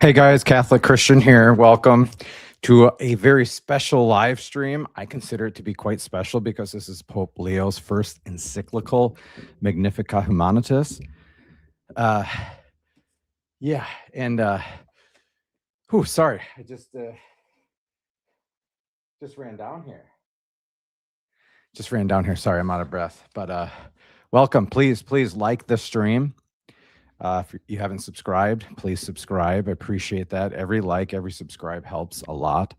Hey guys, Catholic Christian here. Welcome to a very special live stream. I consider it to be quite special because this is Pope Leo's first encyclical, Magnifica Humanitas. Yeah, and sorry, I just ran down here. Sorry, I'm out of breath. But welcome. Please like the stream. If you haven't subscribed, please subscribe. I appreciate that. Every like, every subscribe helps a lot.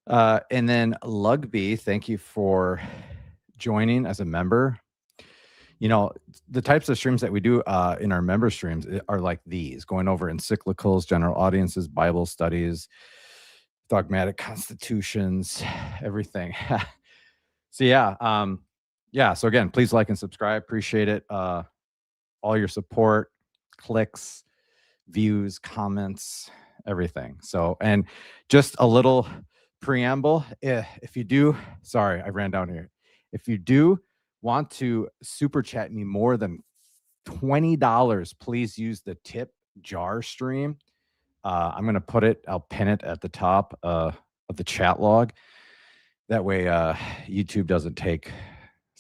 And then Lugby, thank you for joining as a member. You know, the types of streams that we do in our member streams are like these, going over encyclicals, general audiences, Bible studies, dogmatic constitutions, everything. So yeah. So again, please like and subscribe. Appreciate it. All your support, clicks, views, comments, everything. So, and just a little preamble. If you do, sorry, I ran down here. If you do want to super chat me more than $20, please use the tip jar stream. I'm going to I'll pin it at the top of the chat log. That way, YouTube doesn't take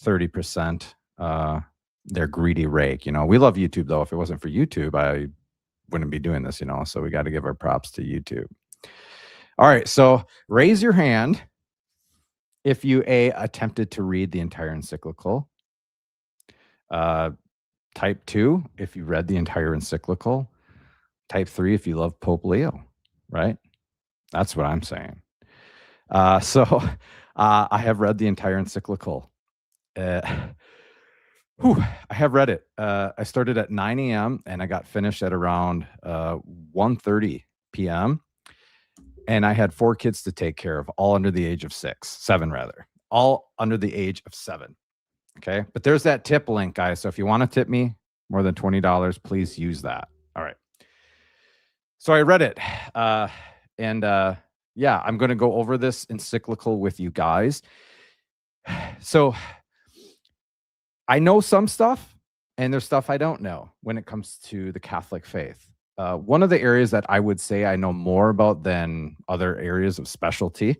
30%. Their greedy rake. You know, we love YouTube though. If it wasn't for YouTube, I wouldn't be doing this, you know, so we got to give our props to YouTube. All right, so raise your hand if you attempted to read the entire encyclical. Type 2 if you read the entire encyclical. Type 3 if you love Pope Leo, right? That's what I'm saying. So I have read the entire encyclical. I have read it. I started at 9 a.m. and I got finished at around 1:30 p.m. And I had 4 kids to take care of, all under the age of 7 rather, all under the age of 7. Okay. But there's that tip link, guys. So if you want to tip me more than $20, please use that. All right. So I read it. Yeah, I'm going to go over this encyclical with you guys. So I know some stuff, and there's stuff I don't know when it comes to the Catholic faith. One of the areas that I would say I know more about than other areas of specialty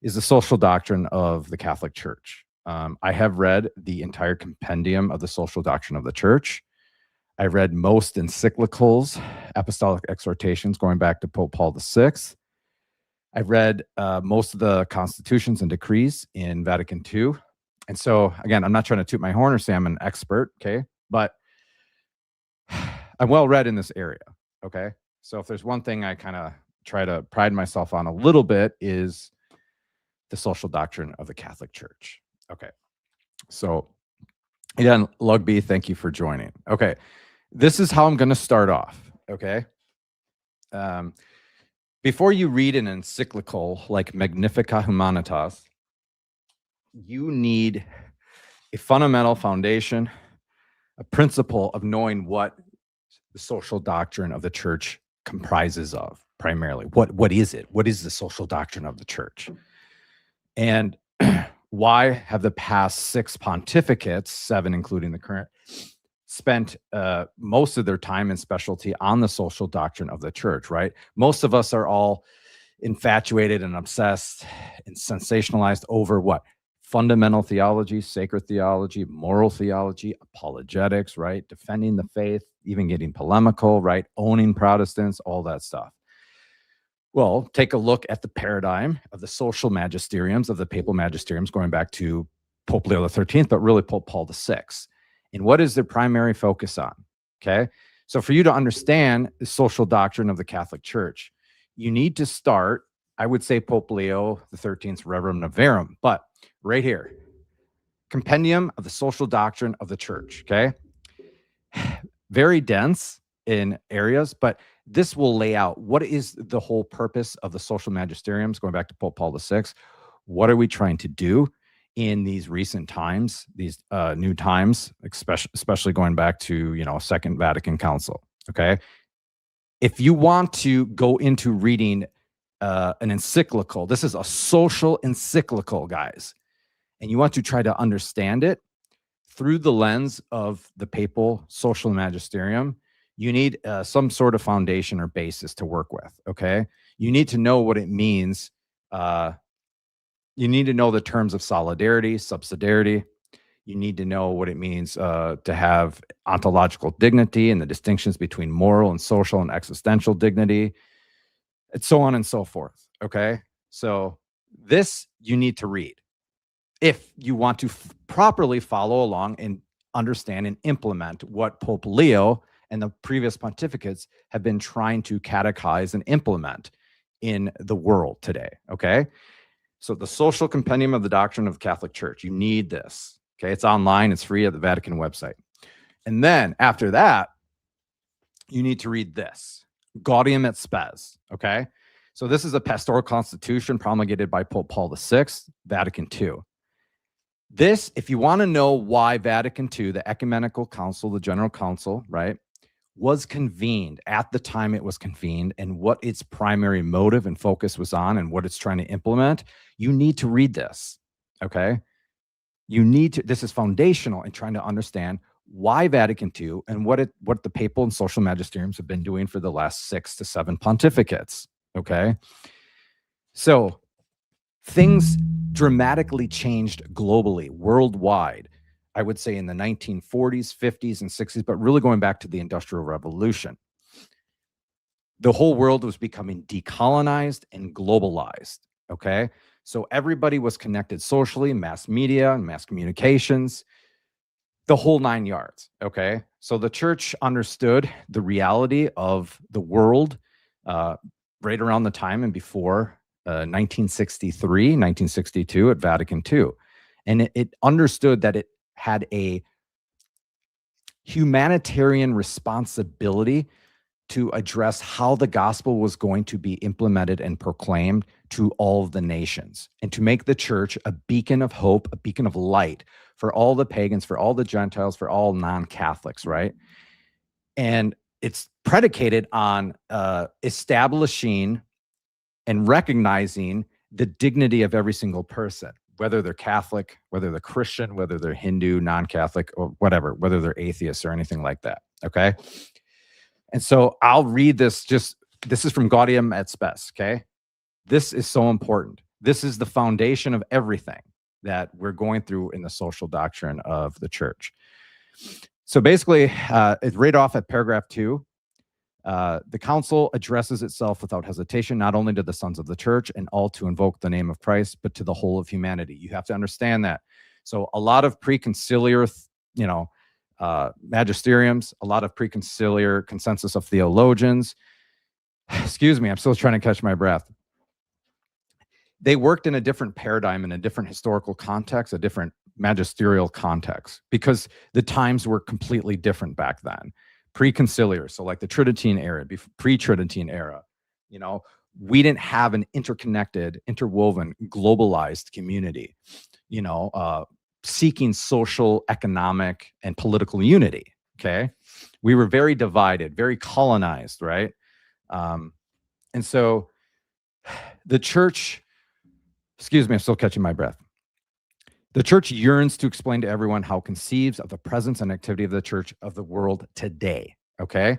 is the social doctrine of the Catholic Church. I have read the entire compendium of the social doctrine of the Church. I read most encyclicals, apostolic exhortations going back to Pope Paul VI. I've read most of the constitutions and decrees in Vatican II. And so, again, I'm not trying to toot my horn or say I'm an expert, okay? But I'm well read in this area, okay? So if there's one thing I kind of try to pride myself on a little bit is the social doctrine of the Catholic Church. Okay. So, again, Lugby, thank you for joining. Okay. This is how I'm going to start off, okay? Before you read an encyclical like Magnifica Humanitas, you need a fundamental foundation, a principle of knowing what the social doctrine of the church comprises of primarily. What is it? What is the social doctrine of the church? And why have the past 6 pontificates, 7 including the current, spent most of their time and specialty on the social doctrine of the church, right? Most of us are all infatuated and obsessed and sensationalized over what? Fundamental theology, sacred theology, moral theology, apologetics, right? Defending the faith, even getting polemical, right? Owning Protestants, all that stuff. Well, take a look at the paradigm of the social magisteriums, of the papal magisteriums, going back to Pope Leo XIII, but really Pope Paul VI. And what is their primary focus on? Okay. So for you to understand the social doctrine of the Catholic Church, you need to start, I would say, Pope Leo XIII's Rerum Novarum, but right here, Compendium of the Social Doctrine of the Church, okay? Very dense in areas, but this will lay out what is the whole purpose of the social magisteriums, going back to Pope Paul VI. What are we trying to do in these recent times, these new times, especially going back to, you know, Second Vatican Council, okay? If you want to go into reading an encyclical, this is a social encyclical, guys, and you want to try to understand it through the lens of the papal social magisterium, you need some sort of foundation or basis to work with, okay? You need to know what it means. You need to know the terms of solidarity, subsidiarity. You need to know what it means to have ontological dignity and the distinctions between moral and social and existential dignity, and so on and so forth, okay? So this you need to read if you want to properly follow along and understand and implement what Pope Leo and the previous pontificates have been trying to catechize and implement in the world today, okay? So the Social Compendium of the Doctrine of the Catholic Church, you need this, okay? It's online, it's free at the Vatican website. And then after that, you need to read this, Gaudium et Spes, okay? So this is a pastoral constitution promulgated by Pope Paul VI, Vatican II. This, if you want to know why Vatican II, the Ecumenical Council, the General Council, right, was convened at the time it was convened and what its primary motive and focus was on and what it's trying to implement, you need to read this, okay? You need to, this is foundational in trying to understand why Vatican II and what the papal and social magisteriums have been doing for the last 6 to 7 pontificates, okay? So things dramatically changed globally, worldwide, I would say in the 1940s, 50s, and 60s, but really going back to the Industrial Revolution. The whole world was becoming decolonized and globalized, okay? So everybody was connected socially, mass media, and mass communications, the whole 9 yards, okay? So the church understood the reality of the world right around the time and before 1963, 1962 at Vatican II. And it understood that it had a humanitarian responsibility to address how the gospel was going to be implemented and proclaimed to all of the nations, and to make the church a beacon of hope, a beacon of light for all the pagans, for all the Gentiles, for all non-Catholics, right? And it's predicated on establishing and recognizing the dignity of every single person, whether they're Catholic, whether they're Christian, whether they're Hindu, non-Catholic, or whatever, whether they're atheists or anything like that, okay? And so I'll read this, this is from Gaudium et Spes, okay? This is so important. This is the foundation of everything that we're going through in the social doctrine of the church. So basically, it's right off at paragraph 2. The council addresses itself without hesitation, not only to the sons of the church and all to invoke the name of Christ, but to the whole of humanity. You have to understand that. So a lot of preconciliar, magisteriums, a lot of preconciliar consensus of theologians. Excuse me, I'm still trying to catch my breath. They worked in a different paradigm, in a different historical context, a different magisterial context, because the times were completely different back then. Preconciliar, so like the Tridentine era, pre-Tridentine era, we didn't have an interconnected, interwoven, globalized community, seeking social, economic, and political unity, okay? We were very divided, very colonized, right? And so the church, excuse me, I'm still catching my breath. The church yearns to explain to everyone how it conceives of the presence and activity of the church of the world today, okay?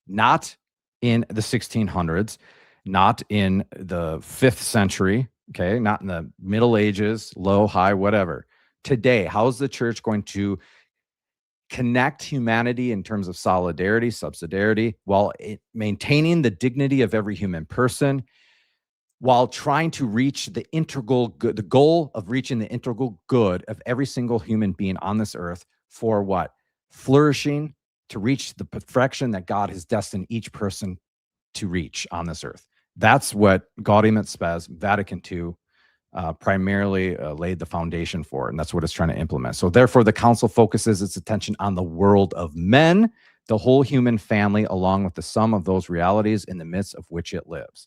Not in the 1600s, not in the 5th century, okay? Not in the Middle Ages, low, high, whatever. Today, how is the church going to connect humanity in terms of solidarity, subsidiarity, while maintaining the dignity of every human person, while trying to reach the integral good, the goal of reaching the integral good of every single human being on this earth for what? Flourishing, to reach the perfection that God has destined each person to reach on this earth. That's what Gaudium et Spes, Vatican II, primarily laid the foundation for, and that's what it's trying to implement. So therefore, the council focuses its attention on the world of men, the whole human family, along with the sum of those realities in the midst of which it lives.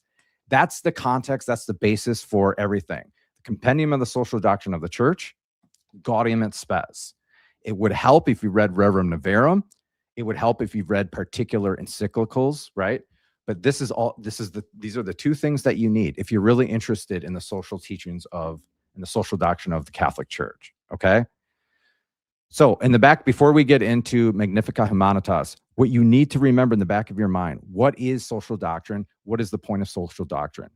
That's the context, that's the basis for everything. The Compendium of the Social Doctrine of the Church, Gaudium et Spes. It would help if you read Rerum Novarum. It would help if you've read particular encyclicals, right? But these are the two things that you need if you're really interested in the social teachings and the social doctrine of the Catholic Church, okay? So in the back, before we get into Magnifica Humanitas, what you need to remember in the back of your mind, what is social doctrine? What is the point of social doctrine?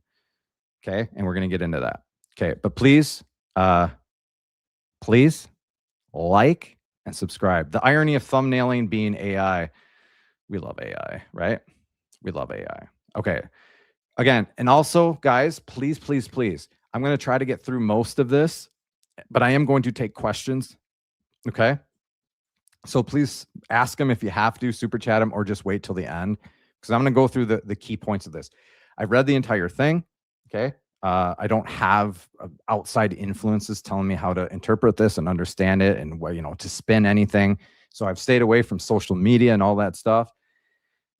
Okay, and we're going to get into that. Okay, but please like and subscribe. The irony of thumbnailing being AI. We love AI, right? We love AI. Okay. Again, and also, guys, please, I'm going to try to get through most of this, but I am going to take questions. Okay. So please ask them if you have to, super chat them, or just wait till the end, because I'm going to go through the key points of this. I read the entire thing. Okay. I don't have outside influences telling me how to interpret this and understand it and to spin anything. So I've stayed away from social media and all that stuff.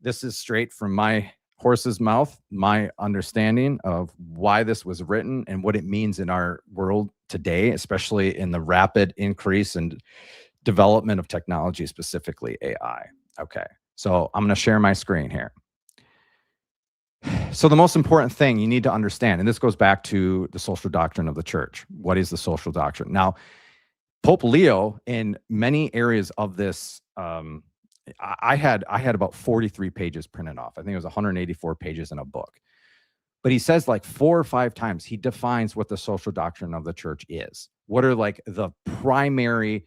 This is straight from my horse's mouth, my understanding of why this was written and what it means in our world today, especially in the rapid increase and development of technology, specifically AI. Okay, so I'm going to share my screen here. So the most important thing you need to understand, and this goes back to the social doctrine of the church. What is the social doctrine? Now, Pope Leo, in many areas of this, I had about 43 pages printed off. I think it was 184 pages in a book. But he says like 4 or 5 times, he defines what the social doctrine of the church is. What are like the primary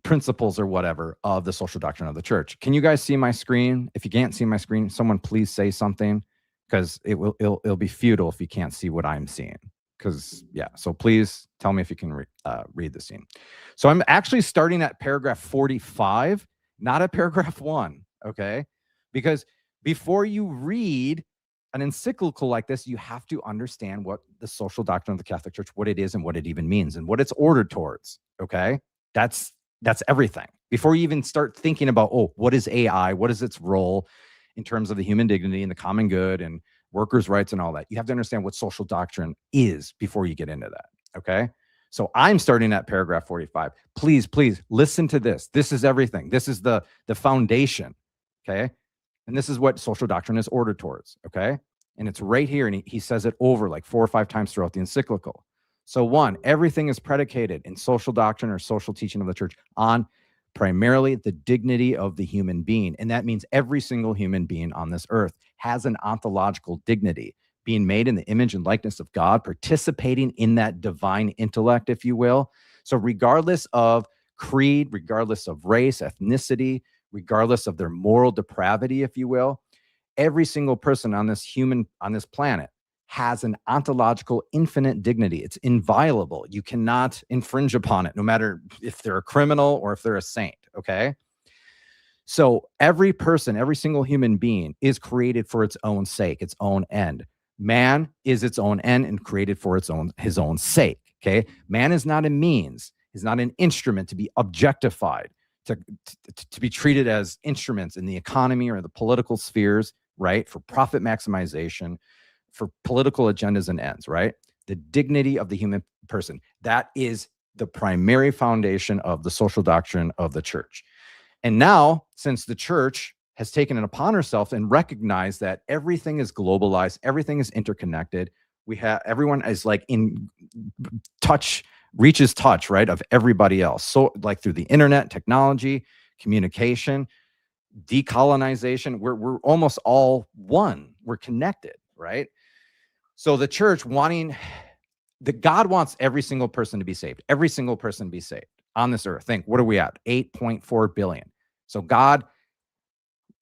principles or whatever of the social doctrine of the church. Can you guys see my screen? If you can't see my screen, someone please say something, because it'll be futile if you can't see what I'm seeing. Because so please tell me if you can read the scene. So I'm actually starting at paragraph 45, not at paragraph 1, okay? Because before you read an encyclical like this, you have to understand what the social doctrine of the Catholic Church, what it is and what it even means and what it's ordered towards, okay? That's everything. Before you even start thinking about, what is AI? What is its role in terms of the human dignity and the common good and workers' rights and all that? You have to understand what social doctrine is before you get into that, okay? So I'm starting at paragraph 45. Please listen to this. This is everything. This is the foundation, okay? And this is what social doctrine is ordered towards, okay? And it's right here, and he says it over like 4 or 5 times throughout the encyclical. So 1, everything is predicated in social doctrine or social teaching of the church on primarily the dignity of the human being. And that means every single human being on this earth has an ontological dignity, being made in the image and likeness of God, participating in that divine intellect, if you will. So regardless of creed, regardless of race, ethnicity, regardless of their moral depravity, if you will, every single person on this planet has an ontological infinite dignity. It's inviolable. You cannot infringe upon it, no matter if they're a criminal or if they're a saint, okay? So every person, every single human being is created for its own sake, its own end. Man is its own end and created for his own sake, okay? Man is not a means. He's not an instrument to be objectified, to be treated as instruments in the economy or the political spheres, right? For profit maximization, for political agendas and ends, right? The dignity of the human person. That is the primary foundation of the social doctrine of the church. And now, since the church has taken it upon herself and recognized that everything is globalized, everything is interconnected, everyone is like in touch, reaches touch, right, of everybody else. So like through the internet, technology, communication, decolonization, we're almost all one. We're connected, right? So the church God wants every single person to be saved. Every single person to be saved on this earth. Think, what are we at? 8.4 billion. So God,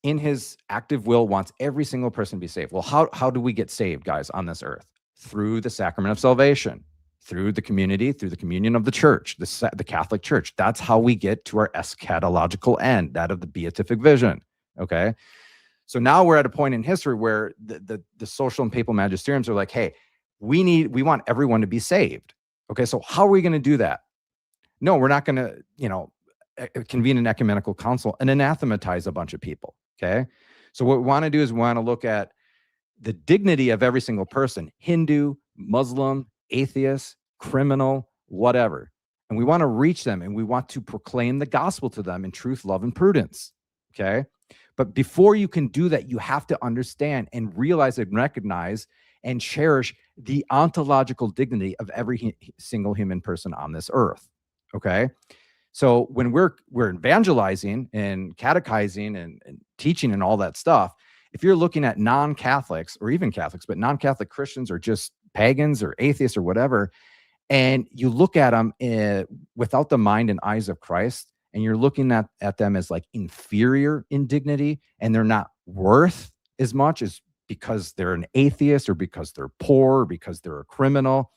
in his active will, wants every single person to be saved. Well, how do we get saved, guys, on this earth? Through the sacrament of salvation, through the community, through the communion of the church, the Catholic Church. That's how we get to our eschatological end, that of the beatific vision, okay? So now we're at a point in history where the social and papal magisteriums are like, hey, we want everyone to be saved. Okay, so how are we going to do that? No, we're not going to, convene an ecumenical council and anathematize a bunch of people. Okay, so what we want to do is we want to look at the dignity of every single person, Hindu, Muslim, atheist, criminal, whatever. And we want to reach them and we want to proclaim the gospel to them in truth, love, and prudence. Okay. But before you can do that, you have to understand and realize and recognize and cherish the ontological dignity of every single human person on this earth. Okay. So when we're evangelizing and catechizing and teaching and all that stuff, if you're looking at non-Catholics or even Catholics, but non-Catholic Christians or just pagans or atheists or whatever, and you look at them without the mind and eyes of Christ, and you're looking at them as like inferior in dignity, and they're not worth as much as because they're an atheist or because they're poor or because they're a criminal.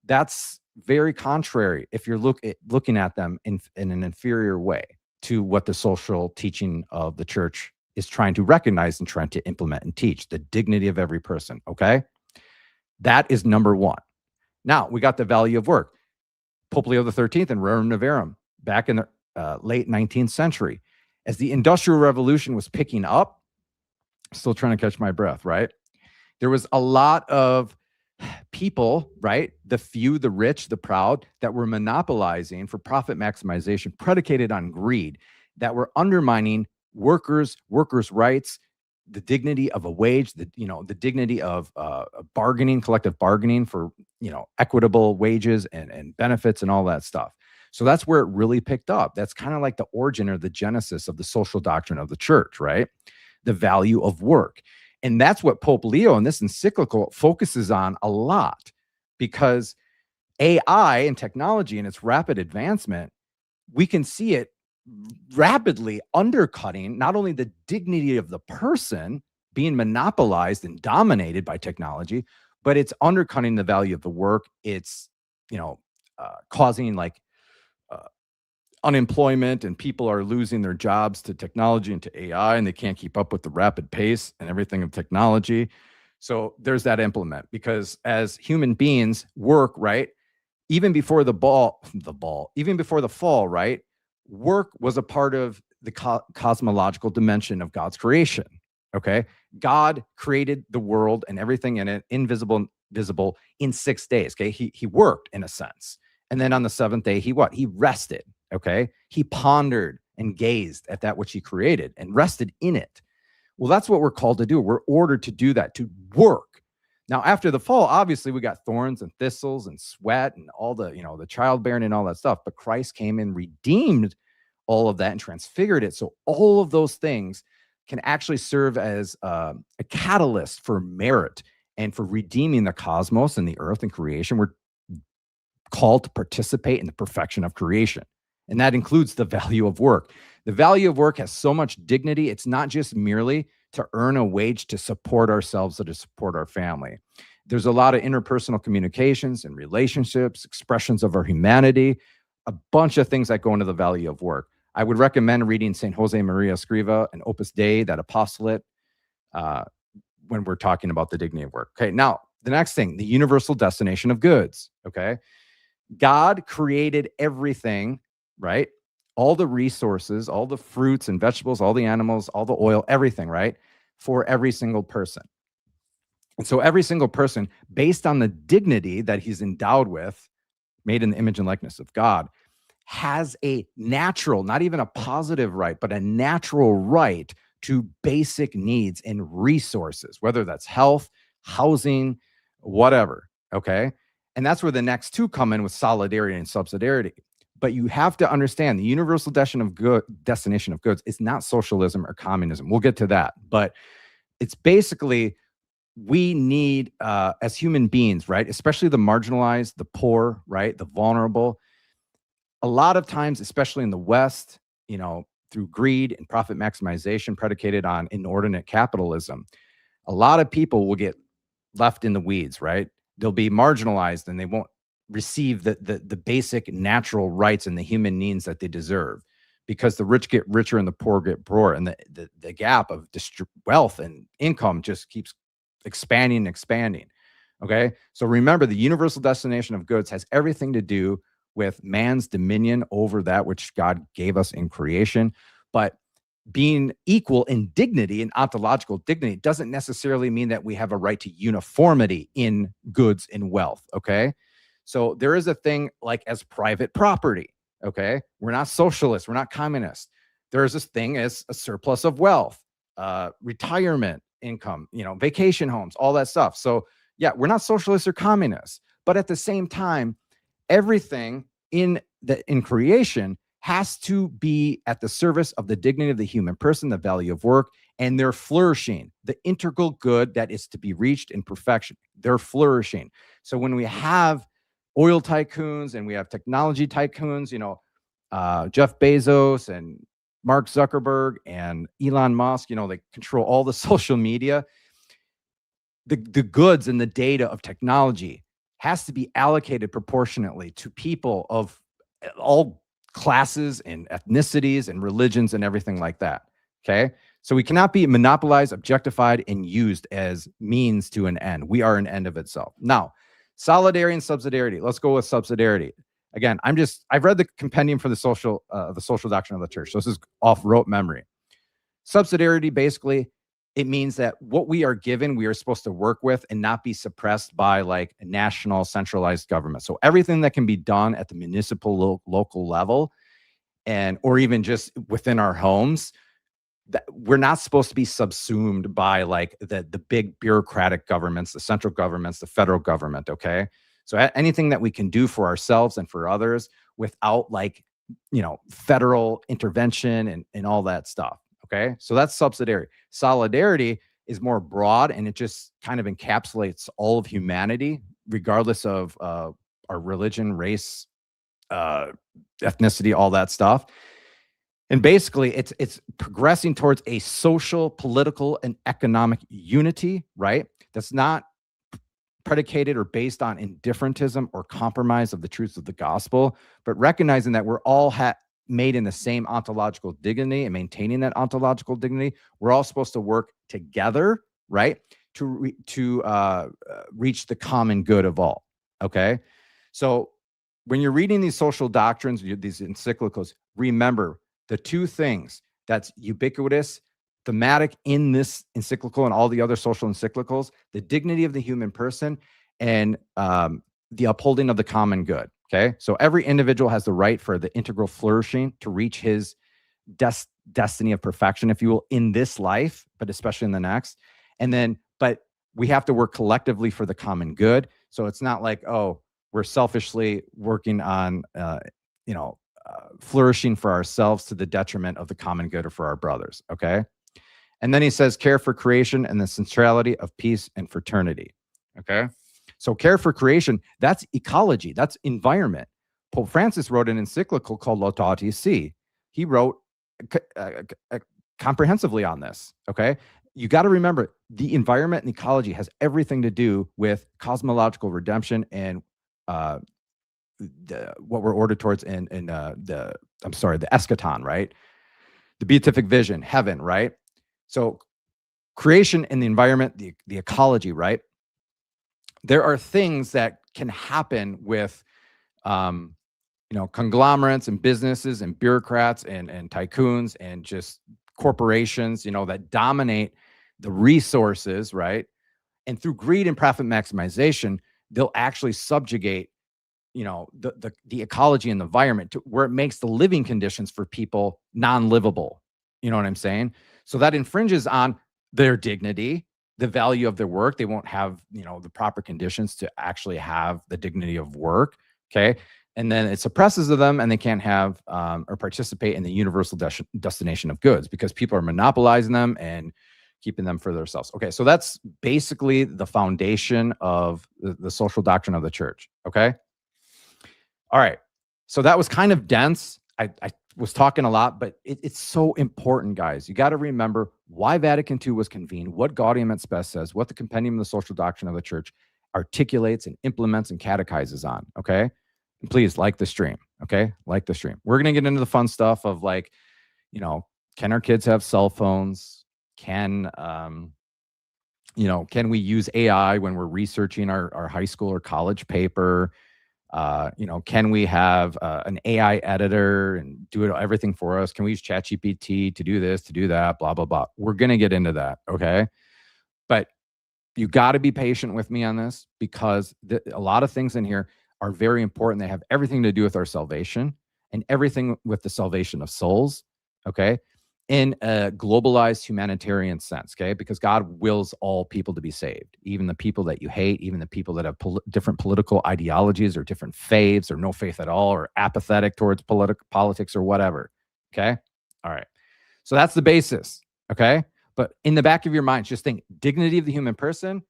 That's very contrary if you're looking at them in an inferior way to what the social teaching of the church is trying to recognize and trying to implement and teach, the dignity of every person. Okay. That is number one. Now we got the value of work. Pope Leo XIII and Rerum Novarum back in the late 19th century, as the Industrial Revolution was picking up, still trying to catch my breath, right? There was a lot of people, right? The few, the rich, the proud, that were monopolizing for profit maximization predicated on greed, that were undermining workers' rights, the dignity of a wage, the dignity of bargaining, collective bargaining for equitable wages and benefits and all that stuff. So that's where it really picked up. That's kind of like the origin or the genesis of the social doctrine of the church, right? The value of work. And that's what Pope Leo in this encyclical focuses on a lot, because AI and technology and its rapid advancement, we can see it rapidly undercutting not only the dignity of the person being monopolized and dominated by technology, but it's undercutting the value of the work. It's, causing like unemployment, and people are losing their jobs to technology and to AI, and they can't keep up with the rapid pace and everything of technology. So there's that implement, because as human beings work, right? Even before even before the fall, right? Work was a part of the cosmological dimension of God's creation. Okay. God created the world and everything in it, invisible and visible, in 6 days. Okay. He worked in a sense. And then on the seventh day, he rested. Okay. He pondered and gazed at that which he created and rested in it. Well, that's what we're called to do. We're ordered to do that, to work. Now, after the fall, obviously we got thorns and thistles and sweat and all the, the childbearing and all that stuff. But Christ came and redeemed all of that and transfigured it. So all of those things can actually serve as a catalyst for merit and for redeeming the cosmos and the earth and creation. We're called to participate in the perfection of creation. And that includes the value of work. The value of work has so much dignity. It's not just merely to earn a wage to support ourselves or to support our family. There's a lot of interpersonal communications and relationships, expressions of our humanity, a bunch of things that go into the value of work. I would recommend reading St. Jose Maria Escriva and Opus Dei, that apostolate, when we're talking about the dignity of work. Okay, now the next thing, the universal destination of goods. Okay, God created everything, right? All the resources, all the fruits and vegetables, all the animals, all the oil, everything, right? For every single person. And so every single person, based on the dignity that he's endowed with, made in the image and likeness of God, has a natural, not even a positive right, but a natural right to basic needs and resources, whether that's health, housing, whatever. Okay. And that's where the next two come in with solidarity and subsidiarity. But you have to understand the universal destination of goods is not socialism or communism. We'll get to that. But it's basically, we need, as human beings, right, especially the marginalized, the poor, right, the vulnerable, a lot of times, especially in the West, through greed and profit maximization predicated on inordinate capitalism, a lot of people will get left in the weeds, right? They'll be marginalized and they won't receive the basic natural rights and the human needs that they deserve, because the rich get richer and the poor get poorer, and the gap of wealth and income just keeps expanding and expanding. Okay, so remember, the universal destination of goods has everything to do with man's dominion over that which God gave us in creation. But being equal in dignity and ontological dignity doesn't necessarily mean that we have a right to uniformity in goods and wealth. Okay, so there is a thing like as private property. Okay, we're not socialists, we're not communists. There is this thing as a surplus of wealth, retirement income, vacation homes, all that stuff. So yeah, we're not socialists or communists, but at the same time, everything in creation has to be at the service of the dignity of the human person, the value of work, and their flourishing, the integral good that is to be reached in perfection. They're flourishing. So when we have oil tycoons and we have technology tycoons, Jeff Bezos and Mark Zuckerberg and Elon Musk, they control all the social media. The goods and the data of technology has to be allocated proportionately to people of all classes and ethnicities and religions and everything like that. Okay. So we cannot be monopolized, objectified, and used as means to an end. We are an end of itself. Now, solidarity and subsidiarity. Let's go with subsidiarity. Again, I've read the compendium for the social doctrine of the church. So this is off rote memory. Subsidiarity, basically, it means that what we are given, we are supposed to work with and not be suppressed by like a national centralized government. So everything that can be done at the municipal local level or even just within our homes, that we're not supposed to be subsumed by like the big bureaucratic governments, the central governments, the federal government. Okay. So anything that we can do for ourselves and for others without like, federal intervention and all that stuff. Okay. So that's subsidiary. Solidarity is more broad, and it just kind of encapsulates all of humanity, regardless of our religion, race, ethnicity, all that stuff. And basically, it's progressing towards a social, political, and economic unity, right? That's not predicated or based on indifferentism or compromise of the truths of the gospel, but recognizing that we're all made in the same ontological dignity and maintaining that ontological dignity. We're all supposed to work together, right, to reach the common good of all. Okay, so when you're reading these social doctrines, these encyclicals, remember the two things that's ubiquitous, thematic in this encyclical and all the other social encyclicals: the dignity of the human person and the upholding of the common good. Okay, so every individual has the right for the integral flourishing to reach his destiny of perfection, if you will, in this life, but especially in the next. And then, but we have to work collectively for the common good. So it's not like, oh, we're selfishly working on, flourishing for ourselves to the detriment of the common good or for our brothers. Okay. And then he says, care for creation and the centrality of peace and fraternity. Okay. So care for creation, that's ecology, that's environment. Pope Francis wrote an encyclical called Laudato Si. He wrote comprehensively on this. Okay. You got to remember, the environment and ecology has everything to do with cosmological redemption and what we're ordered towards in the eschaton, right? The beatific vision, heaven, right? So creation and the environment, the ecology, right? There are things that can happen with, conglomerates and businesses and bureaucrats and tycoons and just corporations, that dominate the resources, right? And through greed and profit maximization, they'll actually subjugate, the ecology and the environment to where it makes the living conditions for people non-livable. You know what I'm saying? So that infringes on their dignity, the value of their work. They won't have, the proper conditions to actually have the dignity of work. Okay. And then it suppresses them, and they can't have or participate in the universal destination of goods because people are monopolizing them and keeping them for themselves. Okay. So that's basically the foundation of the social doctrine of the church. Okay. All right. So that was kind of dense. I was talking a lot, but it's so important, guys. You got to remember why Vatican II was convened, what Gaudium et Spes says, what the Compendium of the Social Doctrine of the Church articulates and implements and catechizes on. Okay. And please like the stream. Okay. Like the stream. We're going to get into the fun stuff of like, can our kids have cell phones? Can we use AI when we're researching our high school or college paper? Can we have an AI editor and do everything for us? Can we use ChatGPT to do this, to do that, blah, blah, blah. We're going to get into that. Okay. But you got to be patient with me on this because a lot of things in here are very important. They have everything to do with our salvation and everything with the salvation of souls. Okay. in a globalized humanitarian sense, okay? Because God wills all people to be saved, even the people that you hate, even the people that have different political ideologies or different faiths or no faith at all or apathetic towards politics or whatever, okay? All right. So that's the basis, okay? But in the back of your mind, just think dignity of the human person,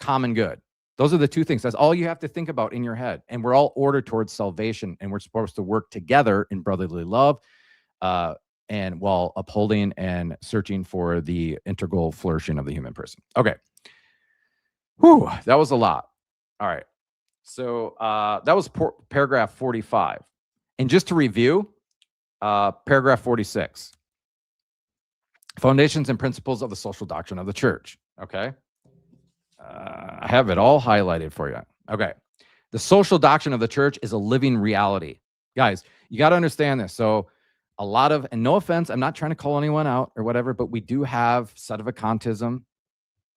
common good. Those are the two things. That's all you have to think about in your head. And we're all ordered towards salvation, and we're supposed to work together in brotherly love, and while upholding and searching for the integral flourishing of the human person. Okay. Whew, that was a lot. All right. So that was paragraph 45. And just to review, paragraph 46. Foundations and principles of the social doctrine of the church. Okay. I have it all highlighted for you. Okay. The social doctrine of the church is a living reality. Guys, you got to understand this. So a lot of, and no offense, I'm not trying to call anyone out or whatever, but we do have sedevacantism,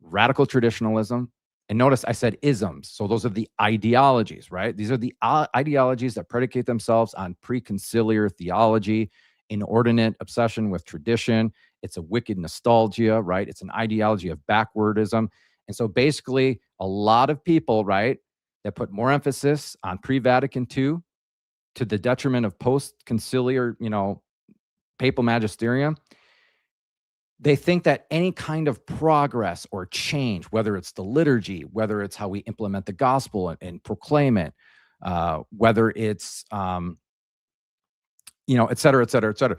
radical traditionalism, and notice I said isms. So those are the ideologies, right? These are the ideologies that predicate themselves on preconciliar theology, inordinate obsession with tradition. It's a wicked nostalgia, right? It's an ideology of backwardism. And so basically, a lot of people, right, that put more emphasis on pre-Vatican II to the detriment of post-conciliar, papal magisterium, they think that any kind of progress or change, whether it's the liturgy, whether it's how we implement the gospel and proclaim it, whether it's, et cetera, et cetera, et cetera.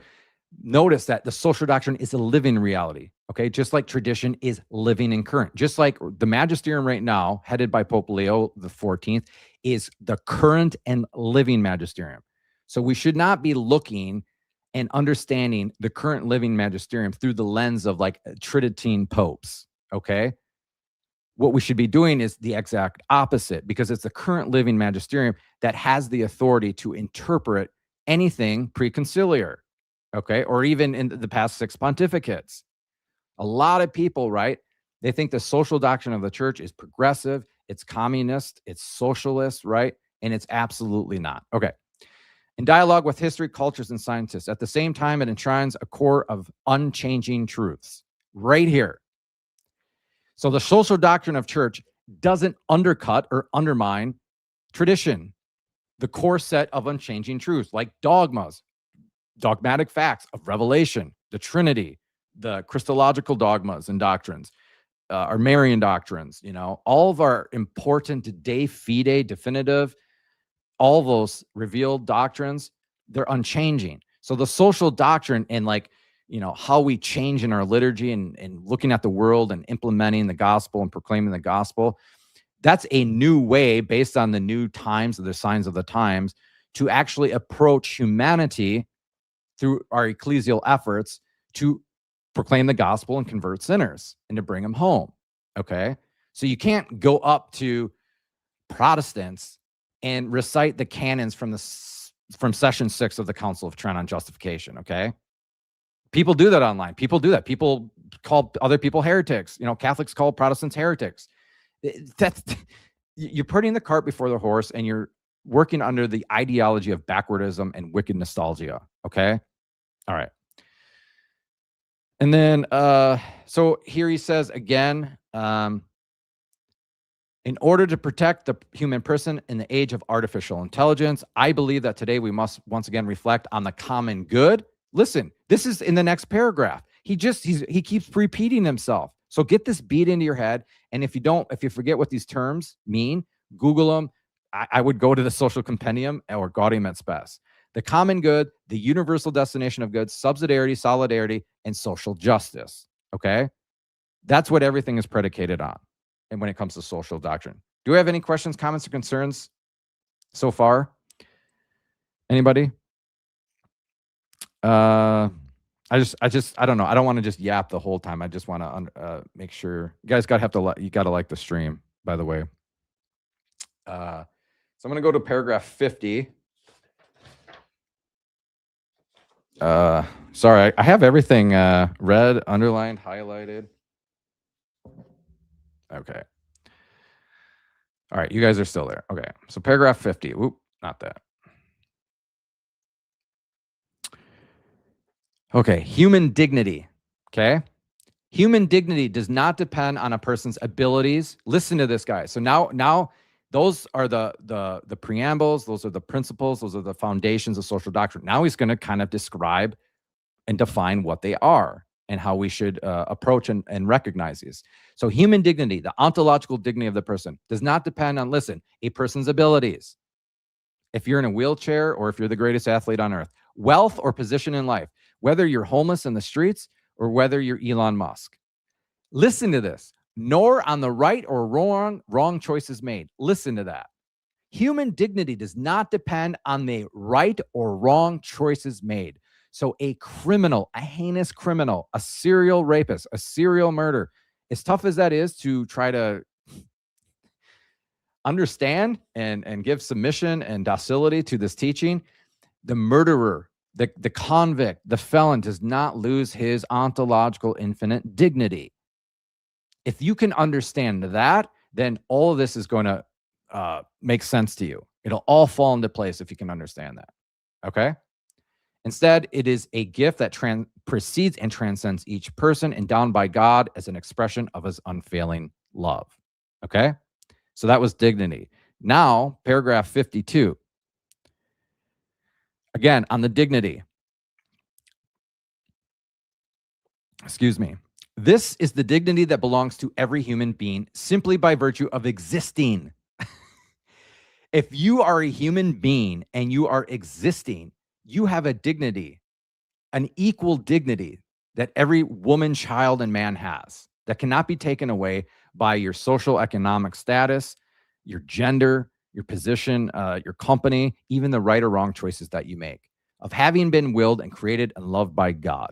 Notice that the social doctrine is a living reality, okay? Just like tradition is living and current. Just like the magisterium right now, headed by Pope Leo the 14th, is the current and living magisterium. So we should not be looking and understanding the current living magisterium through the lens of like Tridentine popes, okay? What we should be doing is the exact opposite, because it's the current living magisterium that has the authority to interpret anything preconciliar, okay? Or even in the past 6 pontificates. A lot of people, right? They think the social doctrine of the church is progressive, it's communist, it's socialist, right? And it's absolutely not. Okay. In dialogue with history, cultures, and scientists, at the same time, it enshrines a core of unchanging truths right here. So the social doctrine of church doesn't undercut or undermine tradition, the core set of unchanging truths like dogmas, dogmatic facts of revelation, the Trinity, the Christological dogmas and doctrines, our Marian doctrines, all of our important de fide, definitive, all those revealed doctrines, they're unchanging. So the social doctrine and how we change in our liturgy and looking at the world and implementing the gospel and proclaiming the gospel, that's a new way based on the new times, the signs of the times, to actually approach humanity through our ecclesial efforts to proclaim the gospel and convert sinners and to bring them home. Okay. So you can't go up to Protestants and recite the canons from session 6 of the Council of Trent on justification. Okay. People do that online. People do that. People call other people heretics. Catholics call Protestants heretics. That's you're putting the cart before the horse, and you're working under the ideology of backwardism and wicked nostalgia. Okay. All right. And then, so here he says again, in order to protect the human person in the age of artificial intelligence, I believe that today we must once again reflect on the common good. Listen, this is in the next paragraph. He keeps repeating himself. So get this beat into your head. And if you forget what these terms mean, Google them. I would go to the Social Compendium or Gaudium et Spes. The common good, the universal destination of goods, subsidiarity, solidarity, and social justice. Okay? That's what everything is predicated on. And when it comes to social doctrine. Do we have any questions, comments, or concerns so far? Anybody? I don't know. I don't want to just yap the whole time. I just want to make sure you guys you got to like the stream, by the way. So I'm going to go to paragraph 50. Sorry, I have everything red, underlined, highlighted. Okay. All right, you guys are still there. Okay, so paragraph 50. Oop, not that. Okay, human dignity. Okay. Human dignity does not depend on a person's abilities. Listen to this, guys. So now those are the preambles, those are the principles, those are the foundations of social doctrine. Now he's going to kind of describe and define what they are and how we should approach and recognize these. So human dignity, the ontological dignity of the person, does not depend on, listen, a person's abilities. If you're in a wheelchair or if you're the greatest athlete on earth, wealth or position in life, whether you're homeless in the streets or whether you're Elon Musk. Listen to this. Nor on the right or wrong choices made. Listen to that. Human dignity does not depend on the right or wrong choices made. So a criminal, a heinous criminal, a serial rapist, a serial murder, as tough as that is to try to understand and give submission and docility to this teaching, the murderer, the convict, the felon does not lose his ontological infinite dignity. If you can understand that, then all of this is going to make sense to you. It'll all fall into place if you can understand that. Okay? Instead, it is a gift that precedes and transcends each person, endowed by God as an expression of his unfailing love. Okay? So that was dignity. Now, paragraph 52. Again, on the dignity. Excuse me. This is the dignity that belongs to every human being simply by virtue of existing. If you are a human being and you are existing, you have a dignity, an equal dignity that every woman, child, and man has that cannot be taken away by your social economic status, your gender, your position, your company, even the right or wrong choices that you make, of having been willed and created and loved by God.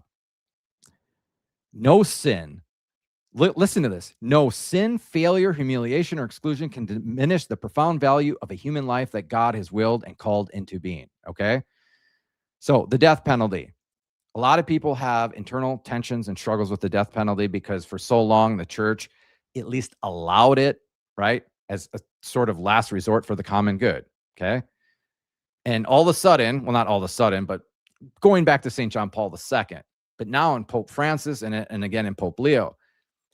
No sin, listen to this, no sin, failure, humiliation, or exclusion can diminish the profound value of a human life that God has willed and called into being, okay? So the death penalty. A lot of people have internal tensions and struggles with the death penalty because for so long the church at least allowed it, right, as a sort of last resort for the common good, okay? And all of a sudden, well, not all of a sudden, but going back to St. John Paul II, but now in Pope Francis and again in Pope Leo,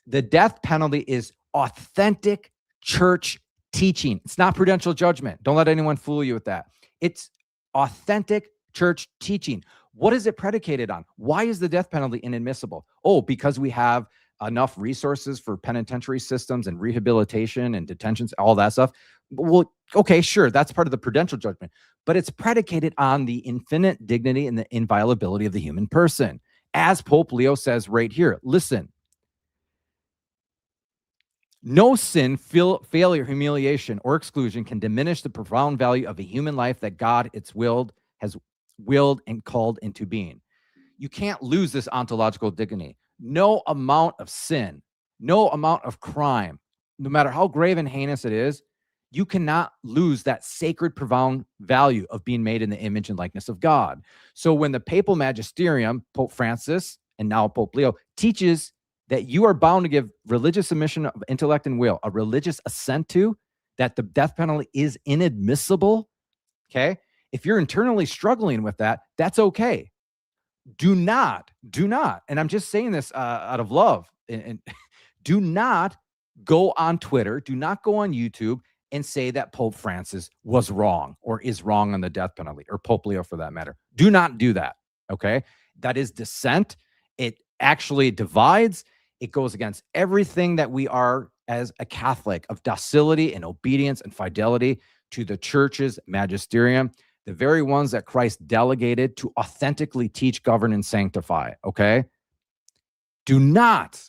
the death penalty is authentic church teaching. It's not prudential judgment. Don't let anyone fool you with that. It's authentic church teaching. What is it predicated on? Why is the death penalty inadmissible? Oh, because we have enough resources for penitentiary systems and rehabilitation and detentions, all that stuff. Well, okay, sure, that's part of the prudential judgment, but it's predicated on the infinite dignity and the inviolability of the human person. As Pope Leo says right here, listen, no sin, failure, humiliation, or exclusion can diminish the profound value of a human life that God has willed and called into being. You can't lose this ontological dignity. No amount of sin, no amount of crime, no matter how grave and heinous it is, you cannot lose that sacred, profound value of being made in the image and likeness of God. So when the papal magisterium, Pope Francis, and now Pope Leo, teaches that you are bound to give religious submission of intellect and will, a religious assent to, that the death penalty is inadmissible, okay? If you're internally struggling with that, that's okay. Do not, and I'm just saying this out of love, and do not go on Twitter, do not go on YouTube and say that Pope Francis was wrong or is wrong on the death penalty, or Pope Leo for that matter. Do not do that, okay? That is dissent. It actually divides. It goes against everything that we are as a Catholic, of docility and obedience and fidelity to the church's magisterium, the very ones that Christ delegated to authentically teach, govern, and sanctify, okay? Do not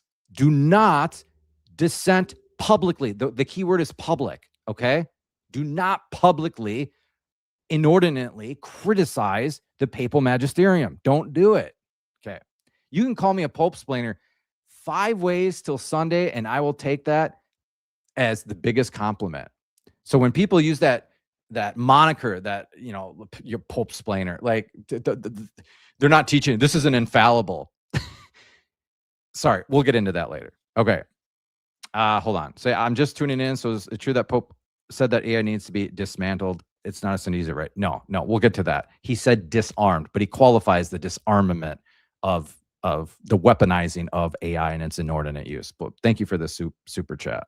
dissent publicly. The key word is public, okay? Do not publicly, inordinately criticize the papal magisterium. Don't do it, okay? You can call me a pope-splainer 5 ways till Sunday, and I will take that as the biggest compliment. So when people use that moniker, that, you know, your pope-splainer, like they're not teaching. This is an infallible. Sorry, we'll get into that later. Okay. Hold on. So I'm just tuning in. So is it true that Pope said that AI needs to be dismantled? It's not a synesthesia, right? No, we'll get to that. He said disarmed, but he qualifies the disarmament of the weaponizing of AI and its inordinate use. But thank you for the super chat.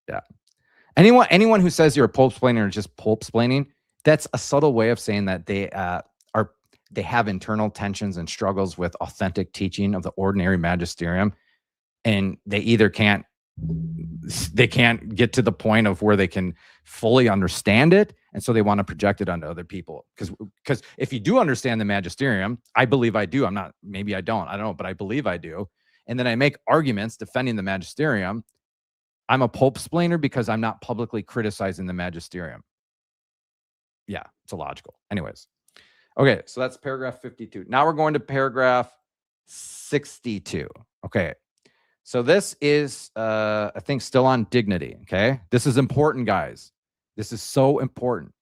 Yeah. Anyone who says you're a pulp-splaining or just pulp-splaining, that's a subtle way of saying that they have internal tensions and struggles with authentic teaching of the ordinary magisterium, and they can't get to the point of where they can fully understand it, and so they want to project it onto other people. Because if you do understand the magisterium, I believe I do. Maybe I don't know, but I believe I do. And then I make arguments defending the magisterium. I'm a pulp-splainer because I'm not publicly criticizing the magisterium. Yeah, it's illogical. Anyways. Okay, so that's paragraph 52. Now we're going to paragraph 62. Okay. So this is, I think, still on dignity, okay? This is important, guys. This is so important.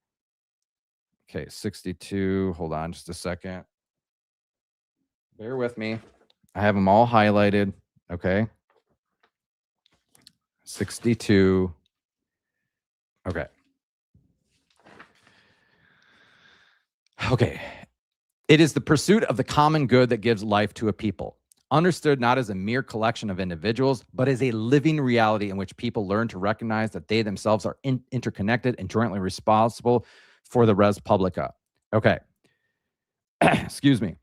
Okay, 62. Hold on just a second. Bear with me. I have them all highlighted, okay? 62. Okay. Okay. It is the pursuit of the common good that gives life to a people. Understood not as a mere collection of individuals, but as a living reality in which people learn to recognize that they themselves are interconnected and jointly responsible for the res publica. Okay. Excuse me.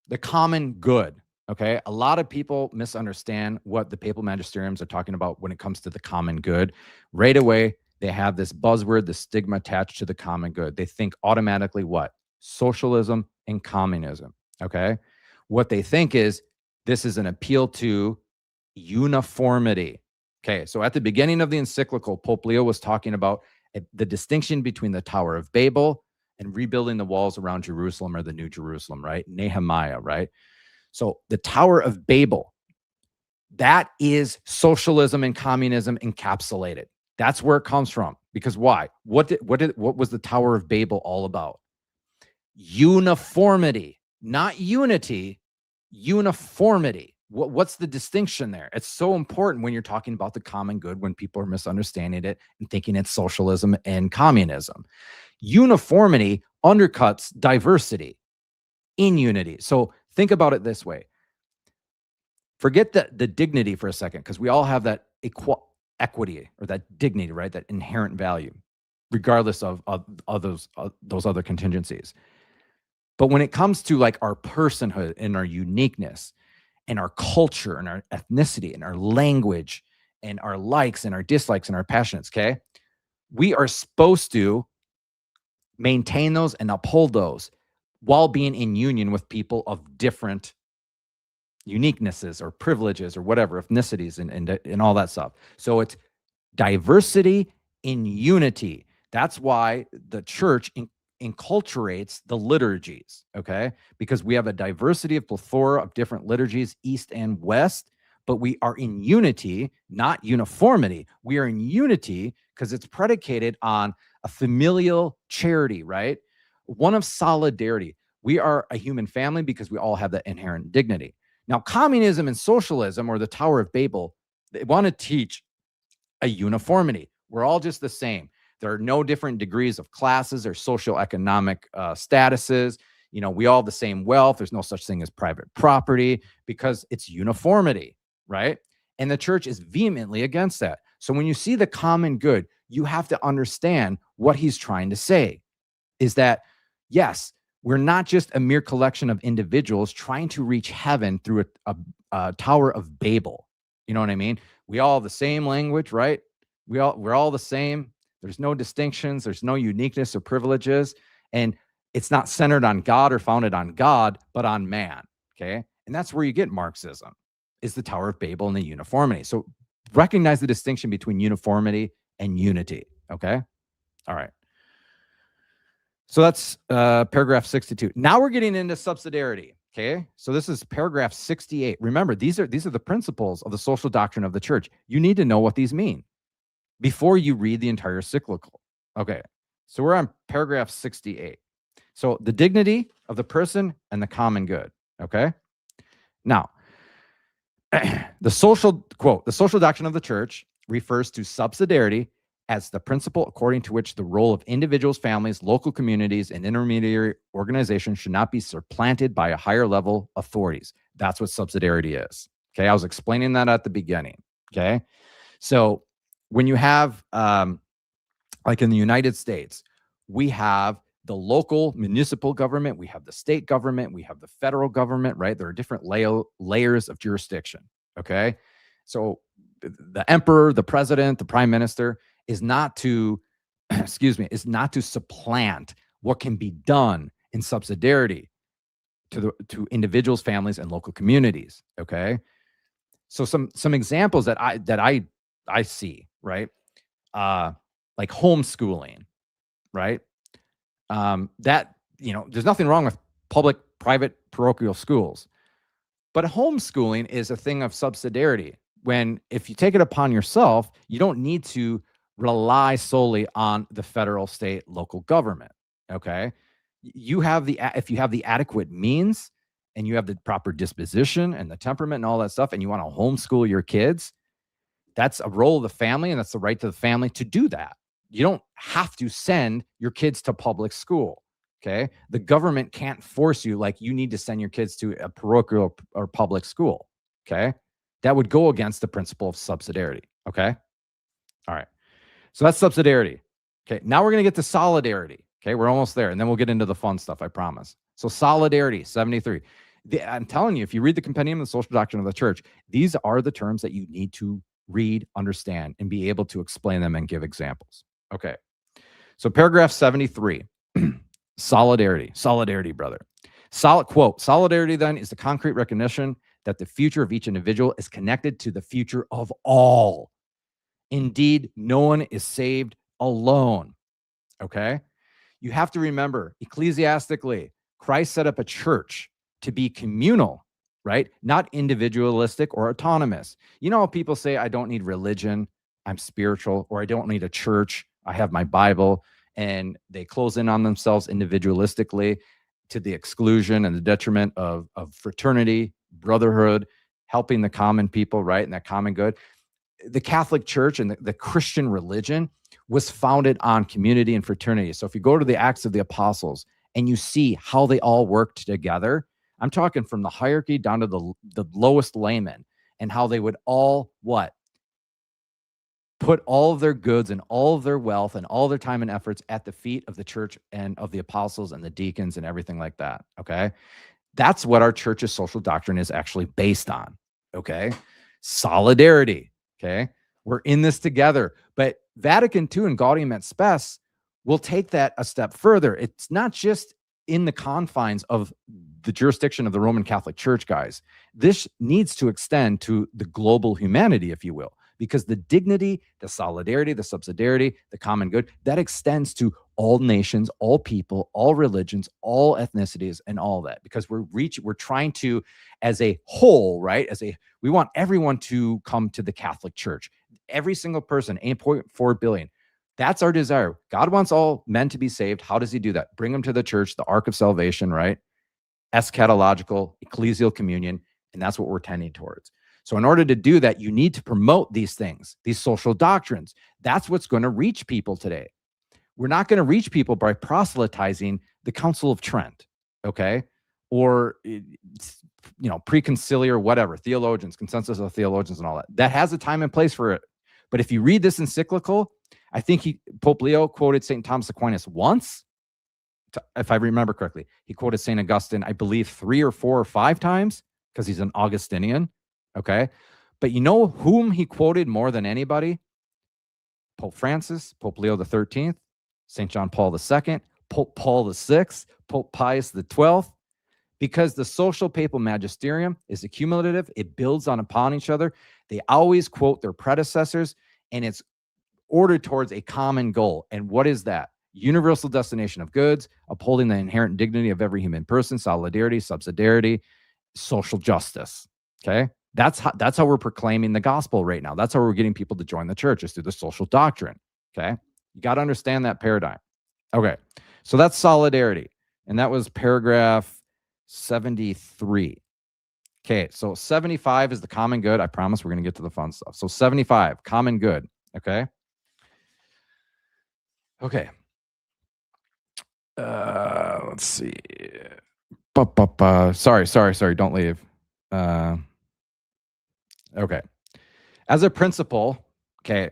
The common good. Okay. A lot of people misunderstand what the papal magisteriums are talking about when it comes to the common good. Right away, they have this buzzword, the stigma attached to the common good. They think automatically what? Socialism and communism. Okay. What they think is, this is an appeal to uniformity. Okay, so at the beginning of the encyclical, Pope Leo was talking about the distinction between the Tower of Babel and rebuilding the walls around Jerusalem, or the New Jerusalem, right? Nehemiah, right? So the Tower of Babel, that is socialism and communism encapsulated. That's where it comes from. Because why? What was the Tower of Babel all about? Uniformity, not unity. Uniformity. What's the distinction there? It's so important when you're talking about the common good, when people are misunderstanding it and thinking it's socialism and communism. Uniformity undercuts diversity in unity. So think about it this way. Forget the dignity for a second, because we all have that equity or that dignity, right? That inherent value, regardless of those other contingencies. But when it comes to like our personhood and our uniqueness and our culture and our ethnicity and our language and our likes and our dislikes and our passions, okay, we are supposed to maintain those and uphold those while being in union with people of different uniquenesses or privileges or whatever, ethnicities and all that stuff. So it's diversity in unity. That's why the church enculturates the liturgies, okay? Because we have a diversity of plethora of different liturgies, east and west, but we are in unity, not uniformity. We are in unity because it's predicated on a familial charity, right? One of solidarity. We are a human family because we all have that inherent dignity. Now, communism and socialism, or the Tower of Babel, they want to teach a uniformity. We're all just the same. There are no different degrees of classes or socioeconomic statuses. You know, we all have the same wealth. There's no such thing as private property, because it's uniformity, right? And the church is vehemently against that. So when you see the common good, you have to understand what he's trying to say is that, yes, we're not just a mere collection of individuals trying to reach heaven through a Tower of Babel. You know what I mean? We all have the same language, right? We're all the same. There's no distinctions. There's no uniqueness or privileges. And it's not centered on God or founded on God, but on man. Okay. And that's where you get Marxism, is the Tower of Babel and the uniformity. So recognize the distinction between uniformity and unity. Okay. All right. So that's paragraph 62. Now we're getting into subsidiarity. Okay. So this is paragraph 68. Remember, these are the principles of the social doctrine of the church. You need to know what these mean before you read the entire encyclical. Okay, so we're on paragraph 68. So the dignity of the person and the common good, okay? Now, the social doctrine of the church refers to subsidiarity as the principle according to which the role of individuals, families, local communities, and intermediary organizations should not be supplanted by a higher level authorities. That's what subsidiarity is. Okay, I was explaining that at the beginning. Okay, so when you have, like in the United States, we have the local municipal government, we have the state government, we have the federal government, right? There are different layers of jurisdiction. Okay, so the emperor, the president, the prime minister is not to, excuse me, is not to supplant what can be done in subsidiarity to individuals, families, and local communities. Okay, so some examples that I see, right? Like homeschooling, right? That, there's nothing wrong with public, private, parochial schools, but homeschooling is a thing of subsidiarity. When, if you take it upon yourself, you don't need to rely solely on the federal, state, local government. Okay, if you have the adequate means and you have the proper disposition and the temperament and all that stuff, and you want to homeschool your kids, that's a role of the family, and that's the right to the family to do that. You don't have to send your kids to public school. Okay, the government can't force you, like, you need to send your kids to a parochial or public school. Okay, that would go against the principle of subsidiarity. Okay, all right, so that's subsidiarity. Okay, now we're going to get to solidarity. Okay, we're almost there, and then we'll get into the fun stuff, I promise. So solidarity, 73. I'm telling you, if you read the Compendium of the Social Doctrine of the Church, these are the terms that you need to read, understand, and be able to explain them and give examples. Okay, so paragraph 73, solidarity, brother. Quote, solidarity then is the concrete recognition that the future of each individual is connected to the future of all. Indeed, no one is saved alone. Okay, you have to remember, ecclesiastically, Christ set up a church to be communal, right? Not individualistic or autonomous. People say, I don't need religion, I'm spiritual, or I don't need a church, I have my Bible, and they close in on themselves individualistically to the exclusion and the detriment of fraternity, brotherhood, helping the common people, right? And that common good. The Catholic Church and the Christian religion was founded on community and fraternity. So if you go to the Acts of the Apostles and you see how they all worked together, I'm talking from the hierarchy down to the lowest layman, and how they would all put all of their goods and all of their wealth and all their time and efforts at the feet of the church and of the apostles and the deacons and everything like that. Okay, that's what our church's social doctrine is actually based on. Okay, solidarity. Okay, we're in this together. But Vatican II and Gaudium et Spes will take that a step further. It's not just in the confines of the jurisdiction of the Roman Catholic Church, guys. This needs to extend to the global humanity, if you will, because the dignity, the solidarity, the subsidiarity, the common good, that extends to all nations, all people, all religions, all ethnicities, and all that, because we're trying to, as a whole, right? We want everyone to come to the Catholic Church. Every single person, 8.4 billion. That's our desire. God wants all men to be saved. How does he do that? Bring them to the church, the ark of salvation, right? Eschatological, ecclesial communion, and that's what we're tending towards. So in order to do that, you need to promote these things, these social doctrines. That's what's going to reach people today. We're not going to reach people by proselytizing the Council of Trent, okay? Or, preconciliar, whatever, theologians, consensus of theologians and all that. That has a time and place for it. But if you read this encyclical, I think Pope Leo quoted St. Thomas Aquinas once, if I remember correctly. He quoted St. Augustine, I believe, 3 or 4 or 5 times, because he's an Augustinian, okay? But you know whom he quoted more than anybody? Pope Francis, Pope Leo XIII, St. John Paul II, Pope Paul VI, Pope Pius XII, because the social papal magisterium is accumulative. It builds upon each other. They always quote their predecessors, and it's ordered towards a common goal. And what is that? Universal destination of goods, upholding the inherent dignity of every human person, solidarity, subsidiarity, social justice. Okay? That's how we're proclaiming the gospel right now. That's how we're getting people to join the church, is through the social doctrine. Okay? You got to understand that paradigm. Okay. So that's solidarity. And that was paragraph 73. Okay. So 75 is the common good. I promise we're going to get to the fun stuff. So 75, common good. Okay. Okay. Let's see. Sorry. Don't leave. Okay. As a principle, okay,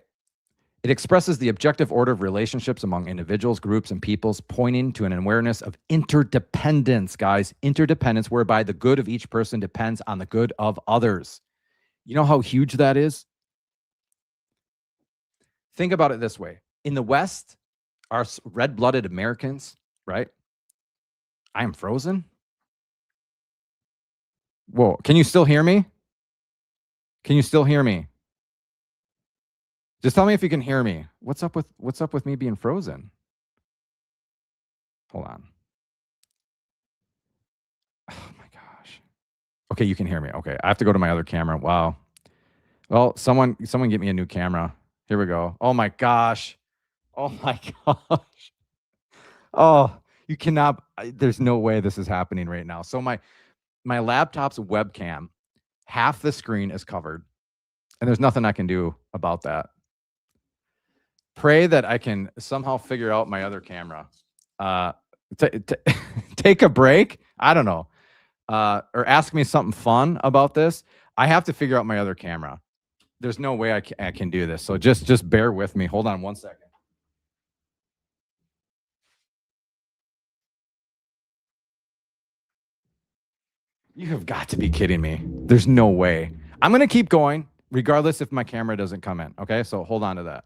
it expresses the objective order of relationships among individuals, groups, and peoples, pointing to an awareness of interdependence, guys. Interdependence, whereby the good of each person depends on the good of others. You know how huge that is? Think about it this way. In the West, our red-blooded Americans, right? I am frozen. Whoa, can you still hear me? Can you still hear me? Just tell me if you can hear me. What's up with me being frozen? Hold on. Oh my gosh. Okay, you can hear me. Okay, I have to go to my other camera. Wow. Well, someone get me a new camera. Here we go. Oh my gosh. Oh my gosh. Oh, you cannot. There's no way this is happening right now. So my laptop's webcam, half the screen is covered, and there's nothing I can do about that. Pray that I can somehow figure out my other camera. Take a break. I don't know. Or ask me something fun about this. I have to figure out my other camera. There's no way I can do this. So just bear with me. Hold on 1 second. You have got to be kidding me. There's no way. I'm going to keep going regardless if my camera doesn't come in. Okay, so hold on to that.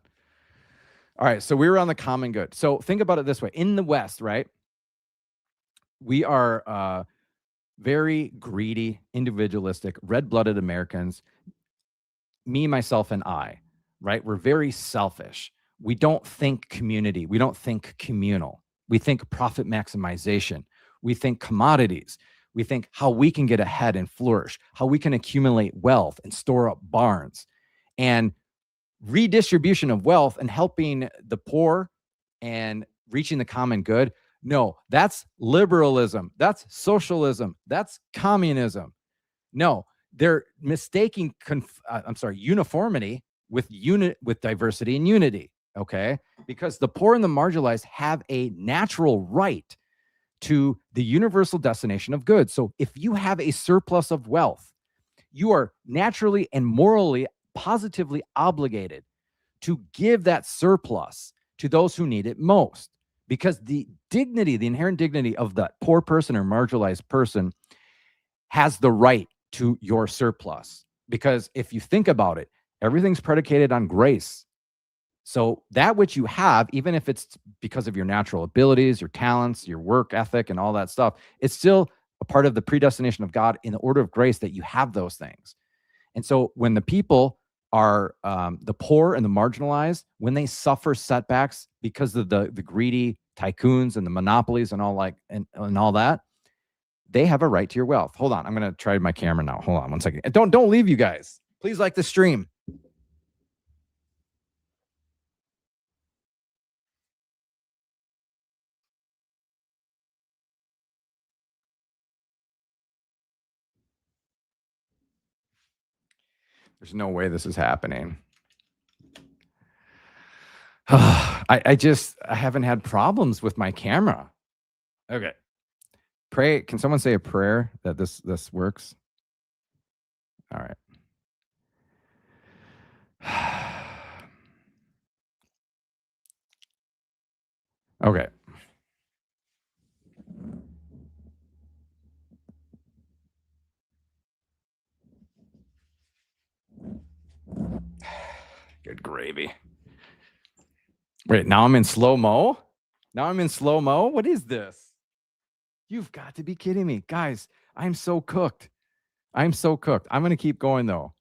All right, so we were on the common good. So think about it this way. In the West, right, we are very greedy, individualistic, red-blooded Americans. Me, myself, and I, right? We're very selfish. We don't think community. We don't think communal. We think profit maximization. We think commodities. We think how we can get ahead and flourish, how we can accumulate wealth and store up barns. And redistribution of wealth and helping the poor and reaching the common good. No, that's liberalism. That's socialism. That's communism. No, they're mistaking uniformity with diversity and unity. Okay, because the poor and the marginalized have a natural right to the universal destination of goods. So if you have a surplus of wealth, you are naturally and morally positively obligated to give that surplus to those who need it most, because the inherent dignity of that poor person or marginalized person has the right to your surplus. Because if you think about it, everything's predicated on grace. So that which you have, even if it's because of your natural abilities, your talents, your work ethic, and all that stuff, it's still a part of the predestination of God in the order of grace that you have those things. And so when the people are the poor and the marginalized, when they suffer setbacks because of the greedy tycoons and the monopolies and all and all that, they have a right to your wealth. Hold on, I'm gonna try my camera now. Hold on 1 second. Don't leave, you guys. Please like the stream. There's no way this is happening. I haven't had problems with my camera. Okay. Pray. Can someone say a prayer that this works? All right. Okay. Good gravy. Wait, now I'm in slow-mo? Now I'm in slow-mo? What is this? You've got to be kidding me. Guys, I'm so cooked. I'm so cooked. I'm going to keep going, though.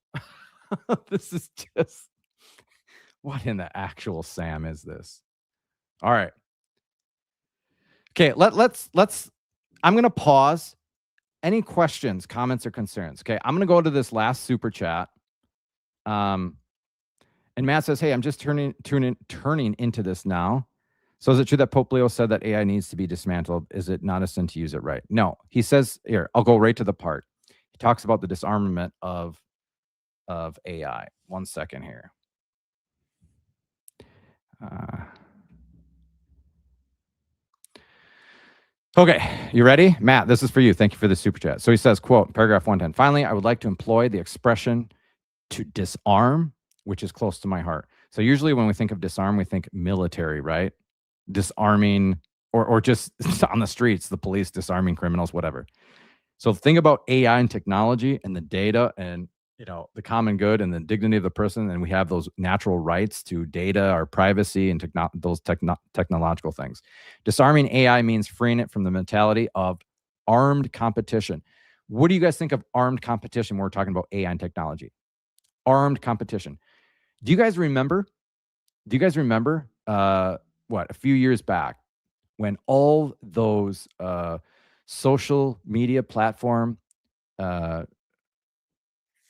This is just... What in the actual Sam is this? All right. Okay, let's... I'm going to pause. Any questions, comments, or concerns? Okay, I'm going to go to this last super chat. And Matt says, hey, I'm just turning into this now. So is it true that Pope Leo said that AI needs to be dismantled? Is it not a sin to use it right? No. He says, here, I'll go right to the part. He talks about the disarmament of AI. 1 second here. Okay, you ready? Matt, this is for you. Thank you for the super chat. So he says, quote, paragraph 110, finally, I would like to employ the expression to disarm, which is close to my heart. So usually when we think of disarm, we think military, right? Disarming or just on the streets, the police disarming criminals, whatever. So think about AI and technology and the data and the common good and the dignity of the person, and we have those natural rights to data, our privacy, and technological things. Disarming AI means freeing it from the mentality of armed competition. What do you guys think of armed competition when we're talking about AI and technology? Armed competition. Do you guys remember? A few years back when all those social media platform uh,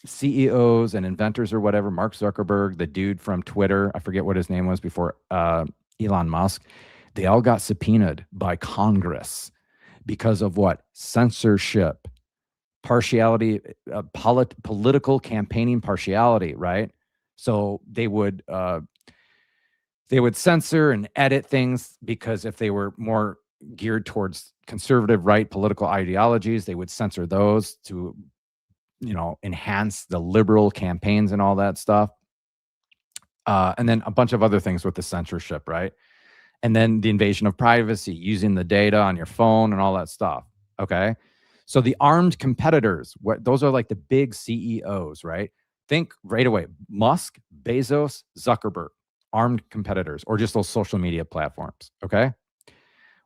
CEOs and inventors or whatever, Mark Zuckerberg, the dude from Twitter, I forget what his name was before Elon Musk, they all got subpoenaed by Congress because of what? Censorship, partiality, political campaigning partiality, right? So they would censor and edit things because if they were more geared towards conservative right political ideologies, they would censor those to enhance the liberal campaigns and all that stuff. And then a bunch of other things with the censorship, right? And then the invasion of privacy, using the data on your phone and all that stuff. Okay. So the armed competitors, those are like the big CEOs, right? Think right away, Musk, Bezos, Zuckerberg, armed competitors, or just those social media platforms. Okay.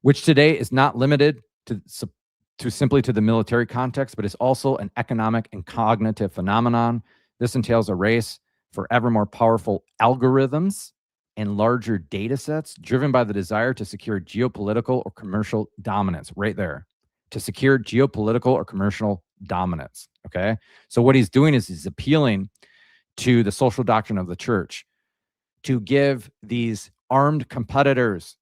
Which today is not limited to simply to the military context, but is also an economic and cognitive phenomenon. This entails a race for ever more powerful algorithms and larger data sets driven by the desire to secure geopolitical or commercial dominance. Right there. To secure geopolitical or commercial dominance. Okay. So what he's doing is he's appealing to the social doctrine of the church to give these armed competitors,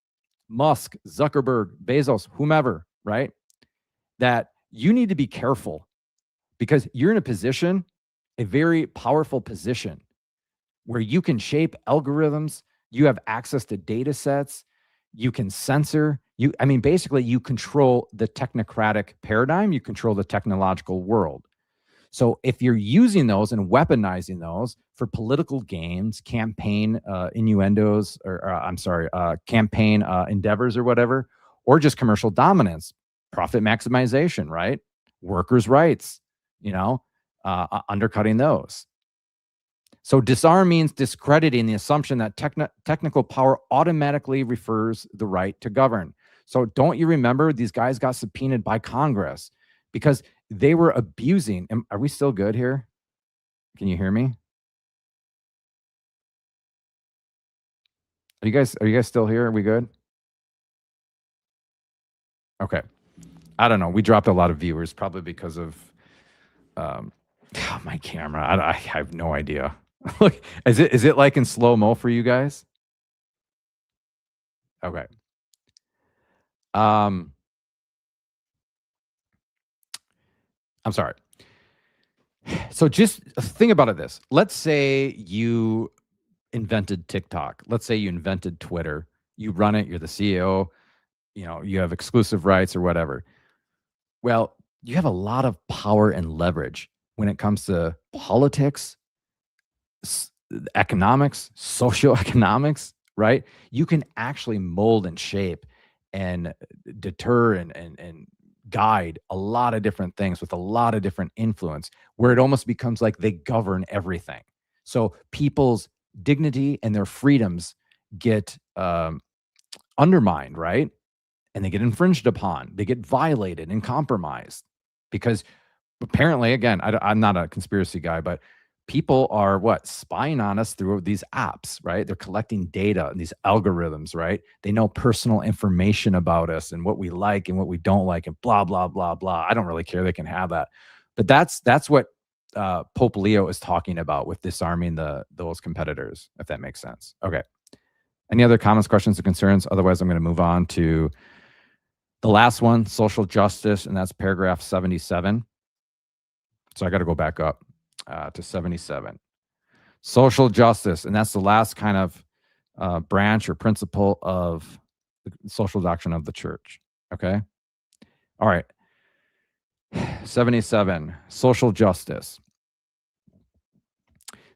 Musk, Zuckerberg, Bezos, whomever, right? That you need to be careful because you're in a position, a very powerful position, where you can shape algorithms, you have access to data sets, you can censor, basically you control the technocratic paradigm, you control the technological world. So if you're using those and weaponizing those for political gains, campaign innuendos, campaign endeavors or whatever, or just commercial dominance, profit maximization, right? Workers' rights, undercutting those. So disarm means discrediting the assumption that technical power automatically refers the right to govern. So don't you remember these guys got subpoenaed by Congress because they were abusing. Are we still good here? Can you hear me? Are you guys still here? Are we good? Okay. I don't know. We dropped a lot of viewers probably because of my camera. I have no idea. Look, is it like in slow-mo for you guys? Okay. I'm sorry. So just think about it this. Let's say you invented TikTok. Let's say you invented Twitter. You run it, you're the CEO, you have exclusive rights or whatever. Well, you have a lot of power and leverage when it comes to politics, economics, socioeconomics, right? You can actually mold and shape and deter and guide a lot of different things with a lot of different influence where it almost becomes like they govern everything. So people's dignity and their freedoms get undermined, right? And they get infringed upon, they get violated and compromised because apparently, again, I'm not a conspiracy guy, but people are spying on us through these apps, right? They're collecting data and these algorithms, right? They know personal information about us and what we like and what we don't like and blah, blah, blah, blah. I don't really care. They can have that. But that's what Pope Leo is talking about with disarming those competitors, if that makes sense. Okay. Any other comments, questions, or concerns? Otherwise, I'm going to move on to the last one, social justice, and that's paragraph 77. So I got to go back up to 77. Social justice, and that's the last kind of branch or principle of the social doctrine of the church. Okay. All right. 77, social justice.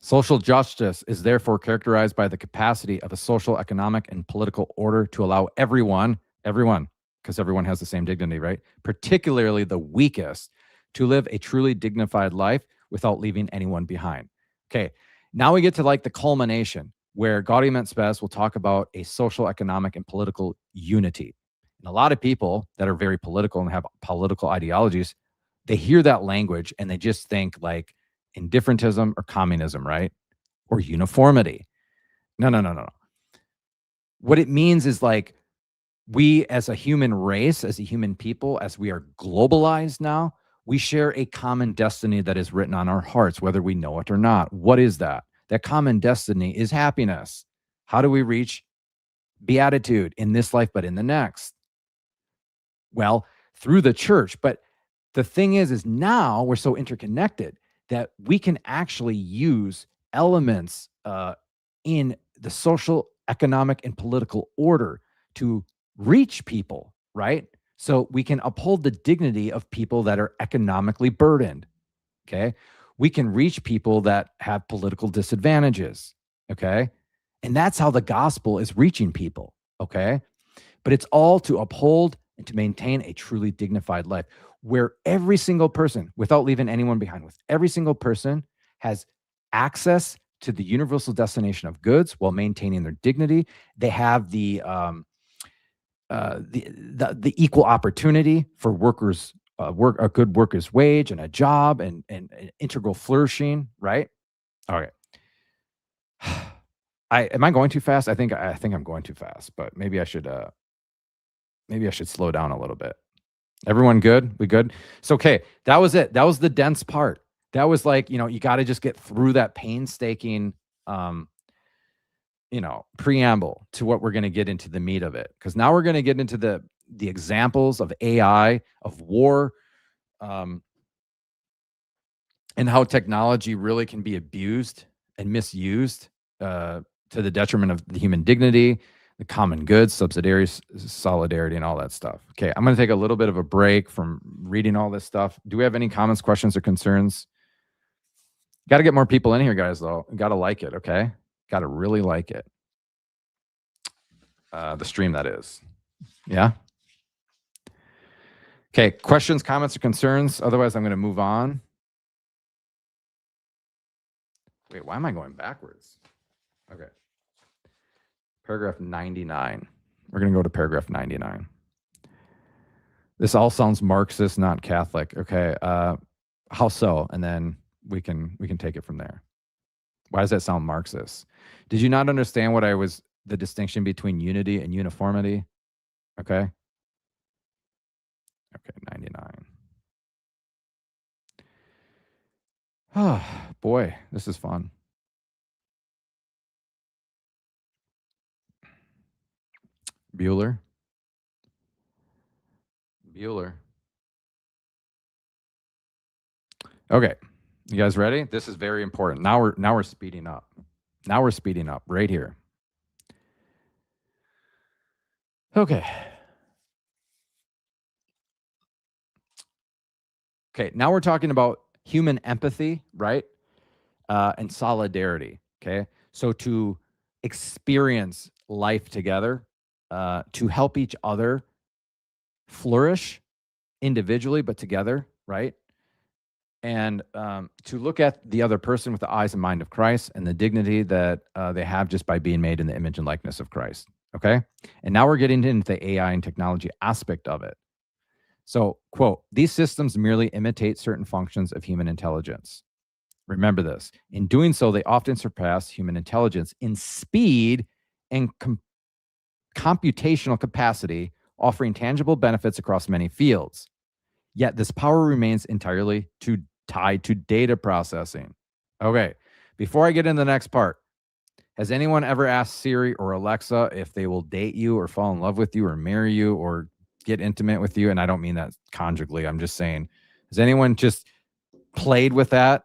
Social justice is therefore characterized by the capacity of a social, economic, and political order to allow everyone, because everyone has the same dignity, right? Particularly the weakest, to live a truly dignified life without leaving anyone behind. Okay, now we get to like the culmination where Gaudium et Spes will talk about a social, economic, and political unity. And a lot of people that are very political and have political ideologies, they hear that language and they just think like indifferentism or communism, right? Or uniformity. No. What it means is like we as a human race, as a human people, as we are globalized now, we share a common destiny that is written on our hearts, whether we know it or not. What is that? That common destiny is happiness. How do we reach beatitude in this life, but in the next? Well, through the church. But the thing is now we're so interconnected that we can actually use elements in the social, economic, and political order to reach people, right? So we can uphold the dignity of people that are economically burdened. Okay. We can reach people that have political disadvantages. Okay. And that's how the gospel is reaching people. Okay. But it's all to uphold and to maintain a truly dignified life where every single person, without leaving anyone behind, with every single person has access to the universal destination of goods while maintaining their dignity. They have the equal opportunity for workers, a good worker's wage and a job and integral flourishing, right? All right. Am I going too fast? I think I'm going too fast, but maybe I should slow down a little bit. Everyone good? We good? So, okay, that was it. That was the dense part. That was like, you got to just get through that painstaking, preamble to what we're going to get into the meat of it. Because now we're going to get into the examples of AI, of war, and how technology really can be abused and misused to the detriment of the human dignity, the common good, subsidiary solidarity, and all that stuff. Okay, I'm going to take a little bit of a break from reading all this stuff. Do we have any comments, questions, or concerns? Got to get more people in here, guys, though. Got to like it, okay? Got to really like it. The stream, that is. Yeah? Okay, questions, comments, or concerns? Otherwise, I'm going to move on. Wait, why am I going backwards? Okay. Paragraph 99. We're going to go to paragraph 99. This all sounds Marxist, not Catholic. Okay. How so? And then we can take it from there. Why does that sound Marxist? Did you not understand the distinction between unity and uniformity? Okay. Okay, 99. Oh, boy, this is fun. Bueller. Okay. You guys ready? This is very important. Now we're speeding up. Now we're speeding up right here. Okay. Okay, now we're talking about human empathy, right? And solidarity, okay? So to experience life together, to help each other flourish individually, but together, right? And to look at the other person with the eyes and mind of Christ and the dignity that they have just by being made in the image and likeness of Christ, okay? And now we're getting into the AI and technology aspect of it. So, quote, these systems merely imitate certain functions of human intelligence. Remember this. In doing so, they often surpass human intelligence in speed and computational capacity, offering tangible benefits across many fields. Yet this power remains entirely tied to data processing. Okay, before I get into the next part, has anyone ever asked Siri or Alexa if they will date you or fall in love with you or marry you or get intimate with you? And I don't mean that conjugally. I'm just saying, has anyone just played with that?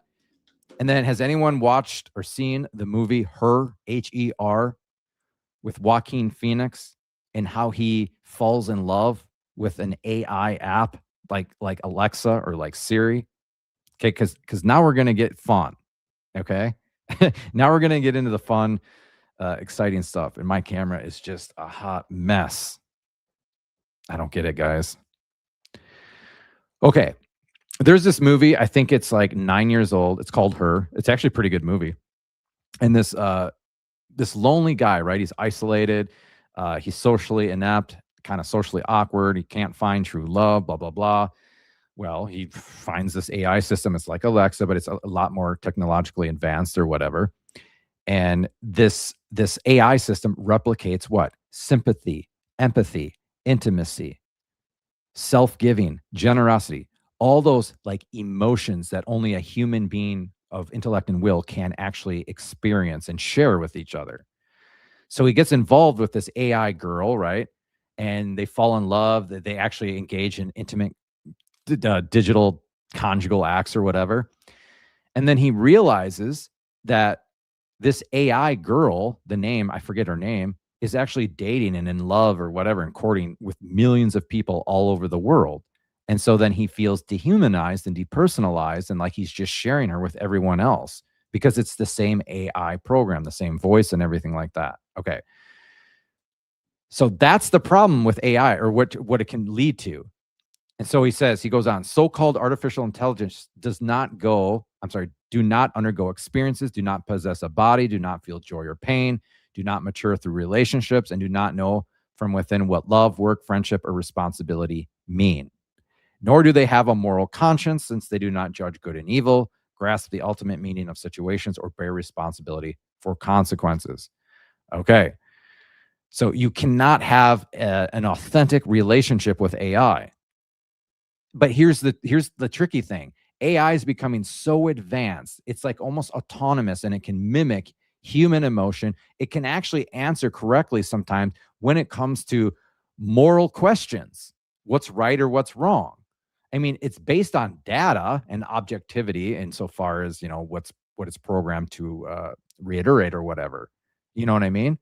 And then has anyone watched or seen the movie Her, Her, with Joaquin Phoenix and how he falls in love with an AI app like Alexa or like Siri. Okay, because now we're gonna get fun. Okay, now we're gonna get into the fun, exciting stuff. And my camera is just a hot mess. I don't get it, guys. Okay, there's this movie. I think it's like 9 years old. It's called Her. It's actually a pretty good movie. And this lonely guy, right? He's isolated. He's socially inept, kind of socially awkward. He can't find true love. Blah blah blah. Well, he finds this AI system. It's like Alexa, but it's a lot more technologically advanced or whatever. And this AI system replicates what? Sympathy, empathy, intimacy, self-giving, generosity, all those like emotions that only a human being of intellect and will can actually experience and share with each other. So he gets involved with this AI girl, right? And they fall in love. They actually engage in intimate digital conjugal acts or whatever. And then he realizes that this AI girl, the name, I forget her name, is actually dating and in love or whatever and courting with millions of people all over the world. And so then he feels dehumanized and depersonalized and like he's just sharing her with everyone else because it's the same AI program, the same voice and everything like that. Okay. So that's the problem with AI or what it can lead to. And so he goes on, so-called artificial intelligence do not undergo experiences, do not possess a body, do not feel joy or pain, do not mature through relationships, and do not know from within what love, work, friendship, or responsibility mean. Nor do they have a moral conscience, since they do not judge good and evil, grasp the ultimate meaning of situations, or bear responsibility for consequences. Okay. So you cannot have an authentic relationship with AI. But here's the tricky thing. AI is becoming so advanced. It's like almost autonomous and it can mimic human emotion. It can actually answer correctly sometimes when it comes to moral questions. What's right or what's wrong? I mean, it's based on data and objectivity insofar as, what it's programmed to reiterate or whatever. You know what I mean?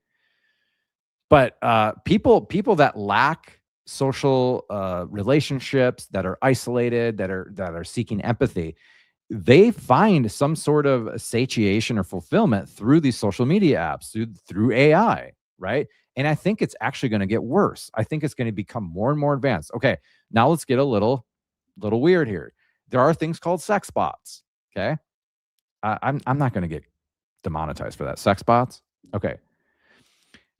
But people that lack social relationships, that are isolated, that are seeking empathy, they find some sort of satiation or fulfillment through these social media apps, through AI, right? And I think it's actually going to get worse. I think it's going to become more and more advanced. Okay, now let's get a little weird here. There are things called sex bots. Okay, I'm not going to get demonetized for that. Sex bots. Okay.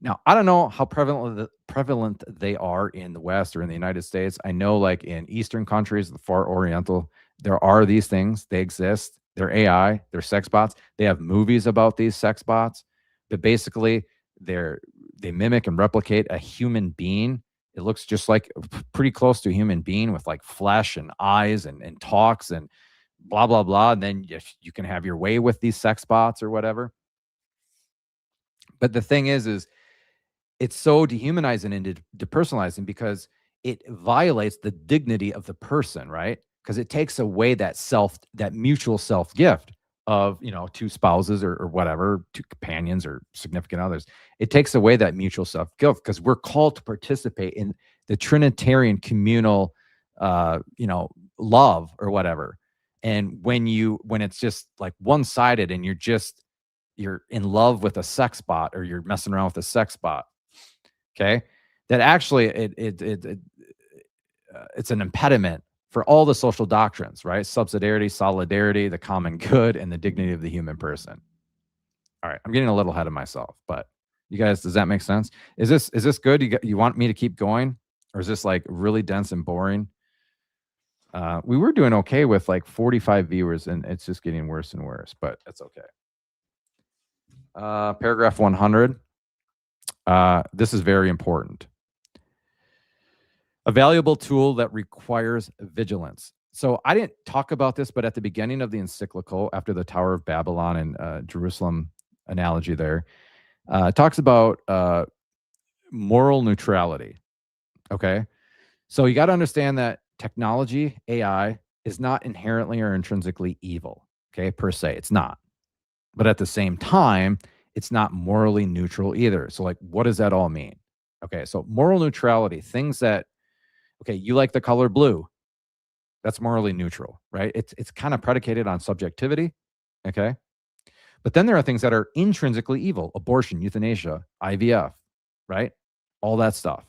Now, I don't know how prevalent they are in the West or in the United States. I know, like in Eastern countries, the far Oriental, there are these things. They exist. They're AI. They're sex bots. They have movies about these sex bots, but basically, they mimic and replicate a human being. It looks just like pretty close to a human being with like flesh and eyes and talks and blah blah blah. And then you can have your way with these sex bots or whatever. But the thing is it's so dehumanizing and depersonalizing because it violates the dignity of the person, right? Because it takes away that mutual self gift of, two spouses or whatever, two companions or significant others. It takes away that mutual self gift because we're called to participate in the Trinitarian communal, love or whatever. And when it's just like one sided and you're in love with a sex bot or you're messing around with a sex bot, okay, that actually it's an impediment for all the social doctrines, right? Subsidiarity, solidarity, the common good, and the dignity of the human person. All right, I'm getting a little ahead of myself, but you guys, does that make sense? Is this good? You want me to keep going, or is this like really dense and boring? We were doing okay with like 45 viewers, and it's just getting worse and worse, but it's okay. Paragraph 100. This is very important. A valuable tool that requires vigilance. So I didn't talk about this, but at the beginning of the Encyclical, after the Tower of Babylon and Jerusalem analogy there, it talks about moral neutrality. Okay. So you got to understand that technology, AI, is not inherently or intrinsically evil. Okay. Per se, it's not. But at the same time, it's not morally neutral either. So, like, what does that all mean? Okay. So, moral neutrality, things that, okay, you like the color blue. That's morally neutral, right? It's kind of predicated on subjectivity, okay? But then there are things that are intrinsically evil: abortion, euthanasia, IVF, right? All that stuff.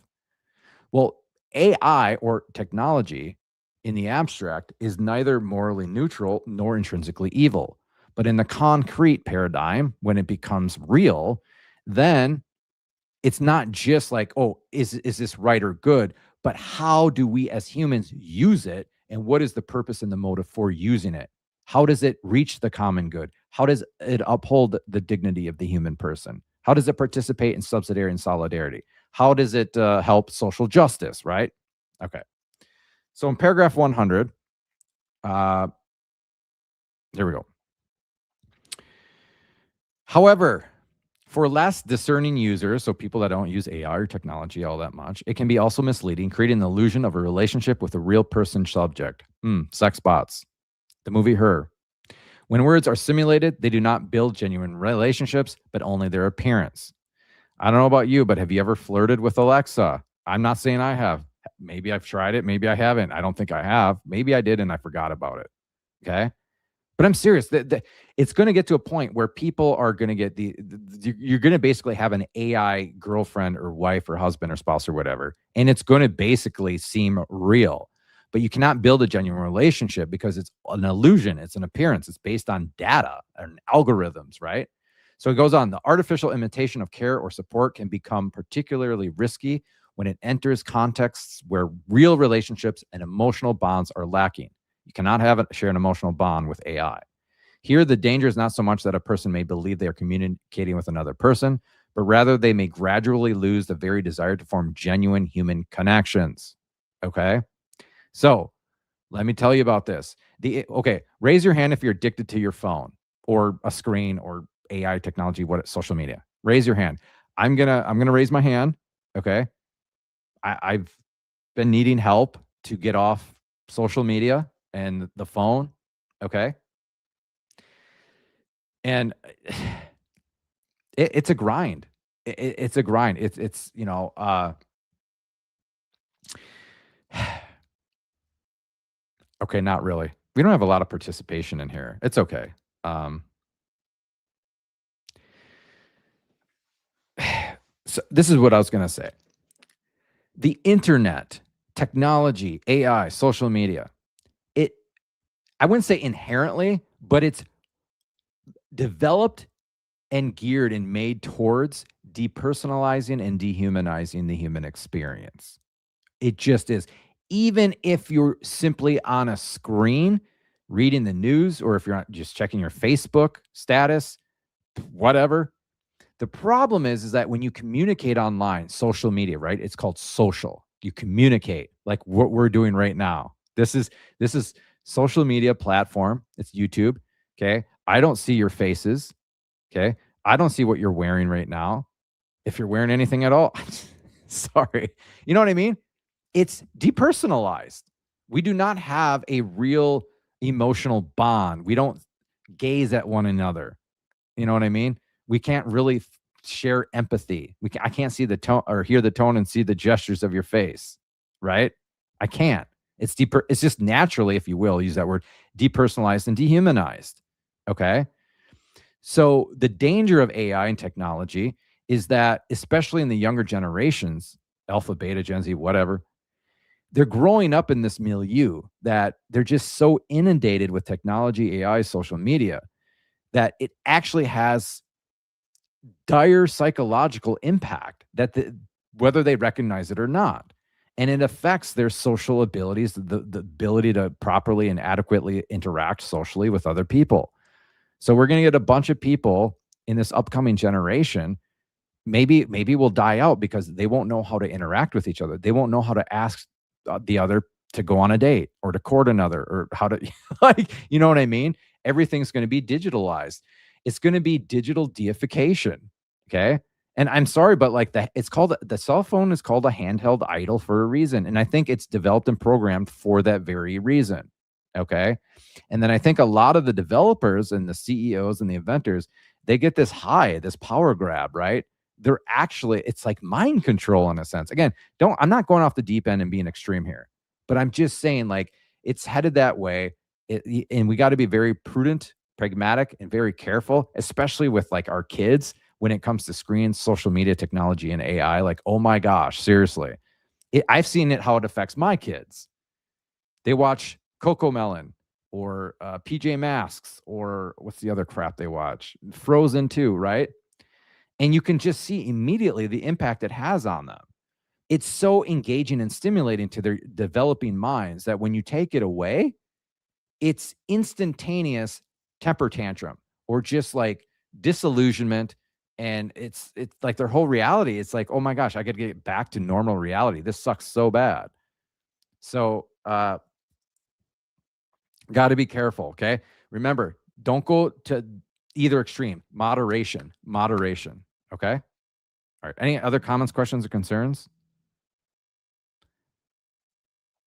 Well, AI or technology in the abstract is neither morally neutral nor intrinsically evil. But in the concrete paradigm, when it becomes real, then it's not just like, oh, is this right or good, but how do we as humans use it, and what is the purpose and the motive for using it? How does it reach the common good? How does it uphold the dignity of the human person? How does it participate in subsidiary and solidarity? How does it help social justice, right? Okay. So in paragraph 100, uh, there we go. However, for less discerning users, so people that don't use AI or technology all that much, it can be also misleading, creating the illusion of a relationship with a real person subject. Sex bots. The movie Her. When words are simulated, they do not build genuine relationships, but only their appearance. I don't know about you, but have you ever flirted with Alexa? I'm not saying I have. Maybe I've tried it. Maybe I haven't. I don't think I have. Maybe I did and I forgot about it. Okay. But I'm serious. It's going to get to a point where people are going to get you're going to basically have an AI girlfriend or wife or husband or spouse or whatever, and it's going to basically seem real. But you cannot build a genuine relationship because it's an illusion. It's an appearance. It's based on data and algorithms, right? So it goes on. The artificial imitation of care or support can become particularly risky when it enters contexts where real relationships and emotional bonds are lacking. You cannot share an emotional bond with AI. Here, the danger is not so much that a person may believe they are communicating with another person, but rather they may gradually lose the very desire to form genuine human connections. Okay? So, let me tell you about this. Raise your hand if you're addicted to your phone or a screen or AI technology, social media. Raise your hand. I'm gonna raise my hand. Okay. I've been needing help to get off social media and the phone. Okay. And it's a grind. It's a grind. It's okay, not really. We don't have a lot of participation in here. It's okay. So this is what I was going to say. The internet, technology, AI, social media, I wouldn't say inherently, but it's developed and geared and made towards depersonalizing and dehumanizing the human experience. It just is. Even if you're simply on a screen reading the news, or if you're not just checking your Facebook status, whatever. The problem is that when you communicate online, social media, right? It's called social. You communicate like what we're doing right now. This is social media platform. It's YouTube. Okay. I don't see your faces. Okay. I don't see what you're wearing right now. If you're wearing anything at all, sorry. You know what I mean? It's depersonalized. We do not have a real emotional bond. We don't gaze at one another. You know what I mean? We can't really share empathy. I can't see the tone or hear the tone and see the gestures of your face, right? I can't. It's deeper. It's just naturally, if you will, use that word, depersonalized and dehumanized. Okay. So the danger of AI and technology is that, especially in the younger generations, alpha, beta, Gen Z, whatever, they're growing up in this milieu that they're just so inundated with technology, AI, social media, that it actually has dire psychological impact whether they recognize it or not. And it affects their social abilities, the ability to properly and adequately interact socially with other people. So we're going to get a bunch of people in this upcoming generation, maybe will die out because they won't know how to interact with each other. They won't know how to ask the other to go on a date or to court another, or how to like, you know what I mean? Everything's going to be digitalized. It's going to be digital deification. Okay. And I'm sorry, but like the cell phone is called a handheld idol for a reason. And I think it's developed and programmed for that very reason. Okay. And then I think a lot of the developers and the CEOs and the inventors, they get this power grab, right? It's like mind control in a sense. Again, I'm not going off the deep end and being extreme here, but I'm just saying, like, It's headed that way. And we got to be very prudent, pragmatic, and very careful, especially with like our kids when it comes to screens, social media, technology, and AI. Like, oh my gosh, seriously. I've seen it, how it affects my kids. They watch Coco Melon or PJ Masks, or what's the other crap they watch? Frozen 2, right? And you can just see immediately the impact it has on them. It's so engaging and stimulating to their developing minds that when you take it away, it's instantaneous temper tantrum or just like disillusionment. And it's like their whole reality. It's like, oh my gosh, I got to get back to normal reality. This sucks so bad. So, got to be careful. Okay. Remember, don't go to either extreme. Moderation. Okay. All right. Any other comments, questions, or concerns?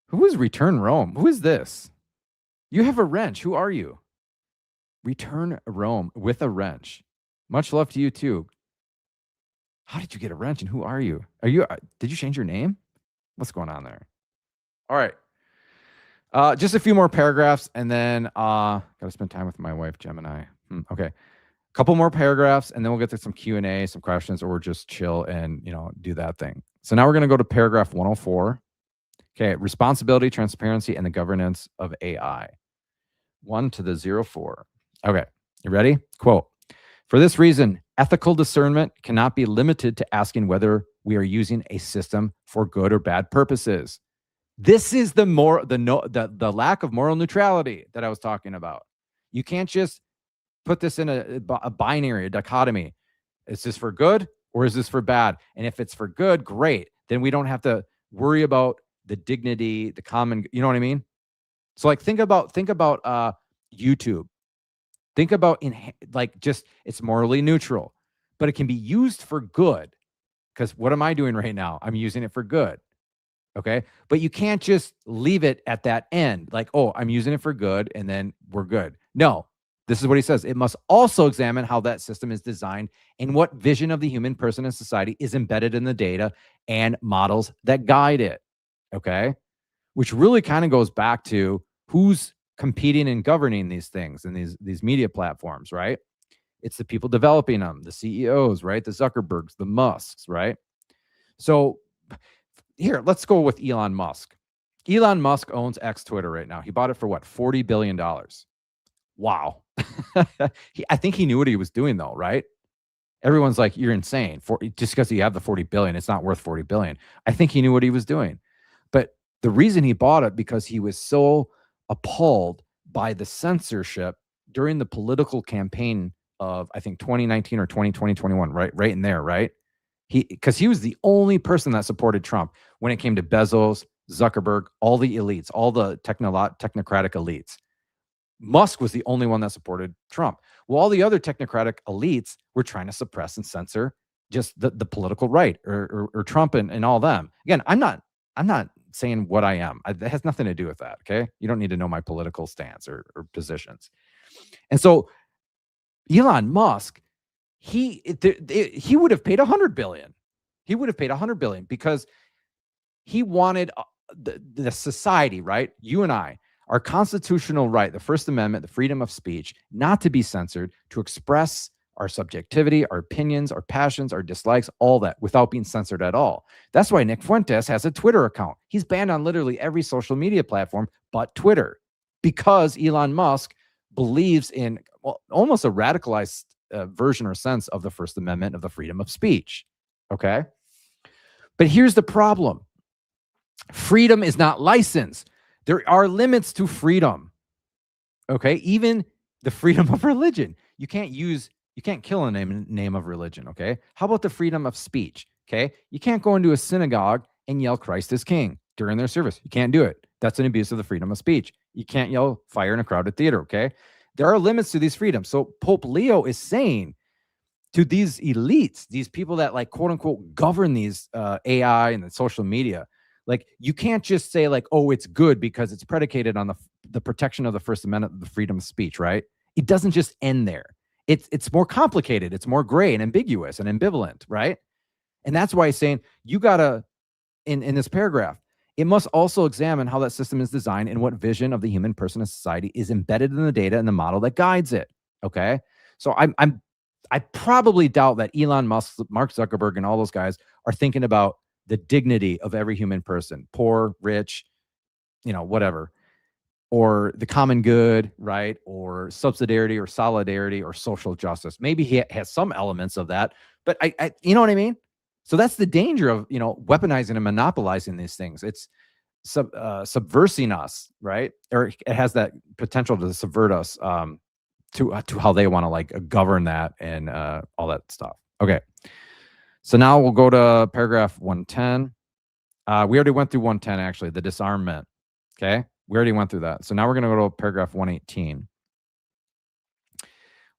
Who is Return Rome? Who is this? You have a wrench. Who are you? Return Rome with a wrench. Much love to you too. How did you get a wrench and who are you? Did you change your name? What's going on there? All right. Just a few more paragraphs and then gotta spend time with my wife, Gemini. Okay. Couple more paragraphs and then we'll get to some Q&A, some questions, or just chill and, do that thing. So now we're going to go to paragraph 104. Okay. Responsibility, transparency, and the governance of AI. 1 to the 04. Okay. You ready? Quote, for this reason, ethical discernment cannot be limited to asking whether we are using a system for good or bad purposes. This is the lack of moral neutrality that I was talking about. You can't just put this in a binary, a dichotomy. Is this for good or is this for bad? And if it's for good, great. Then we don't have to worry about the dignity, the common, you know what I mean? So like think about YouTube. Think about it's morally neutral, but it can be used for good. Because what am I doing right now? I'm using it for good. Okay. But you can't just leave it at that end. Like, oh, I'm using it for good and then we're good. No, this is what he says. It must also examine how that system is designed and what vision of the human person and society is embedded in the data and models that guide it. Okay. Which really kind of goes back to who's competing and governing these things and these media platforms, right? It's the people developing them, the CEOs, right? The Zuckerbergs, the Musks, right? So here, let's go with Elon Musk. Elon Musk owns X Twitter right now. He bought it for what? $40 billion. Wow. I think he knew what he was doing though, right? Everyone's like, you're insane. Just because you have the 40 billion, it's not worth 40 billion. I think he knew what he was doing. But the reason he bought it because he was so appalled by the censorship during the political campaign of, I think, 2019 or 2020, 21, right in there, right? Because he was the only person that supported Trump when it came to Bezos, Zuckerberg, all the elites, all the technocratic elites. Musk was the only one that supported Trump. Well, all the other technocratic elites were trying to suppress and censor just the political right or Trump and all them. Again, I'm not saying what I am. That has nothing to do with that. Okay. You don't need to know my political stance or positions. And so Elon Musk, he would have paid $100 billion. He would have paid $100 billion because he wanted the society, right? You and I, our constitutional right, the First Amendment, the freedom of speech, not to be censored, to express our subjectivity, our opinions, our passions, our dislikes, all that without being censored at all. That's why Nick Fuentes has a Twitter account. He's banned on literally every social media platform but Twitter because Elon Musk believes in almost a radicalized version or sense of the First Amendment of the freedom of speech. Okay. But here's the problem. Freedom is not license. There are limits to freedom. Okay. Even the freedom of religion. You can't kill in the name of religion. Okay. How about the freedom of speech? Okay. You can't go into a synagogue and yell Christ is king during their service. You can't do it. That's an abuse of the freedom of speech. You can't yell fire in a crowded theater. Okay. There are limits to these freedoms. So Pope Leo is saying to these elites, these people that like quote unquote govern these AI and the social media, like you can't just say like, oh, it's good because it's predicated on the protection of the First Amendment, the freedom of speech, right? It doesn't just end there. It's more complicated. It's more gray and ambiguous and ambivalent, right? And that's why he's saying you gotta, in this paragraph, It must also examine how that system is designed and what vision of the human person and society is embedded in the data and the model that guides it. Okay. So I probably doubt that Elon Musk, Mark Zuckerberg, and all those guys are thinking about the dignity of every human person, poor, rich, whatever, or the common good, right? Or subsidiarity or solidarity or social justice. Maybe he has some elements of that, but you know what I mean? So that's the danger of, weaponizing and monopolizing these things. It's subversing us, right? Or it has that potential to subvert us to how they want to govern that and all that stuff. Okay. So now we'll go to paragraph 110. We already went through 110, actually, the disarmament. Okay. We already went through that. So now we're going to go to paragraph 118.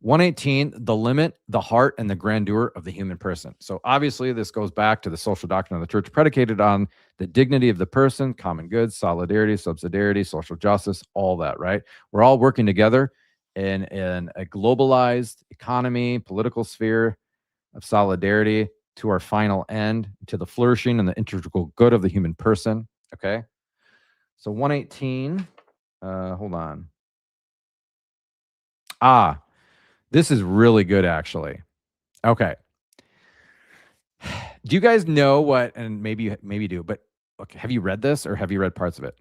118, the limit, the heart, and the grandeur of the human person. So obviously this goes back to the social doctrine of the church predicated on the dignity of the person, common good, solidarity, subsidiarity, social justice, all that, right? We're all working together in a globalized economy, political sphere of solidarity to our final end, to the flourishing and the integral good of the human person, okay? So 118, hold on. This is really good, actually. Okay. Do you guys know what, and maybe you do, but okay, have you read this or have you read parts of it?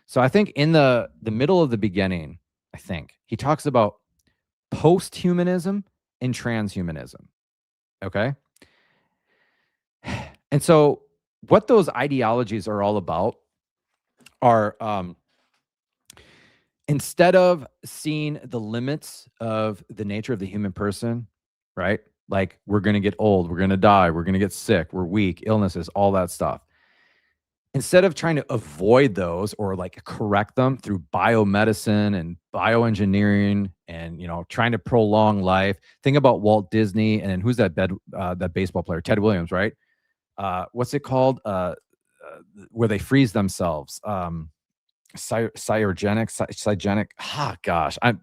So I think in the middle of the beginning, I think he talks about post-humanism and transhumanism. Okay. And so what those ideologies are all about are instead of seeing the limits of the nature of the human person, right? Like we're going to get old, we're going to die, we're going to get sick, we're weak, illnesses, all that stuff. Instead of trying to avoid those or correct them through biomedicine and bioengineering and trying to prolong life, think about Walt Disney and who's that baseball player, Ted Williams, right? What's it called? Where they freeze themselves. Cryogenic. Gosh, I'm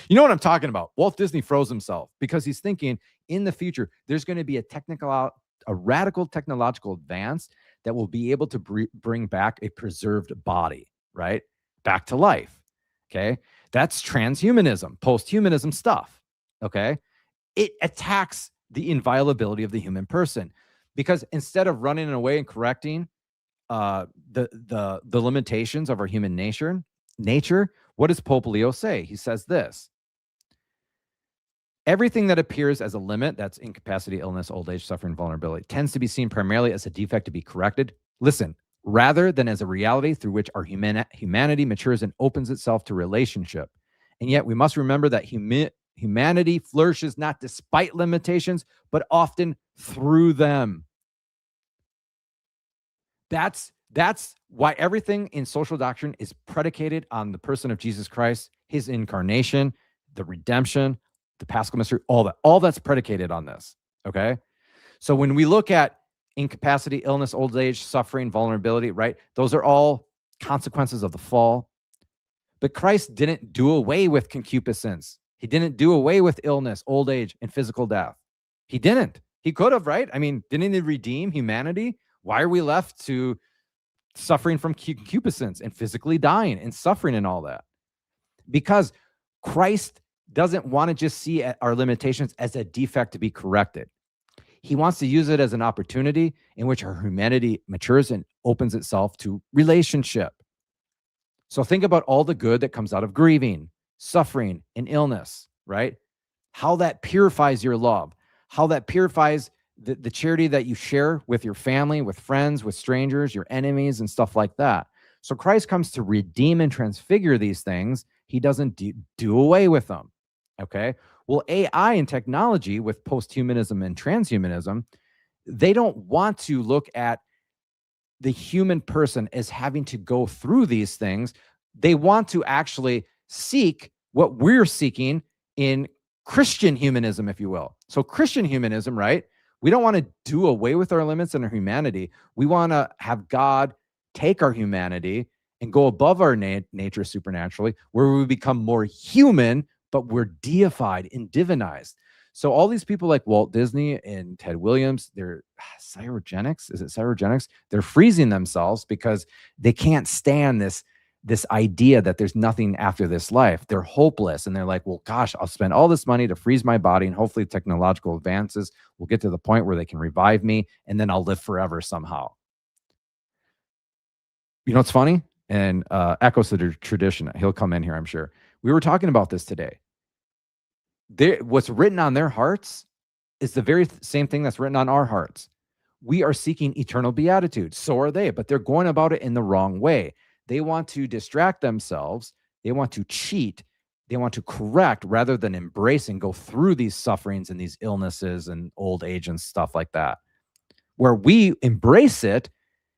you know what I'm talking about. Walt Disney froze himself because he's thinking in the future there's going to be a radical technological advance that will be able to bring back a preserved body, right? Back to life. Okay. That's transhumanism, post-humanism stuff. Okay. It attacks the inviolability of the human person because instead of running away and correcting the limitations of our human nature, what does Pope Leo say? He says this: everything that appears as a limit, that's incapacity, illness, old age, suffering, vulnerability, tends to be seen primarily as a defect to be corrected. Listen, rather than as a reality through which our humanity matures and opens itself to relationship. And yet we must remember that humanity flourishes not despite limitations, but often through them. That's why everything in social doctrine is predicated on the person of Jesus Christ, his incarnation, the redemption, the Paschal mystery, all that's predicated on this. Okay. So when we look at incapacity, illness, old age, suffering, vulnerability, right? Those are all consequences of the fall. But Christ didn't do away with concupiscence. He didn't do away with illness, old age, and physical death. He didn't. He could have, right? I mean, didn't he redeem humanity? Why are we left to suffering from concupiscence and physically dying and suffering and all that? Because Christ doesn't want to just see our limitations as a defect to be corrected. He wants to use it as an opportunity in which our humanity matures and opens itself to relationship. So think about all the good that comes out of grieving, suffering, and illness, right? How that purifies your love, how that purifies the charity that you share with your family, with friends, with strangers, your enemies, and stuff like that. So Christ comes to redeem and transfigure these things. He doesn't do away with them. Okay. Well, AI and technology with post-humanism and transhumanism, they don't want to look at the human person as having to go through these things. They want to actually seek what we're seeking in Christian humanism, if you will. So Christian humanism, right? We don't want to do away with our limits and our humanity. We want to have God take our humanity and go above our nature supernaturally, where we become more human, but we're deified and divinized. So all these people like Walt Disney and Ted Williams, they're cryogenics. Is it cryogenics? They're freezing themselves because they can't stand this idea that there's nothing after this life. They're hopeless. And they're like, well, gosh, I'll spend all this money to freeze my body. And hopefully technological advances will get to the point where they can revive me. And then I'll live forever somehow. You know what's funny? And echoes the tradition. He'll come in here, I'm sure. We were talking about this today. What's written on their hearts is the very same thing that's written on our hearts. We are seeking eternal beatitude. So are they, but they're going about it in the wrong way. They want to distract themselves. They want to cheat. They want to correct rather than embrace and go through these sufferings and these illnesses and old age and stuff like that. Where we embrace it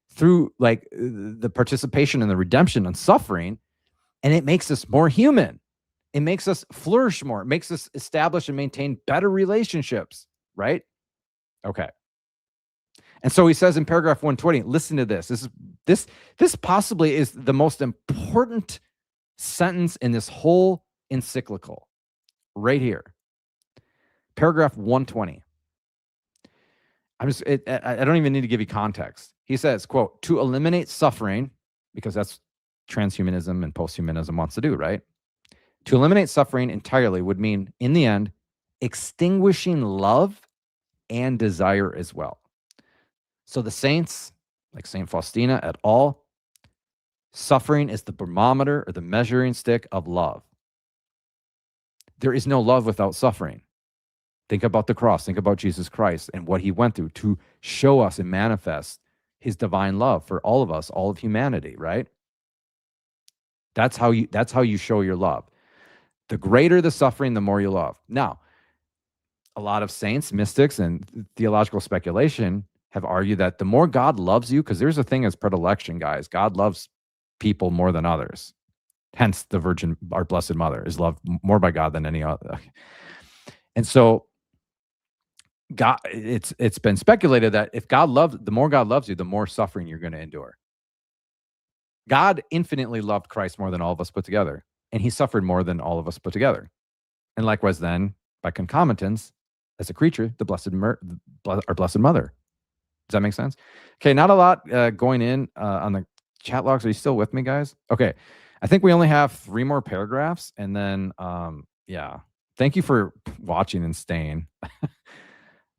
through like the participation in the redemption and suffering, and it makes us more human. It makes us flourish more. It makes us establish and maintain better relationships, right? Okay. And so he says in paragraph 120, listen to this. This possibly is the most important sentence in this whole encyclical right here. Paragraph 120. I don't even need to give you context. He says, quote, to eliminate suffering, because that's transhumanism and posthumanism wants to do, right? To eliminate suffering entirely would mean, in the end, extinguishing love and desire as well. So the saints, like Saint Faustina et al., suffering is the thermometer or the measuring stick of love. There is no love without suffering. Think about the cross. Think about Jesus Christ and what he went through to show us and manifest his divine love for all of us, all of humanity, right? That's how you show your love. The greater the suffering, the more you love. Now, a lot of saints, mystics, and theological speculation have argued that the more God loves you, because there's a thing as predilection, guys. God loves people more than others. Hence, the Virgin, our Blessed Mother, is loved more by God than any other. And so, God, it's been speculated that if the more God loves you, the more suffering you're going to endure. God infinitely loved Christ more than all of us put together, and he suffered more than all of us put together. And likewise, then, by concomitance, as a creature, our Blessed Mother. Does that make sense? Okay, not a lot going in on the chat logs. Are you still with me, guys? Okay, I think we only have 3 more paragraphs, and then, yeah. Thank you for watching and staying.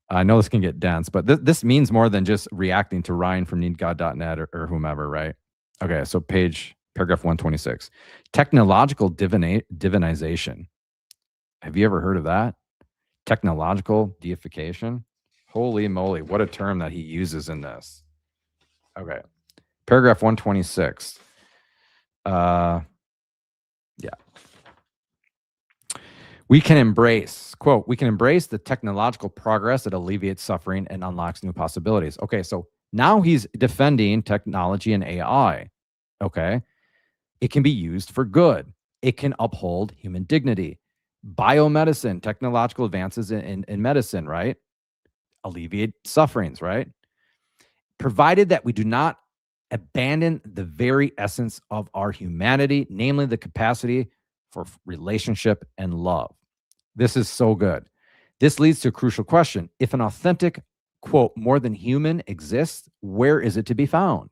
I know this can get dense, but this means more than just reacting to Ryan from needgod.net or whomever, right? Okay, so paragraph 126. Technological divinization. Have you ever heard of that? Technological deification? Holy moly, what a term that he uses in this. Okay, paragraph 126. Yeah. We can embrace, quote, we can embrace the technological progress that alleviates suffering and unlocks new possibilities. Okay, so now he's defending technology and AI. Okay, it can be used for good. It can uphold human dignity. Biomedicine, technological advances in medicine, right? Alleviate sufferings, right? Provided that we do not abandon the very essence of our humanity, namely the capacity for relationship and love. This is so good. This leads to a crucial question. If an authentic, quote, more than human exists, where is it to be found?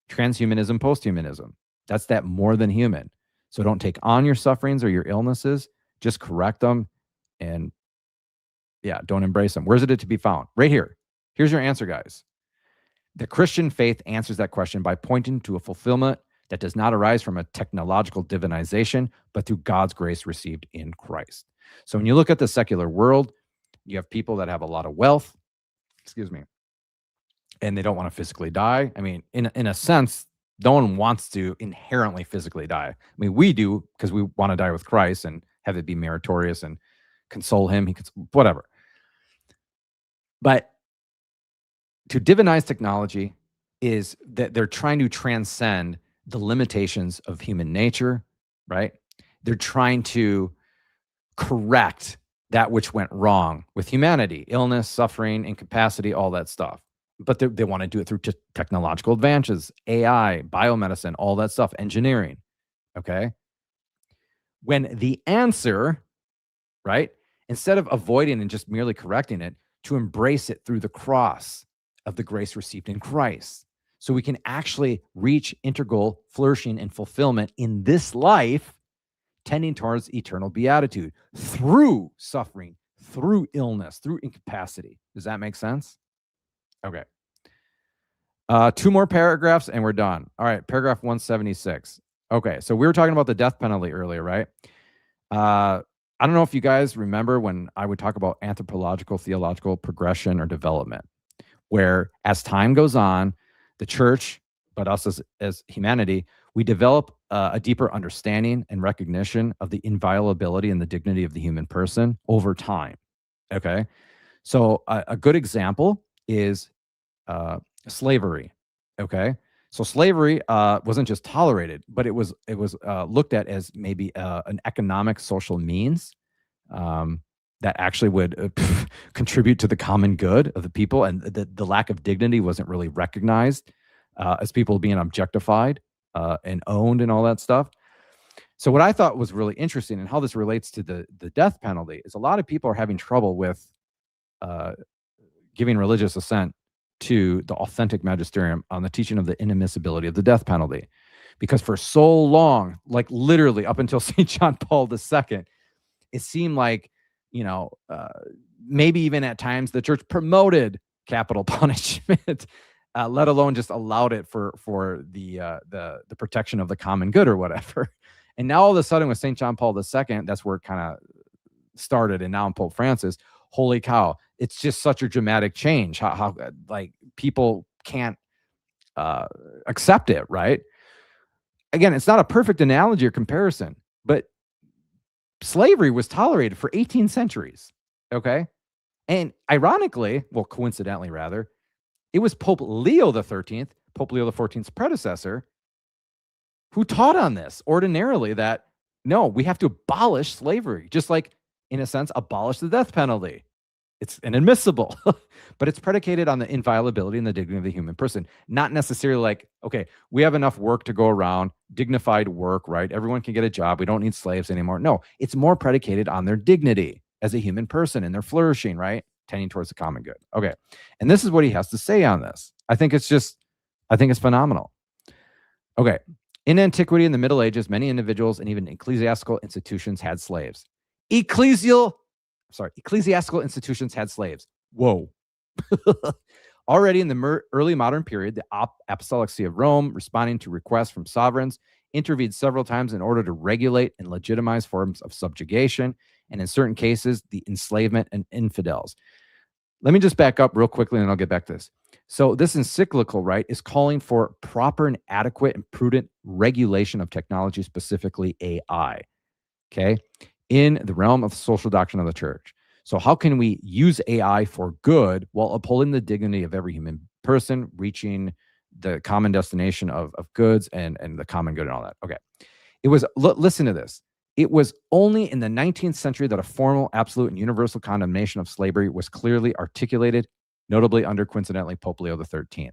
Transhumanism, posthumanism. That's that more than human. So don't take on your sufferings or your illnesses. Just correct them and, yeah, don't embrace them. Where's it to be found? Right here. Here's your answer, guys. The Christian faith answers that question by pointing to a fulfillment that does not arise from a technological divinization, but through God's grace received in Christ. So when you look at the secular world, you have people that have a lot of wealth, and they don't want to physically die. I mean, in a sense, no one wants to inherently physically die. I mean, we do because we want to die with Christ and have it be meritorious and console him, whatever. But to divinize technology is that they're trying to transcend the limitations of human nature, right? They're trying to correct that which went wrong with humanity, illness, suffering, incapacity, all that stuff. But they want to do it through technological advances, AI, biomedicine, all that stuff, engineering, okay? When the answer, right, instead of avoiding and just merely correcting it, to embrace it through the cross of the grace received in Christ. So we can actually reach integral flourishing and fulfillment in this life, tending towards eternal beatitude through suffering, through illness, through incapacity. Does that make sense? Okay. 2 more paragraphs and we're done. All right, paragraph 176. Okay, so we were talking about the death penalty earlier, right? I don't know if you guys remember when I would talk about anthropological, theological progression or development, where as time goes on, the church, but us as humanity, we develop a deeper understanding and recognition of the inviolability and the dignity of the human person over time. Okay, so a good example is slavery. Okay, so slavery wasn't just tolerated, but it was looked at as maybe an economic social means that actually would contribute to the common good of the people, and the lack of dignity wasn't really recognized as people being objectified and owned and all that stuff. So what I thought was really interesting and how this relates to the death penalty is a lot of people are having trouble with giving religious assent to the authentic magisterium on the teaching of the inadmissibility of the death penalty. Because for so long, like literally up until St. John Paul II, it seemed like, maybe even at times the church promoted capital punishment, let alone just allowed it for the protection of the common good or whatever. And now all of a sudden with St. John Paul II, that's where it kind of started. And now in Pope Francis, holy cow, it's just such a dramatic change. How like people can't accept it, right? Again, it's not a perfect analogy or comparison, but slavery was tolerated for 18 centuries. Okay. And ironically, well, coincidentally, rather, it was Pope Leo XIII, Pope Leo XIV's predecessor, who taught on this ordinarily that no, we have to abolish slavery, just like, in a sense, abolish the death penalty. It's inadmissible, but it's predicated on the inviolability and the dignity of the human person, not necessarily like, okay, we have enough work to go around, dignified work, right? Everyone can get a job. We don't need slaves anymore. No, it's more predicated on their dignity as a human person and their flourishing, right? Tending towards the common good. Okay. And this is what he has to say on this. I think it's phenomenal. Okay. In antiquity, in the Middle Ages, many individuals and even ecclesiastical institutions had slaves. Ecclesiastical institutions had slaves. Whoa. Already in the early modern period, the Apostolic See of Rome, responding to requests from sovereigns, intervened several times in order to regulate and legitimize forms of subjugation, and in certain cases, the enslavement of infidels. Let me just back up real quickly and I'll get back to this. So this encyclical, right, is calling for proper and adequate and prudent regulation of technology, specifically AI, okay, in the realm of the social doctrine of the church. So how can we use AI for good while upholding the dignity of every human person, reaching the common destination of goods and the common good and all that? Okay. It was, listen to this. It was only in the 19th century that a formal, absolute, and universal condemnation of slavery was clearly articulated, notably under, coincidentally, Pope Leo XIII.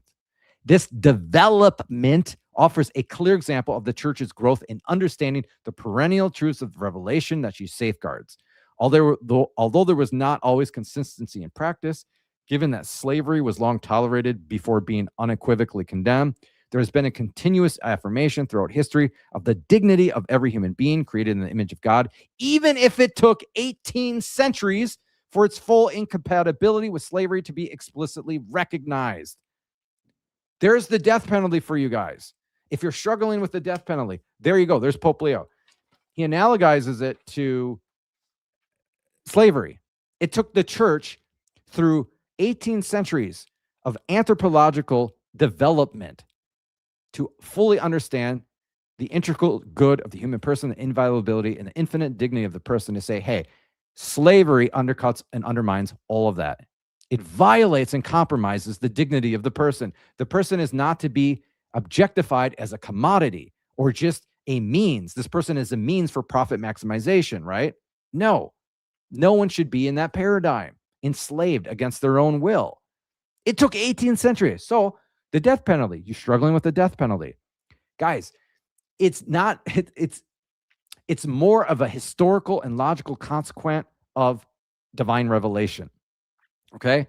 This development offers a clear example of the church's growth in understanding the perennial truths of the revelation that she safeguards. Although there was not always consistency in practice, given that slavery was long tolerated before being unequivocally condemned, there has been a continuous affirmation throughout history of the dignity of every human being created in the image of God, even if it took 18 centuries for its full incompatibility with slavery to be explicitly recognized. There's the death penalty for you guys. If you're struggling with the death penalty, there you go. There's Pope Leo. He analogizes it to slavery. It took the church through 18 centuries of anthropological development to fully understand the integral good of the human person, the inviolability and the infinite dignity of the person, to say, hey, slavery undercuts and undermines all of that. It violates and compromises the dignity of the person. The person is not to be objectified as a commodity or just a means. This person is a means for profit maximization, right? No one should be in that paradigm, enslaved against their own will. It took 18 centuries. So the death penalty, you're struggling with the death penalty. Guys, it's more of a historical and logical consequence of divine revelation. Okay.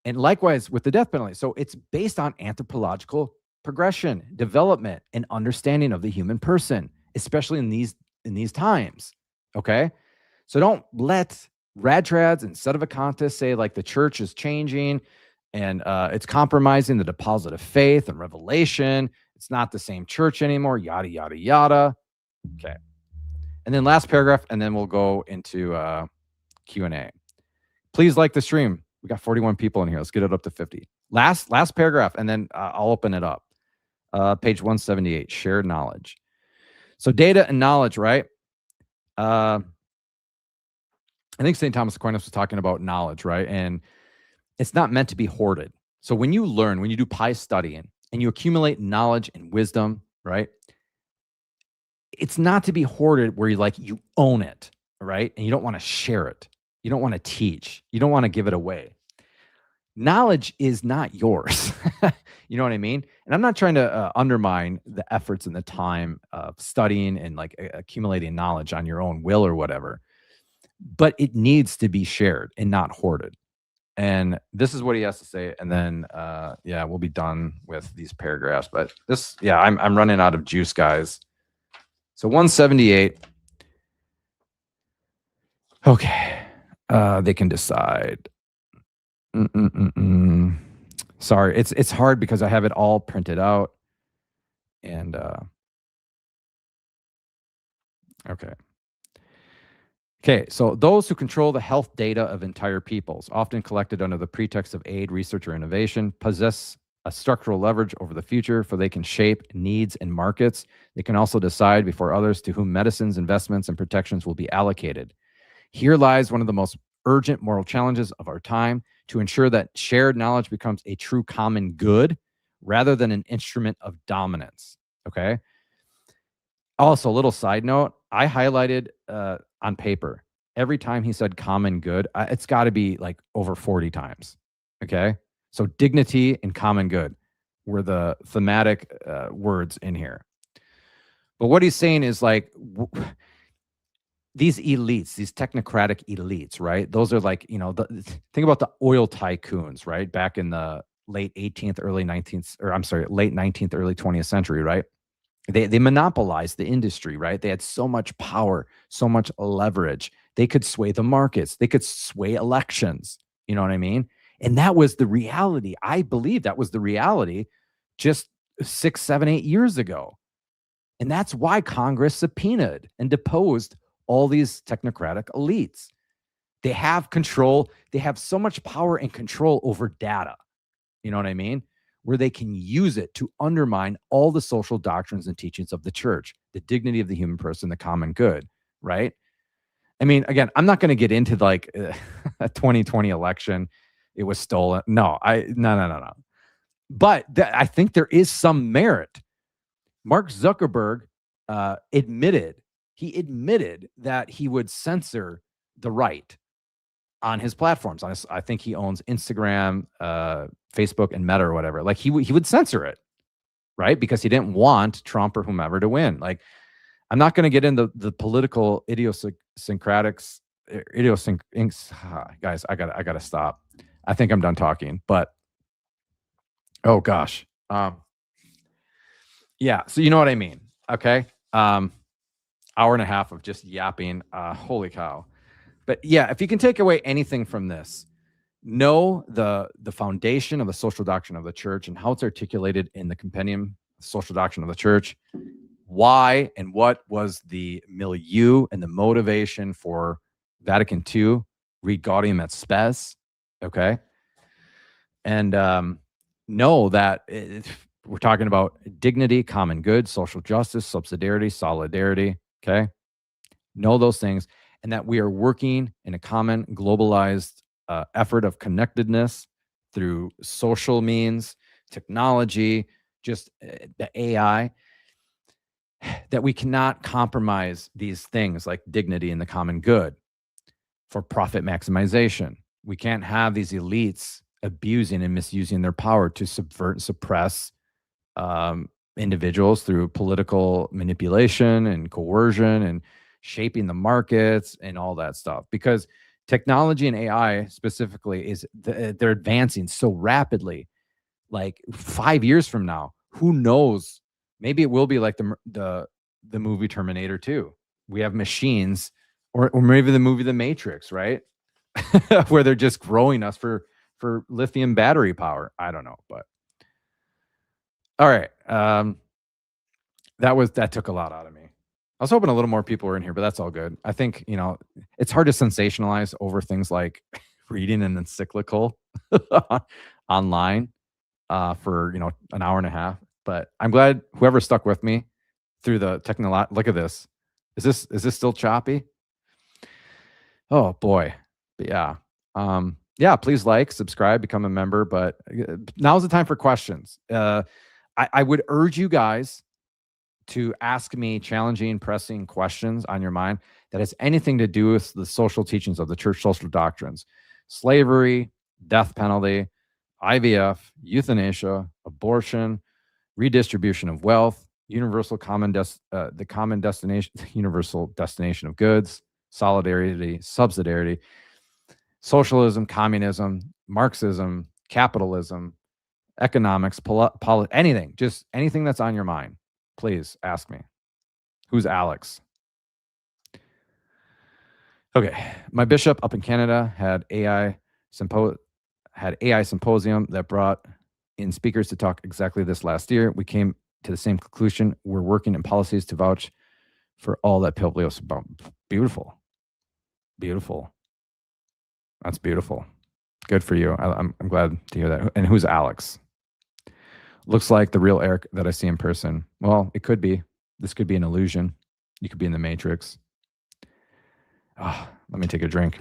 And likewise with the death penalty. So it's based on anthropological progression, development, and understanding of the human person, especially in these times. Okay. So don't let rad trads and sedevacantists say like the church is changing and it's compromising the deposit of faith and revelation. It's not the same church anymore, yada, yada, yada. Okay. And then last paragraph, and then we'll go into Q&A. Please like the stream. We got 41 people in here. Let's get it up to 50. Last paragraph, and then I'll open it up. Page 178, shared knowledge. So data and knowledge, right? I think St. Thomas Aquinas was talking about knowledge, right? And it's not meant to be hoarded. So when you learn, when you do pious studying, and you accumulate knowledge and wisdom, right? It's not to be hoarded where you own it, right? And you don't want to share it. You don't want to teach. You don't want to give it away. Knowledge is not yours. You know what I mean? And I'm not trying to undermine the efforts and the time of studying and accumulating knowledge on your own will or whatever, but it needs to be shared and not hoarded. And this is what he has to say. And then, we'll be done with these paragraphs. But I'm running out of juice, guys. So 178. Okay. They can decide. Sorry, it's hard because I have it all printed out. And okay, so those who control the health data of entire peoples, often collected under the pretext of aid, research, or innovation, possess a structural leverage over the future, for they can shape needs and markets. They can also decide before others to whom medicines, investments, and protections will be allocated. Here lies one of the most urgent moral challenges of our time, to ensure that shared knowledge becomes a true common good rather than an instrument of dominance. Okay. Also, a little side note, I highlighted on paper every time he said common good. It's got to be like over 40 times. Okay. So dignity and common good were the thematic words in here. But what he's saying is these elites, these technocratic elites, right? Those are think about the oil tycoons, right? Back in the late 19th, early 20th century, right? They monopolized the industry, right? They had so much power, so much leverage. They could sway the markets. They could sway elections. You know what I mean? And that was the reality. I believe that was the reality just 6, 7, 8 years ago. And that's why Congress subpoenaed and deposed all these technocratic elites. They have control. They have so much power and control over data. You know what I mean? Where they can use it to undermine all the social doctrines and teachings of the church, the dignity of the human person, the common good, right? I mean, again, I'm not going to get into a 2020 election. It was stolen. No. But I think there is some merit. Mark Zuckerberg admitted that he would censor the right on his platforms. I think he owns Instagram, Facebook, and Meta or whatever. He would censor it, right? Because he didn't want Trump or whomever to win. I'm not going to get into the political idiosyncratics. Guys, I gotta stop. I think I'm done talking. But oh gosh, yeah. So you know what I mean, okay? Hour and a half of just yapping. Holy cow. But yeah, if you can take away anything from this, know the foundation of the social doctrine of the church and how it's articulated in the Compendium, Social Doctrine of the Church. Why and what was the milieu and the motivation for Vatican II, read Gaudium et Spes, okay? And know that we're talking about dignity, common good, social justice, subsidiarity, solidarity, okay? Know those things, and that we are working in a common globalized effort of connectedness through social means, technology, just the AI, that we cannot compromise these things like dignity and the common good for profit maximization. We can't have these elites abusing and misusing their power to subvert and suppress individuals through political manipulation and coercion and shaping the markets and all that stuff. Because Technology and AI specifically they're advancing so rapidly. Like 5 years from now, who knows? Maybe it will be like the movie Terminator 2. We have machines, or maybe the movie The Matrix, right? Where they're just growing us for lithium battery power. I don't know, but all right. That took a lot out of me. I was hoping a little more people were in here, but that's all good. I think, it's hard to sensationalize over things like reading an encyclical online for, an hour and a half. But I'm glad whoever stuck with me through the look at this. Is this still choppy? Oh boy. But yeah. Yeah, please like, subscribe, become a member. But now's the time for questions. I would urge you guys to ask me challenging, pressing questions on your mind that has anything to do with the social teachings of the church social doctrines: slavery, death penalty, IVF, euthanasia, abortion, redistribution of wealth, universal the common destination, universal destination of goods, solidarity, subsidiarity, socialism, communism, Marxism, capitalism, economics, anything, just anything that's on your mind. Please ask me. Who's Alex? Okay. My bishop up in Canada had AI symposium that brought in speakers to talk exactly this last year. We came to the same conclusion. We're working in policies to vouch for all that Publius about. Beautiful. Beautiful. That's beautiful. Good for you. I'm glad to hear that. And who's Alex? Looks like the real Eric that I see in person. Well, it could be. This could be an illusion. You could be in the Matrix. Oh, let me take a drink.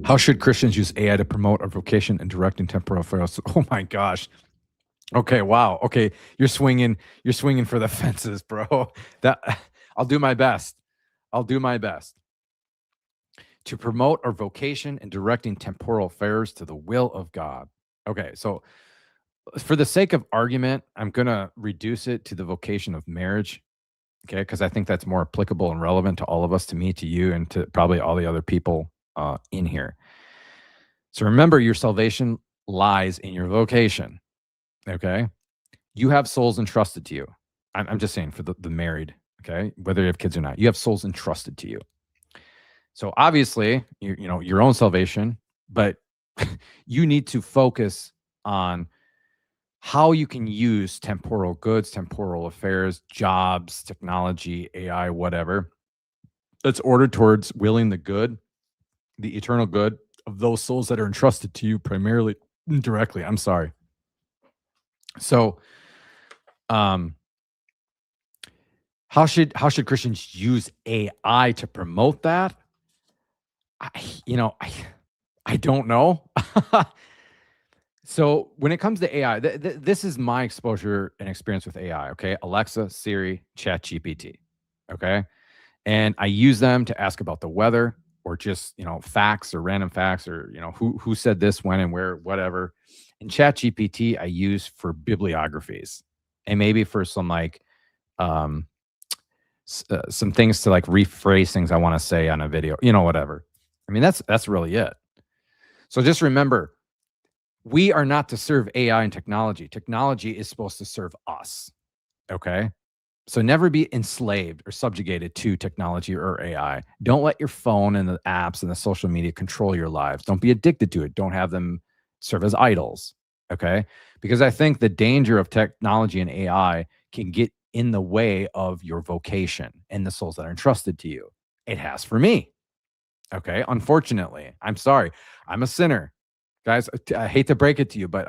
How should Christians use AI to promote our vocation and directing temporal affairs? Oh my gosh. Okay, wow. Okay, you're swinging for the fences, bro. I'll do my best. To promote our vocation and directing temporal affairs to the will of God. Okay, so for the sake of argument, I'm going to reduce it to the vocation of marriage, okay? Because I think that's more applicable and relevant to all of us, to me, to you, and to probably all the other people in here. So remember, your salvation lies in your vocation, okay? You have souls entrusted to you. I'm just saying for the married, okay? Whether you have kids or not, you have souls entrusted to you. So obviously, your own salvation, but you need to focus on how you can use temporal goods, temporal affairs, jobs, technology, AI, whatever, that's ordered towards willing the good, the eternal good of those souls that are entrusted to you primarily, directly. I'm sorry. So, how should Christians use AI to promote that? I don't know. So when it comes to AI, this is my exposure and experience with AI. Okay, Alexa, Siri, ChatGPT. Okay, and I use them to ask about the weather, or just facts or random facts, or who said this, when, and where, whatever. And ChatGPT I use for bibliographies, and maybe for some some things to rephrase things I want to say on a video, whatever. I mean, that's really it. So just remember, we are not to serve AI and technology. Technology is supposed to serve us. Okay. So never be enslaved or subjugated to technology or AI. Don't let your phone and the apps and the social media control your lives. Don't be addicted to it. Don't have them serve as idols. Okay. Because I think the danger of technology and AI can get in the way of your vocation and the souls that are entrusted to you. It has for me. Okay. Unfortunately, I'm sorry. I'm a sinner. Guys, I hate to break it to you, but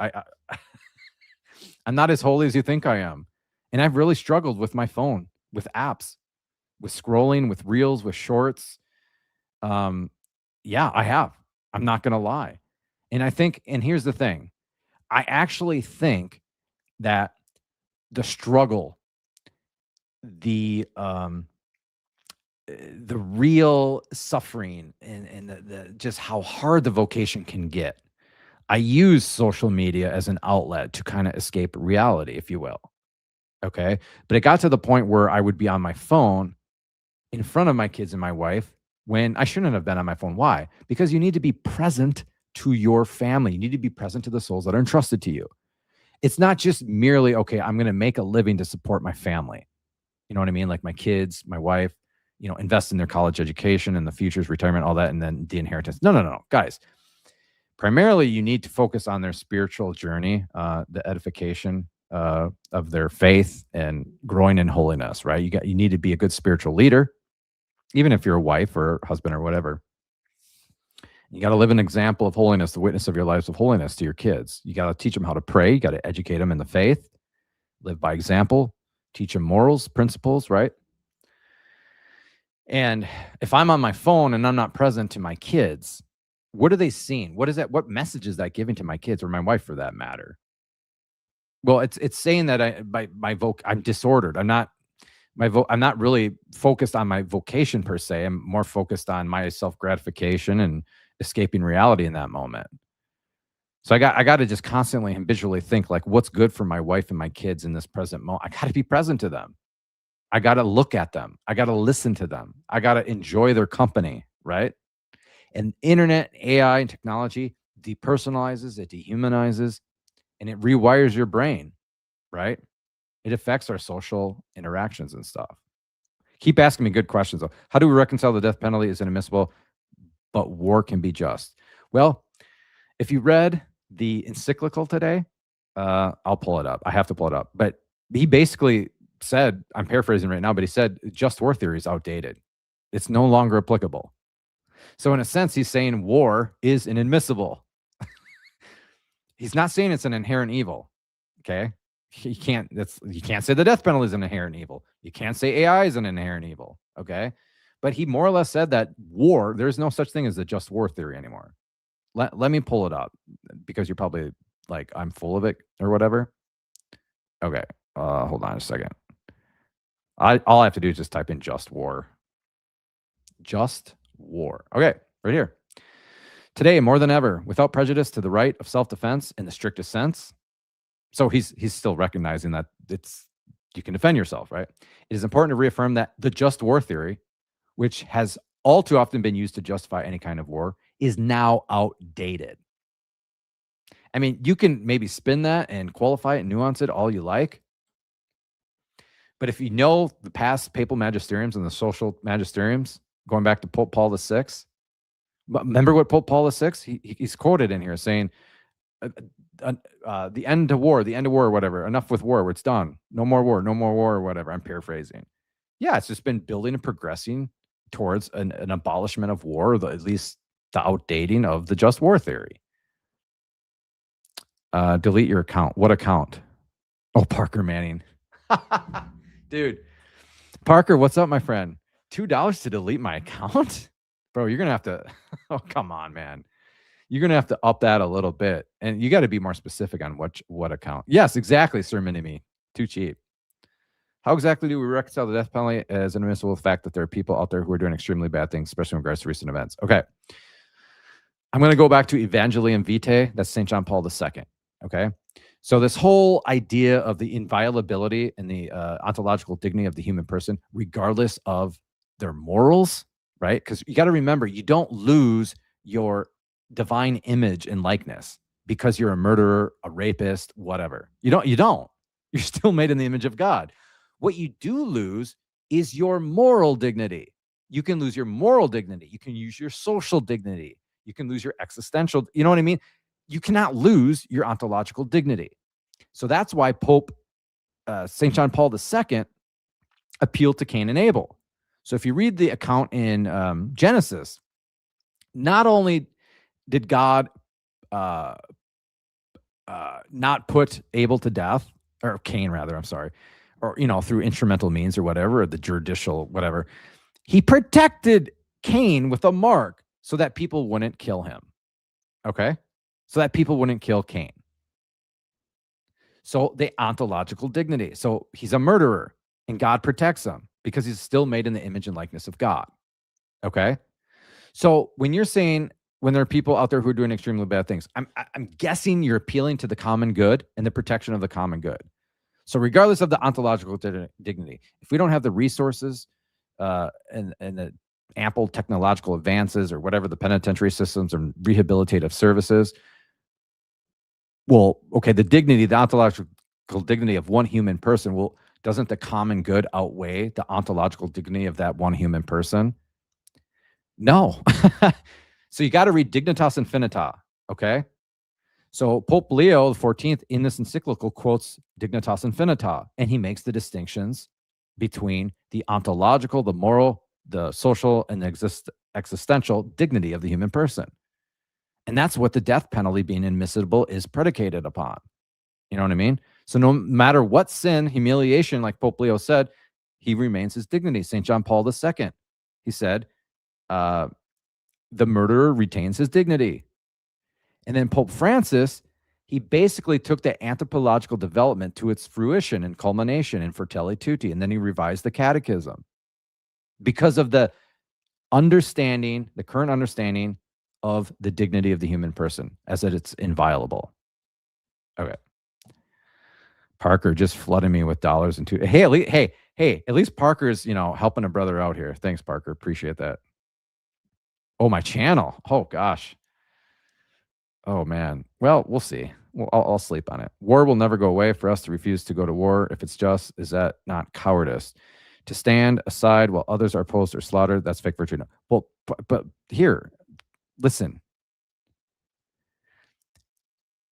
I'm not as holy as you think I am. And I've really struggled with my phone, with apps, with scrolling, with reels, with shorts. Yeah, I have. I'm not going to lie. And here's the thing. I actually think that the struggle, the real suffering, and the just how hard the vocation can get, I use social media as an outlet to kind of escape reality, if you will. Okay. But it got to the point where I would be on my phone in front of my kids and my wife when I shouldn't have been on my phone. Why? Because you need to be present to your family. You need to be present to the souls that are entrusted to you. It's not just merely, okay, I'm going to make a living to support my family. You know what I mean? Like my kids, my wife, invest in their college education and the future's retirement, all that, and then the inheritance. No, no, no, no. Guys, primarily you need to focus on their spiritual journey, the edification of their faith and growing in holiness, right? You need to be a good spiritual leader, even if you're a wife or husband or whatever. You got to live an example of holiness, the witness of your lives of holiness to your kids. You got to teach them how to pray. You got to educate them in the faith, live by example, teach them morals, principles, right? And if I'm on my phone and I'm not present to my kids, what are they seeing? What is that? What message is that giving to my kids or my wife for that matter? Well, it's saying that I'm disordered. I'm not really focused on my vocation per se. I'm more focused on my self-gratification and escaping reality in that moment. So I got to just constantly habitually think like, what's good for my wife and my kids in this present moment. I got to be present to them. I got to look at them. I got to listen to them. I got to enjoy their company, right? And internet, AI, and technology depersonalizes, it dehumanizes, and it rewires your brain, right? It affects our social interactions and stuff. Keep asking me good questions, though. How do we reconcile the death penalty is inadmissible, but war can be just? Well, if you read the Encyclical today, I'll pull it up. I have to pull it up. But he basically said, I'm paraphrasing right now, but he said just war theory is outdated. It's no longer applicable. So in a sense, he's saying war is inadmissible. He's not saying it's an inherent evil. Okay. You can't say the death penalty is an inherent evil. You can't say AI is an inherent evil. Okay. But he more or less said that war, there's no such thing as a just war theory anymore. Let me pull it up because you're probably like, I'm full of it or whatever. Okay. Hold on a second. All I have to do is just type in just war. Just war. Okay. Right here. Today, more than ever, without prejudice to the right of self-defense in the strictest sense. So he's still recognizing that you can defend yourself, right? It is important to reaffirm that the just war theory, which has all too often been used to justify any kind of war, is now outdated. I mean, you can maybe spin that and qualify it and nuance it all you like. But if you know the past papal magisteriums and the social magisteriums, going back to Pope Paul VI, remember what Pope Paul VI, he's quoted in here saying, the end to war, or whatever, enough with war, it's done. No more war, or whatever. I'm paraphrasing. Yeah, it's just been building and progressing towards an abolishment of war, or at least the outdating of the just war theory. Delete your account. What account? Oh, Parker Manning. Dude, Parker, what's up, my friend? $2 to delete my account? Bro, you're going to have to, oh, come on, man. You're going to have to up that a little bit. And you got to be more specific on what account. Yes, exactly, Sir Minimi. Too cheap. How exactly do we reconcile the death penalty as an admissible fact that there are people out there who are doing extremely bad things, especially in regards to recent events? Okay. I'm going to go back to Evangelium Vitae. That's St. John Paul II. Okay. So this whole idea of the inviolability and the ontological dignity of the human person, regardless of their morals, right? Because you got to remember, you don't lose your divine image and likeness because you're a murderer, a rapist, whatever. You don't. You're still made in the image of God. What you do lose is your moral dignity. You can lose your moral dignity. You can use your social dignity. You can lose your existential, you know what I mean? You cannot lose your ontological dignity. So that's why Pope St. John Paul II appealed to Cain and Abel. So if you read the account in Genesis, not only did God not put Abel to death, or Cain rather, I'm sorry, or, through instrumental means or whatever, or the judicial whatever, he protected Cain with a mark so that people wouldn't kill him. Okay? So that people wouldn't kill Cain. So the ontological dignity. So he's a murderer and God protects him because he's still made in the image and likeness of God. Okay? So when you're saying when there are people out there who are doing extremely bad things, I'm guessing you're appealing to the common good and the protection of the common good. So regardless of the ontological dignity, if we don't have the resources and the ample technological advances or whatever the penitentiary systems or rehabilitative services, well, okay, the dignity, the ontological dignity of one human person, well, doesn't the common good outweigh the ontological dignity of that one human person? No. So you got to read Dignitas Infinita, okay? So Pope Leo XIV in this encyclical quotes Dignitas Infinita, and he makes the distinctions between the ontological, the moral, the social, and the existential dignity of the human person. And that's what the death penalty being admissible is predicated upon. You know what I mean? So no matter what sin, humiliation, like Pope Leo said, he remains his dignity. St. John Paul II, he said, the murderer retains his dignity. And then Pope Francis, he basically took the anthropological development to its fruition and culmination in Fratelli Tutti, and then he revised the catechism because of the understanding, the current understanding of the dignity of the human person as that it's inviolable. Okay. Parker just flooding me with dollars and hey, at least Parker's, helping a brother out here. Thanks, Parker. Appreciate that. Oh, my channel. Oh, gosh. Oh, man. Well, we'll see. Well, I'll sleep on it. War will never go away. For us to refuse to go to war, if it's just, is that not cowardice? To stand aside while others are opposed or slaughtered, that's fake virtue. No. Well, but here, listen.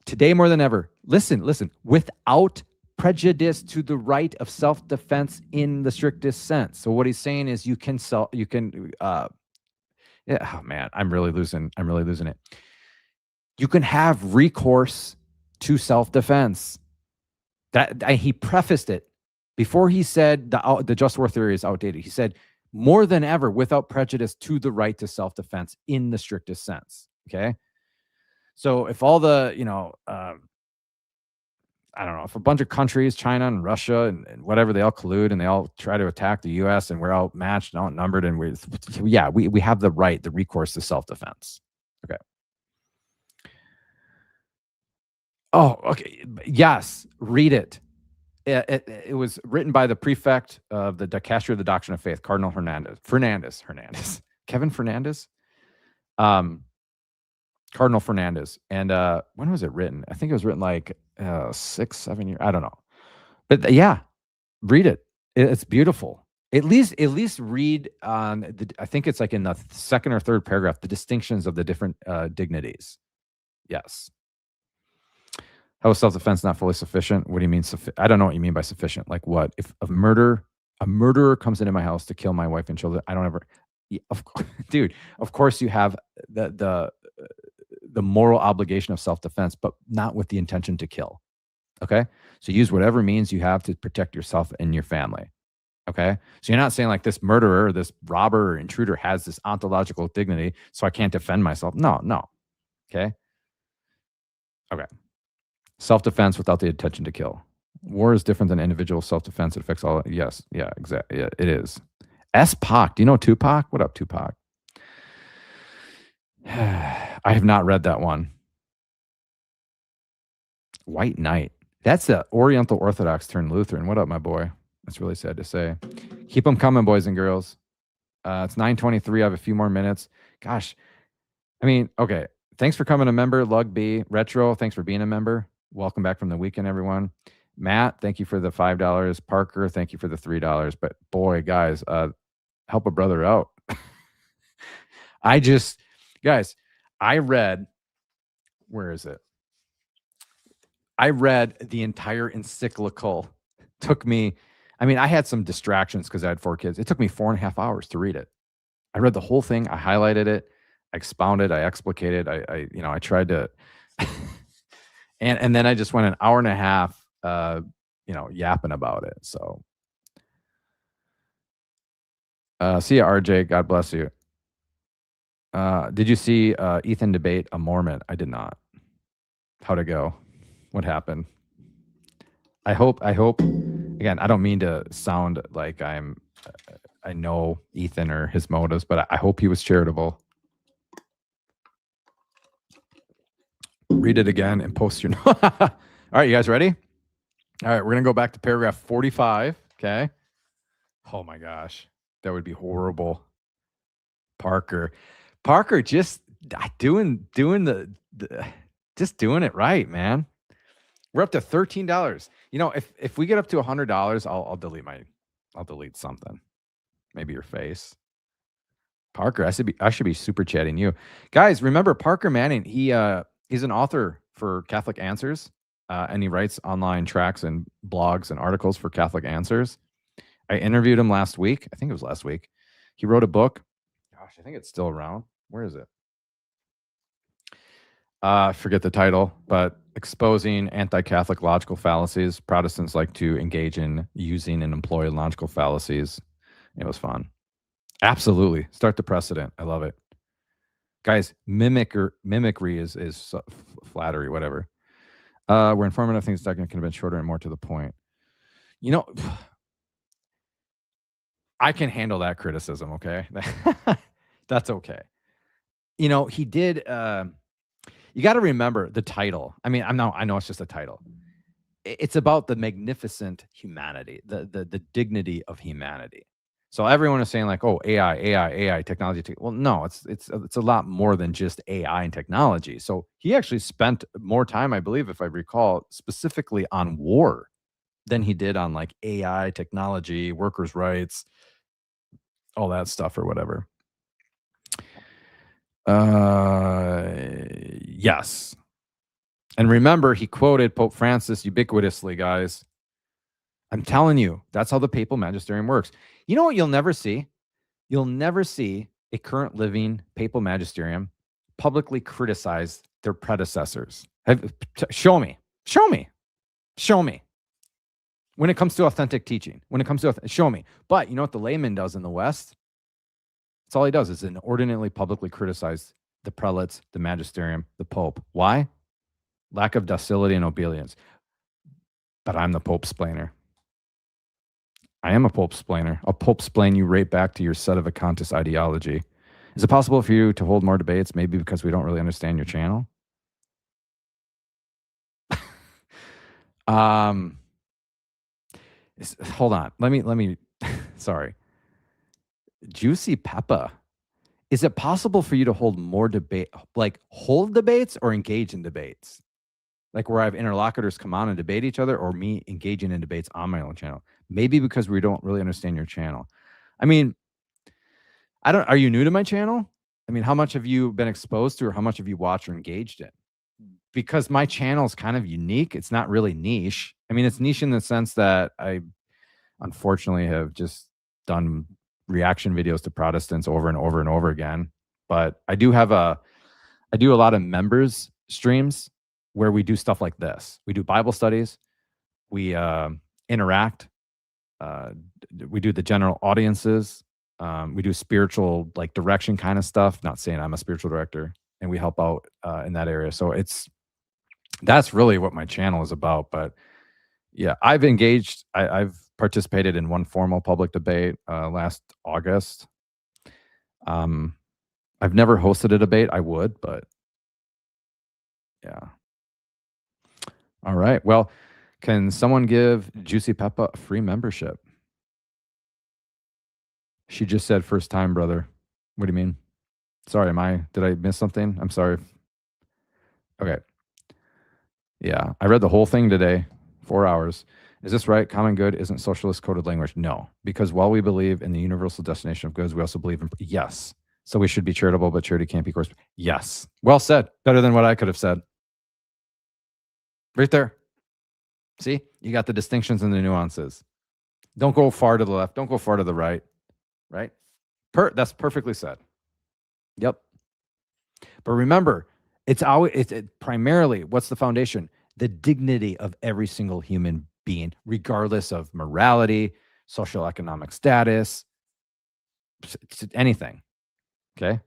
Today more than ever, listen, without prejudice to the right of self-defense in the strictest sense. So what he's saying is yeah, oh man, I'm really losing it. You can have recourse to self-defense. That he prefaced it before he said the just war theory is outdated. He said more than ever without prejudice to the right to self-defense in the strictest sense. Okay. So if all the, I don't know, if a bunch of countries, China and Russia and whatever, they all collude and they all try to attack the U.S. and we're outmatched and outnumbered and we have the right, the recourse to self-defense. Okay. Oh, okay. Yes. Read it. It was written by the prefect of the Dicastery of the Doctrine of Faith, Cardinal Fernandez. Kevin Fernandez? Cardinal Fernandez. And when was it written? I think it was written like 6-7 years. I don't know. But yeah, read it. It's beautiful. At least read on I think it's like in the second or third paragraph, the distinctions of the different dignities. Yes. How is self-defense not fully sufficient? What do you mean? I don't know what you mean by sufficient. Like what? If a murderer comes into my house to kill my wife and children, I don't ever. Dude, of course you have the moral obligation of self-defense, but not with the intention to kill. Okay? So use whatever means you have to protect yourself and your family. Okay? So you're not saying like this murderer, this robber or intruder has this ontological dignity, so I can't defend myself. No. Okay? Okay. Self-defense without the intention to kill. War is different than individual self-defense. It affects all. Yes. Yeah, exactly. Yeah, it is. S-Pac. Do you know Tupac? What up, Tupac? I have not read that one. White Knight. That's the Oriental Orthodox turned Lutheran. What up, my boy? That's really sad to say. Keep them coming, boys and girls. It's 9:23. I have a few more minutes. Gosh. I mean, okay. Thanks for coming a member. Lug B. Retro, thanks for being a member. Welcome back from the weekend, everyone. Matt, thank you for the $5. Parker, thank you for the $3. But boy, guys, help a brother out. I read, where is it? I read the entire encyclical. Took me, I had some distractions because I had 4 kids. It took me 4.5 hours to read it. I read the whole thing. I highlighted it. I expounded. I explicated. I tried to, and then I just went an hour and a half, yapping about it. So, see ya, RJ. God bless you. Did you see Ethan debate a Mormon? I did not. How'd it go? What happened? I hope. Again, I don't mean to sound like I know Ethan or his motives, but I hope he was charitable. Read it again and post your. All right, you guys ready? All right, we're going to go back to paragraph 45. Okay. Oh my gosh, that would be horrible. Parker just doing the just doing it right, man. We're up to $13. You know, if we get up to $100, I'll delete something. Maybe your face. Parker, I should be super chatting you. Guys, remember Parker Manning, he's an author for Catholic Answers. And he writes online tracts and blogs and articles for Catholic Answers. I interviewed him last week. I think it was last week. He wrote a book. Gosh, I think it's still around. Where is it? I forget the title, but exposing anti-Catholic logical fallacies. Protestants like to engage in using and employ logical fallacies. It was fun. Absolutely. Start the precedent. I love it. Guys, mimicry is flattery, whatever. Where informative things that can have been shorter and more to the point. You know, I can handle that criticism, okay? That's okay. You know, he did you got to remember the title. I mean, I know it's just a title. It's about the magnificent humanity, the dignity of humanity. So everyone is saying like, "Oh, AI, technology." Well, no, it's a lot more than just AI and technology. So he actually spent more time, I believe, if I recall, specifically on war than he did on like AI, technology, workers' rights, all that stuff or whatever. Yes. And remember, he quoted Pope Francis ubiquitously, guys. I'm telling you, that's how the papal magisterium works. You know what you'll never see? You'll never see a current living papal magisterium publicly criticize their predecessors. Show me. When it comes to authentic teaching, show me. But you know what the layman does in the West? That's all he does is inordinately publicly criticize the prelates, the magisterium, the Pope. Why? Lack of docility and obedience. But I'm the Pope splainer. I am a Pope splainer. I'll Pope splain you right back to your sedevacantist ideology. Is it possible for you to hold more debates, maybe because we don't really understand your channel? Hold on. Let me sorry. Juicy Peppa. Is it possible for you to hold more debate, like hold debates or engage in debates? Like where I have interlocutors come on and debate each other, or me engaging in debates on my own channel? Maybe because we don't really understand your channel. I mean, are you new to my channel? I mean, how much have you been exposed to, or how much have you watched or engaged in? Because my channel is kind of unique. It's not really niche. I mean, it's niche in the sense that I unfortunately have just done reaction videos to Protestants over and over and over again. But I do a lot of members streams where we do stuff like this. We do Bible studies. We interact. We do the general audiences. We do spiritual like direction kind of stuff. Not saying I'm a spiritual director, and we help out in that area. So that's really what my channel is about. But yeah, I've engaged. I've participated in one formal public debate last August. I've never hosted a debate. I would, but yeah. All right. Well, can someone give Juicy Peppa a free membership? She just said first time, brother. What do you mean? Sorry, did I miss something? I'm sorry. Okay. Yeah, I read the whole thing today, 4 hours. Is this right? Common good isn't socialist coded language. No, because while we believe in the universal destination of goods, we also believe in, yes. So we should be charitable, but charity can't be coerced. Yes. Well said. Better than what I could have said. Right there. See, you got the distinctions and the nuances. Don't go far to the left. Don't go far to the right. Right? That's perfectly said. Yep. But remember, it's primarily, what's the foundation? The dignity of every single human being, regardless of morality, social economic status, anything. Okay.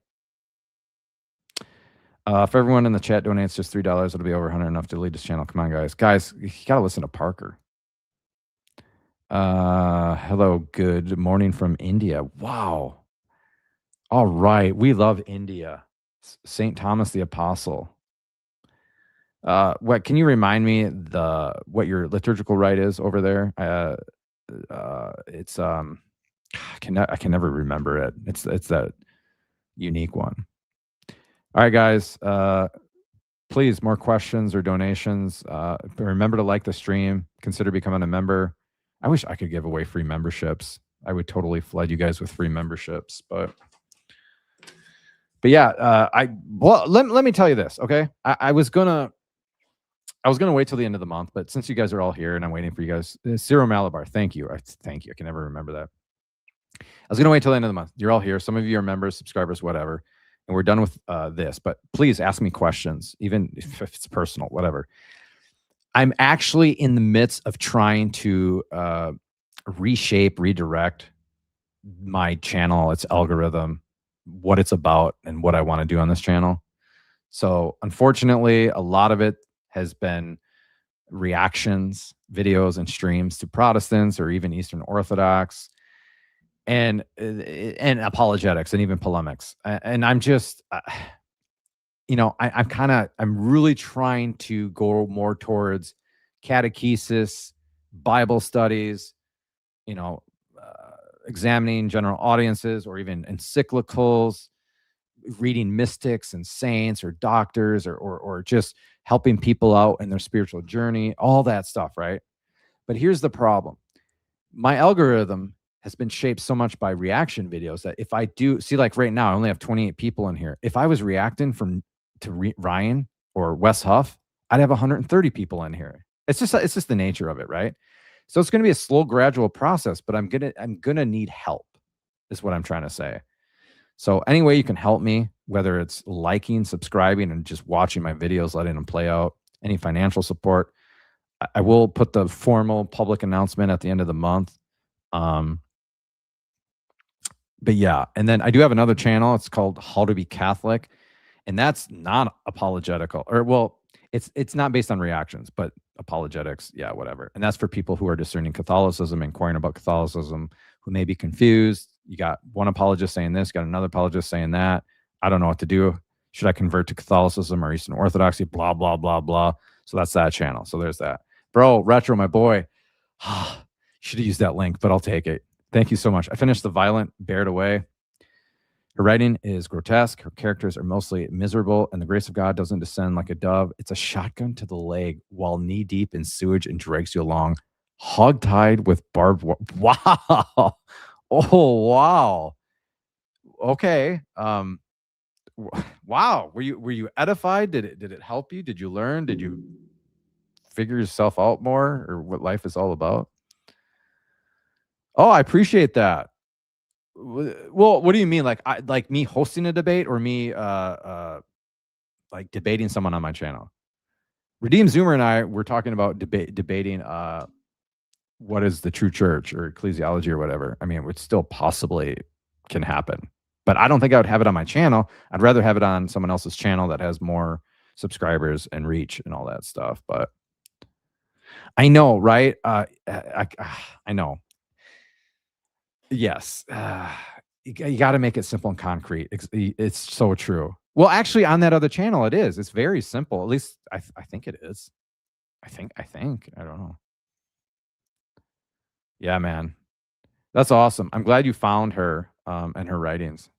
If everyone in the chat donates just $3, it'll be over 100 enough to lead this channel. Come on, guys. Guys, you got to listen to Parker. Hello. Good morning from India. Wow. All right. We love India. St. Thomas the Apostle. What can you remind me what your liturgical rite is over there? It's I can never remember it. It's that unique one. All right, guys. Please, more questions or donations. Remember to like the stream. Consider becoming a member. I wish I could give away free memberships. I would totally flood you guys with free memberships, but yeah. Let me tell you this, okay? I was gonna wait till the end of the month, but since you guys are all here and I'm waiting for you guys, Cyril Malabar, thank you. Thank you. I can never remember that. I was gonna wait till the end of the month. You're all here. Some of you are members, subscribers, whatever, and we're done with this. But please ask me questions, even if it's personal, whatever. I'm actually in the midst of trying to reshape, redirect my channel, its algorithm, what it's about, and what I want to do on this channel. So unfortunately, a lot of it has been reactions, videos, and streams to Protestants or even Eastern Orthodox, and apologetics and even polemics. And I'm just, I'm really trying to go more towards catechesis, Bible studies, uh, examining general audiences or even encyclicals, reading mystics and saints or doctors or just helping people out in their spiritual journey, all that stuff, right? But here's the problem. My algorithm has been shaped so much by reaction videos that if I do see, like right now, I only have 28 people in here. If I was reacting to Ryan or Wes Huff, I'd have 130 people in here. It's just the nature of it, right? So it's going to be a slow, gradual process, but I'm gonna need help, is what I'm trying to say. So any way you can help me, whether it's liking, subscribing, and just watching my videos, letting them play out, any financial support, I will put the formal public announcement at the end of the month. But yeah, and then I do have another channel. It's called How to Be Catholic, and that's not apologetical, or well, it's not based on reactions, but apologetics, yeah, whatever. And that's for people who are discerning Catholicism, inquiring about Catholicism, who may be confused. You got one apologist saying this, got another apologist saying that. I don't know what to do. Should I convert to Catholicism or Eastern Orthodoxy? Blah, blah, blah, blah. So that's that channel. So there's that. Bro, Retro, my boy. Should have used that link, but I'll take it. Thank you so much. I finished The Violent, Bear It Away. Her writing is grotesque. Her characters are mostly miserable, and the grace of God doesn't descend like a dove. It's a shotgun to the leg while knee-deep in sewage and drags you along, hog-tied with barbed wire. Wow. Oh, wow. Okay. Wow. Were you edified? Did it help you? Did you learn? Did you figure yourself out more, or what life is all about? Oh, I appreciate that. Well, what do you mean? Like me hosting a debate, or me like debating someone on my channel? Redeem Zoomer and I were talking about debating what is the true church or ecclesiology or whatever. I mean, it still possibly can happen, but I don't think I would have it on my channel. I'd rather have it on someone else's channel that has more subscribers and reach and all that stuff. But I know, right? I know. Yes. You got to make it simple and concrete. It's so true. Well, actually, on that other channel, it is. It's very simple. At least I think it is. I think. I don't know. Yeah, man. That's awesome. I'm glad you found her and her writings.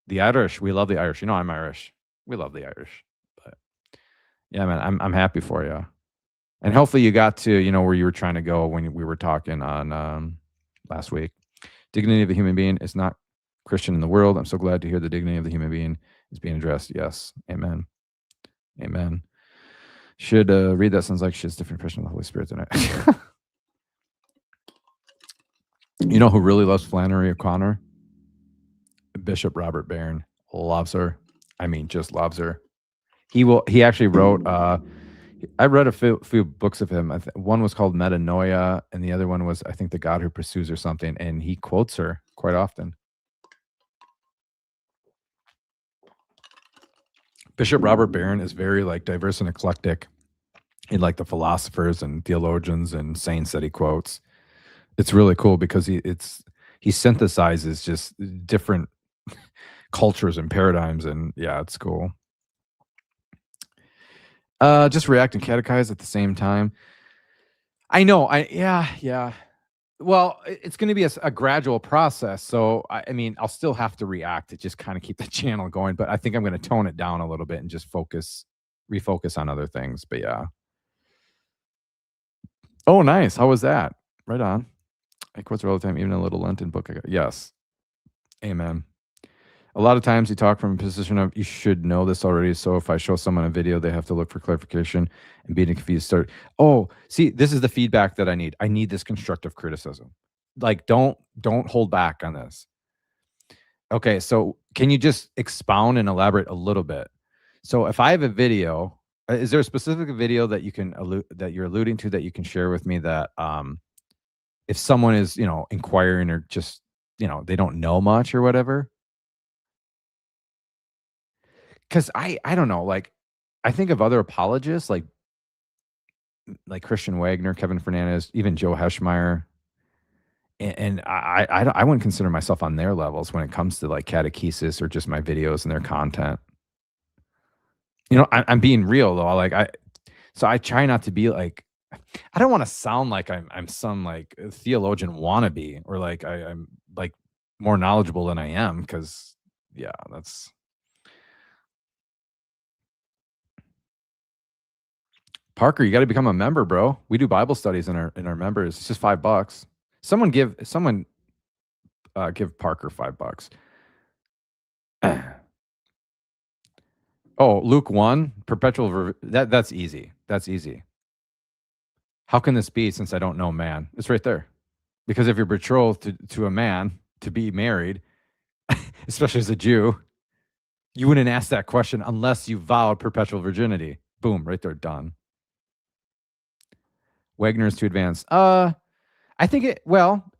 The Irish, we love the Irish. You know I'm Irish. We love the Irish. But yeah, man, I'm happy for you. And hopefully you got to, where you were trying to go when we were talking on last week. Dignity of the human being is not Christian in the world. I'm so glad to hear the dignity of the human being is being addressed. Yes. Amen. Amen. Should read that. Sounds like she's different Christian with the Holy Spirit tonight. You know who really loves Flannery O'Connor? Bishop Robert Barron. Loves her. I mean, just loves her. He actually wrote, I read a few books of him. One was called Metanoia, and the other one was, I think, The God Who Pursues or something. And he quotes her quite often. Bishop Robert Barron is very diverse and eclectic in the philosophers and theologians and saints that he quotes. It's really cool because he synthesizes just different cultures and paradigms, and yeah, it's cool. Just react and catechize at the same time. I know. Yeah. Well, it's going to be a gradual process. So, I mean, I'll still have to react to just kind of keep the channel going, but I think I'm going to tone it down a little bit and just refocus on other things. But yeah. Oh, nice. How was that? Right on. I quote all the time, even a little Lenten book. Yes. Amen. A lot of times you talk from a position of you should know this already. So if I show someone a video, they have to look for clarification and being confused. Oh, see, this is the feedback that I need. I need this constructive criticism. Like, don't hold back on this. Okay, so can you just expound and elaborate a little bit? So if I have a video, is there a specific video that you can that you're alluding to that you can share with me that if someone is, inquiring or just, they don't know much or whatever? Because I don't know, like, I think of other apologists like Christian Wagner, Kevin Fernandez, even Joe Heschmeyer, and I wouldn't consider myself on their levels when it comes to, like, catechesis or just my videos and their content. I'm being real, though, like, I try not to be like I don't wanna sound like I'm some, like, theologian wannabe or like I'm, like, more knowledgeable than I am. Because yeah, that's Parker, you gotta become a member, bro. We do Bible studies in our members. It's just $5. Someone, give Parker $5. Oh, Luke 1, that's easy. That's easy. How can this be since I don't know man? It's right there. Because if you're betrothed to a man to be married, especially as a Jew, you wouldn't ask that question unless you vowed perpetual virginity. Boom, right there, done. Wagner is too advanced. I think it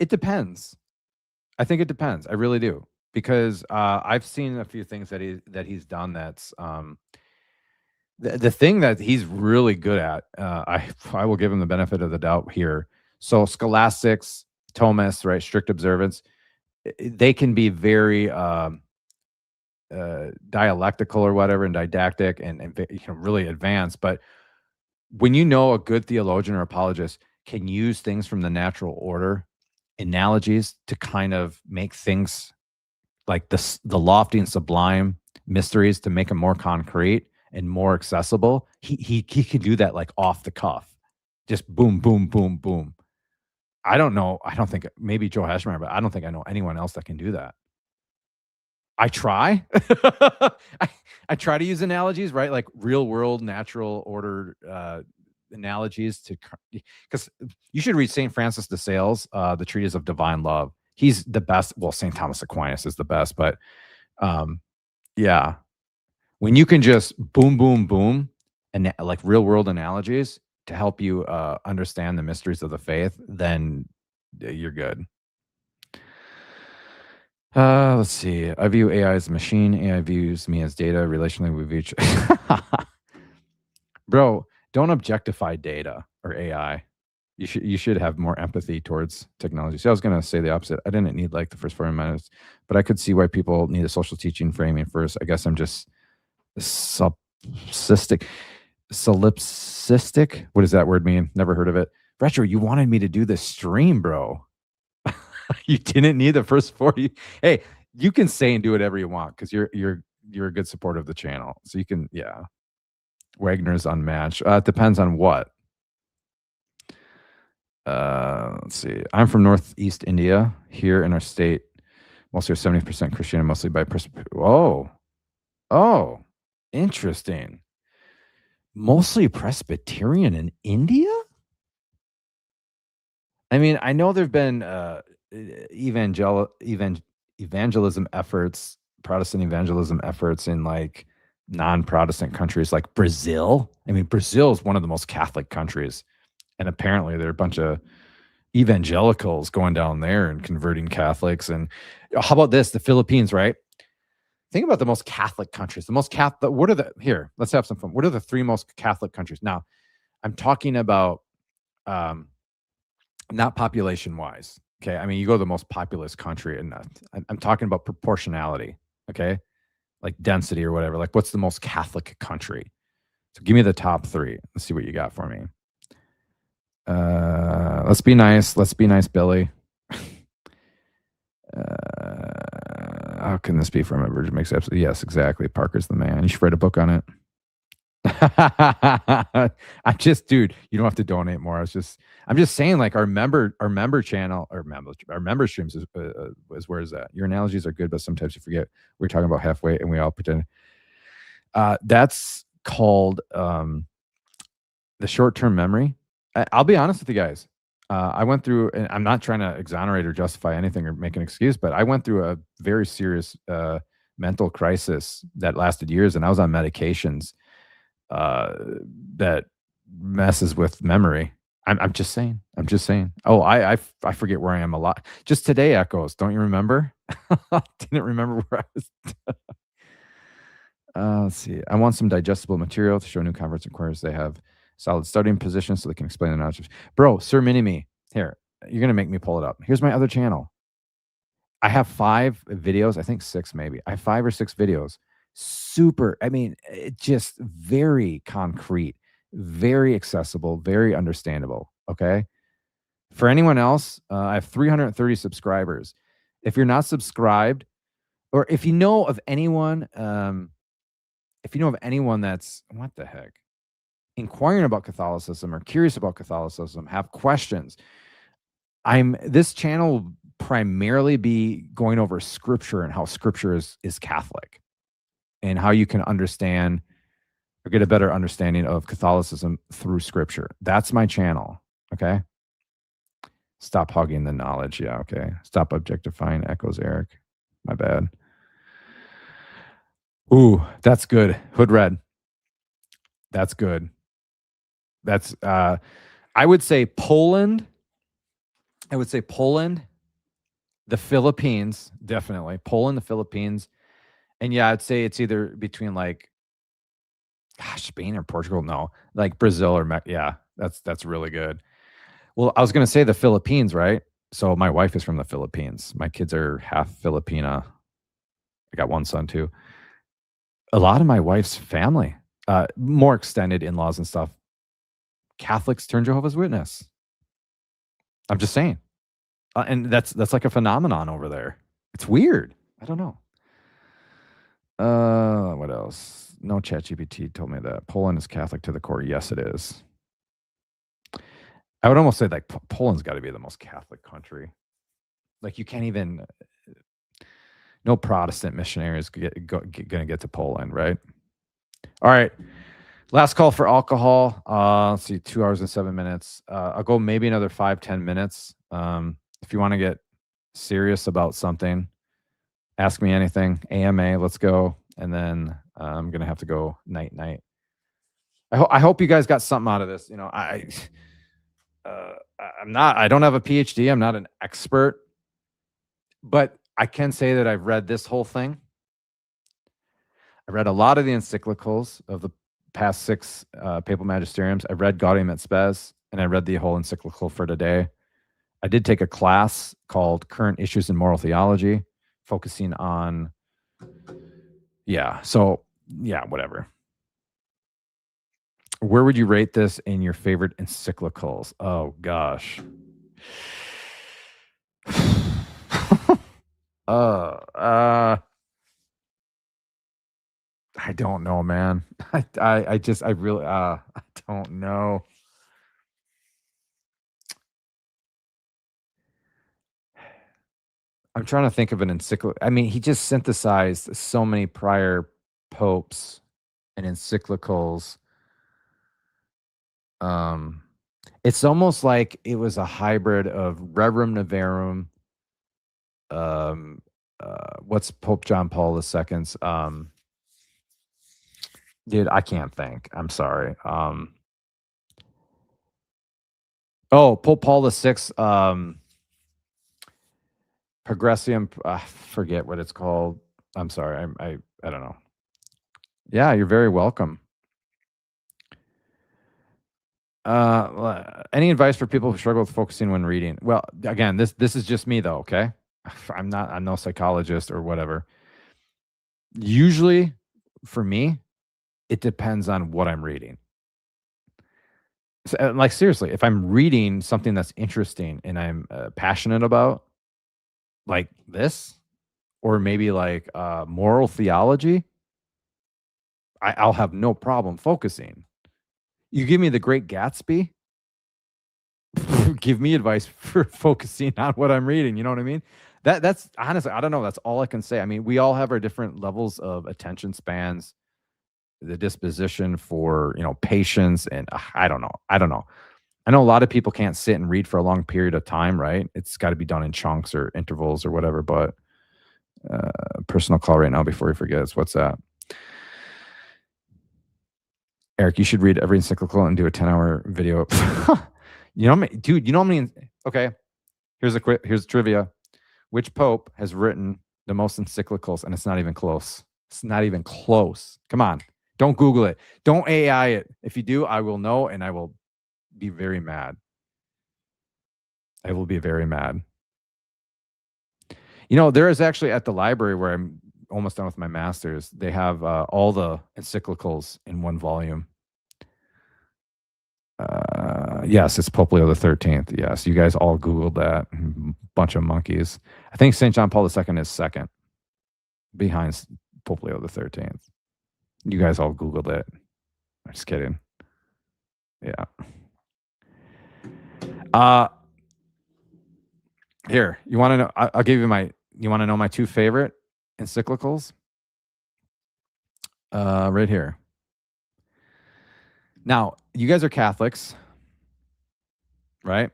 depends. I think it depends. I really do. Because I've seen a few things that he's done that's the thing that he's really good at, I will give him the benefit of the doubt here. So scholastics, Thomas, right, strict observance, they can be very dialectical or whatever and didactic and really advanced. But when a good theologian or apologist can use things from the natural order, analogies to kind of make things like the lofty and sublime mysteries to make them more concrete and more accessible. He can do that like off the cuff, just boom, boom, boom, boom. I don't know. I don't think maybe Joe Heschmeyer, but I don't think I know anyone else that can do that. I try. I try to use analogies, right? Like real world, natural order analogies because you should read St. Francis de Sales, the Treatise of Divine Love. He's the best. Well, St. Thomas Aquinas is the best, but yeah, when you can just boom, boom, boom, and like real world analogies to help you understand the mysteries of the faith, then you're good. Let's see. I view AI as a machine. AI views me as data. Relationally, we view each. Bro, don't objectify data or AI. You should have more empathy towards technology. See, I was gonna say the opposite. I didn't need like the first 40 minutes, but I could see why people need a social teaching framing first. I guess I'm just solipsistic. Solipsistic? What does that word mean? Never heard of it. Retro, you wanted me to do this stream, bro. You didn't need the first 40. Hey, you can say and do whatever you want because you're a good supporter of the channel. So you can, yeah. Wagner's unmatched. It depends on what. Let's see. I'm from Northeast India. Here in our state, mostly are 70% Christian and mostly by Oh, interesting. Mostly Presbyterian in India? I mean, I know there've been evangelism efforts, Protestant evangelism efforts in like non-Protestant countries like Brazil. I mean, Brazil is one of the most Catholic countries, and apparently there are a bunch of evangelicals going down there and converting Catholics. And how about this? The Philippines, right? Think about the most Catholic countries. The most Catholic. Here? Let's have some fun. What are the 3 most Catholic countries? Now, I'm talking about not population wise. Okay. I mean, you go to the most populous country and I'm talking about proportionality. Okay. Like density or whatever. Like what's the most Catholic country? So give me the top 3. Let's see what you got for me. Let's be nice. Let's be nice, Billy. How can this be from a Virgin Makes absolutely yes, exactly. Parker's the man. You should write a book on it. I just, dude, you don't have to donate more. I'm just saying, like our member channel, our member streams is where is that? Your analogies are good, but sometimes you forget we're talking about halfway, and we all pretend. That's called the short-term memory. I'll be honest with you guys. I went through, and I'm not trying to exonerate or justify anything or make an excuse, but I went through a very serious mental crisis that lasted years, and I was on medications that messes with memory. I'm just saying. Oh, I forget where I am a lot. Just today, Echoes. Don't you remember? Didn't remember where I was. Let's see. I want some digestible material to show new converts and inquiries they have solid starting position so they can explain the knowledge. Bro, Sir Mini-Me. Here, you're going to make me pull it up. Here's my other channel. I have 5 videos. I think 6 maybe. I have 5 or 6 videos. Super. I mean, just very concrete, very accessible, very understandable. Okay. For anyone else, I have 330 subscribers. If you're not subscribed, or if you know of anyone, that's, what the heck, inquiring about Catholicism or curious about Catholicism, have questions, this channel will primarily be going over scripture and how scripture is Catholic, and how you can understand or get a better understanding of Catholicism through scripture. That's my channel. Okay. Stop hugging the knowledge. Yeah. Okay. Stop objectifying Echoes, Eric. My bad. Ooh, that's good. Hood Red. That's good. That's, I would say Poland. The Philippines, definitely. Poland, the Philippines. And yeah, I'd say it's either between like, Spain or Portugal. No, like Brazil or yeah, that's really good. Well, I was going to say the Philippines, right? So my wife is from the Philippines. My kids are half Filipina. I got one son too. A lot of my wife's family, more extended in-laws and stuff, Catholics turn Jehovah's Witness. I'm just saying. And that's like a phenomenon over there. It's weird. I don't know. What else? No, ChatGPT told me that. Poland is Catholic to the core. Yes, it is. I would almost say like Poland's got to be the most Catholic country. Like you can't even, no Protestant missionary is going to get to Poland, right? All right. Last call for alcohol. Let's see, 2 hours and 7 minutes. I'll go maybe another 5-10 minutes. If you want to get serious about something, ask me anything. AMA, let's go. And then I'm going to have to go night. I hope you guys got something out of this. You know, I don't have a PhD. I'm not an expert, but I can say that I've read this whole thing. I read a lot of the encyclicals of the past 6 papal magisteriums. I read Gaudium et Spes, and I read the whole encyclical for today. I did take a class called Current Issues in Moral Theology, focusing on, whatever. Where would you rate this in your favorite encyclicals? Oh, gosh. I don't know, man. I really, I don't know. I'm trying to think of an encyclical. I mean, he just synthesized so many prior popes and encyclicals. It's almost like it was a hybrid of Rerum Novarum. What's Pope John Paul II's? Dude, I can't think. I'm sorry. Pope Paul VI. Progressium. Forget what it's called. I'm sorry. I don't know. Yeah, you're very welcome. Any advice for people who struggle with focusing when reading? Well, again, this is just me though. Okay, I'm no psychologist or whatever. Usually, for me, It depends on what I'm reading. So, like, seriously, if I'm reading something that's interesting and I'm, passionate about, like this, or maybe like, moral theology, I'll have no problem focusing. You give me The Great Gatsby, give me advice for focusing on what I'm reading, you know what I mean? That's honestly, I don't know, that's all I can say. I mean, we all have our different levels of attention spans, the disposition for, patience, and, I don't know. I know a lot of people can't sit and read for a long period of time, right? It's gotta be done in chunks or intervals or whatever, but, personal call right now before he forgets. What's that? Eric, you should read every encyclical and do a 10-hour video. You know how many dude, you know how many okay, here's trivia. Which pope has written the most encyclicals? And it's not even close. It's not even close. Come on. Don't Google it. Don't AI it. If you do, I will know and I will be very mad. I will be very mad. There is actually at the library where I'm almost done with my master's, they have all the encyclicals in one volume. Yes, it's Pope Leo the 13th. Yes, you guys all Googled that. Bunch of monkeys. I think St. John Paul II is second behind Pope Leo the 13th. You guys all Googled it. I'm just kidding. Yeah. Here, you want to know? I'll give you you want to know my two favorite encyclicals? Right here. Now, you guys are Catholics, right?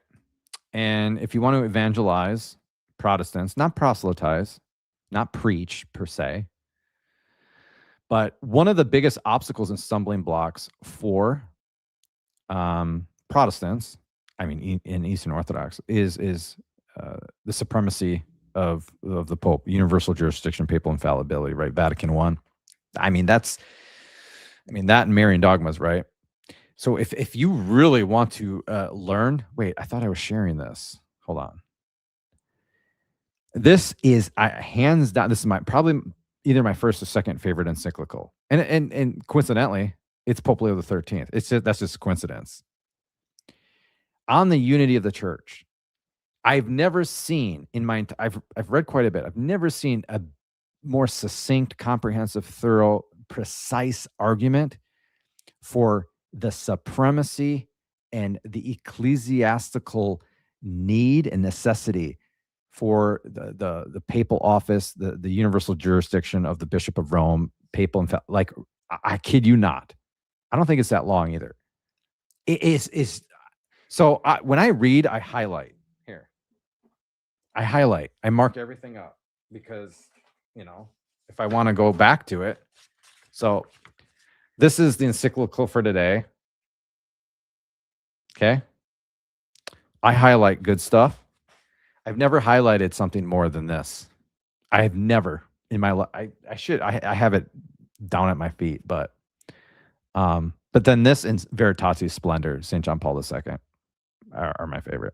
And if you want to evangelize Protestants, not proselytize, not preach per se, but one of the biggest obstacles and stumbling blocks for Protestants, I mean, in Eastern Orthodox, is the supremacy of the Pope, universal jurisdiction, papal infallibility, right? Vatican I. That and Marian dogmas, right? So if you really want to learn, wait, I thought I was sharing this. Hold on. This is hands down. This is probably either my first or second favorite encyclical, and coincidentally, it's Pope Leo the 13th. That's just coincidence. On the unity of the church, I've never seen I've read quite a bit. I've never seen a more succinct, comprehensive, thorough, precise argument for the supremacy and the ecclesiastical need and necessity for the papal office, the universal jurisdiction of the Bishop of Rome, papal, like, I kid you not. I don't think it's that long either. It is so when I read, I highlight here. I mark everything up because, if I want to go back to it. So this is the encyclical for today. Okay. I highlight good stuff. I've never highlighted something more than this. I have never in my life. I have it down at my feet, but then this and Veritatis Splendor, St. John Paul II are my favorite.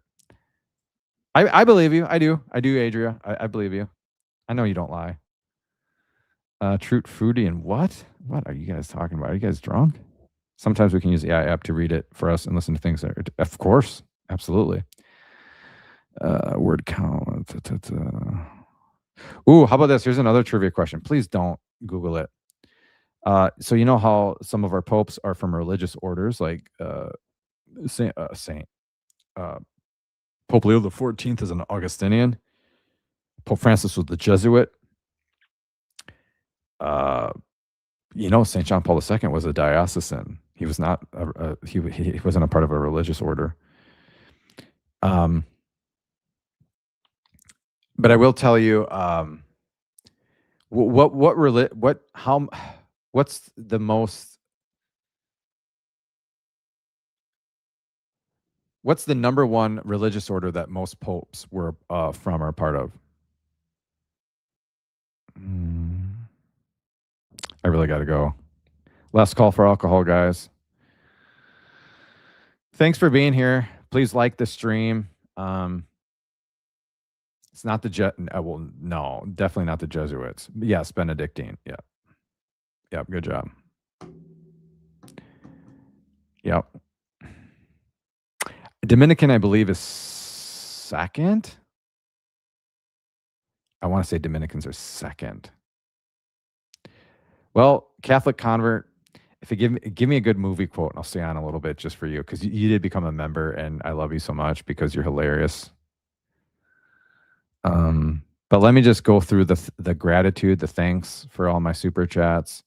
I believe you. I do, Adria. I believe you. I know you don't lie. Trute Fruity and what? What are you guys talking about? Are you guys drunk? Sometimes we can use the AI app to read it for us and listen to things that are, of course, absolutely. Word count. Ooh, how about this? Here's another trivia question. Please don't Google it. So you know how some of our popes are from religious orders, like Pope Leo the 14th is an Augustinian. Pope Francis was the Jesuit. St. John Paul II was a diocesan. He was not. He wasn't a part of a religious order. But I will tell you, what's the most? What's the number one religious order that most popes were from or part of? I really got to go. Last call for alcohol, guys. Thanks for being here. Please like the stream. It's not no, definitely not the Jesuits. Yes, Benedictine. Yeah. Yep. Good job. Yep. Dominican, I believe, is second. I want to say Dominicans are second. Well, Catholic convert, if you give me a good movie quote, and I'll stay on a little bit just for you because you did become a member, and I love you so much because you're hilarious. But let me just go through the gratitude, the thanks for all my super chats.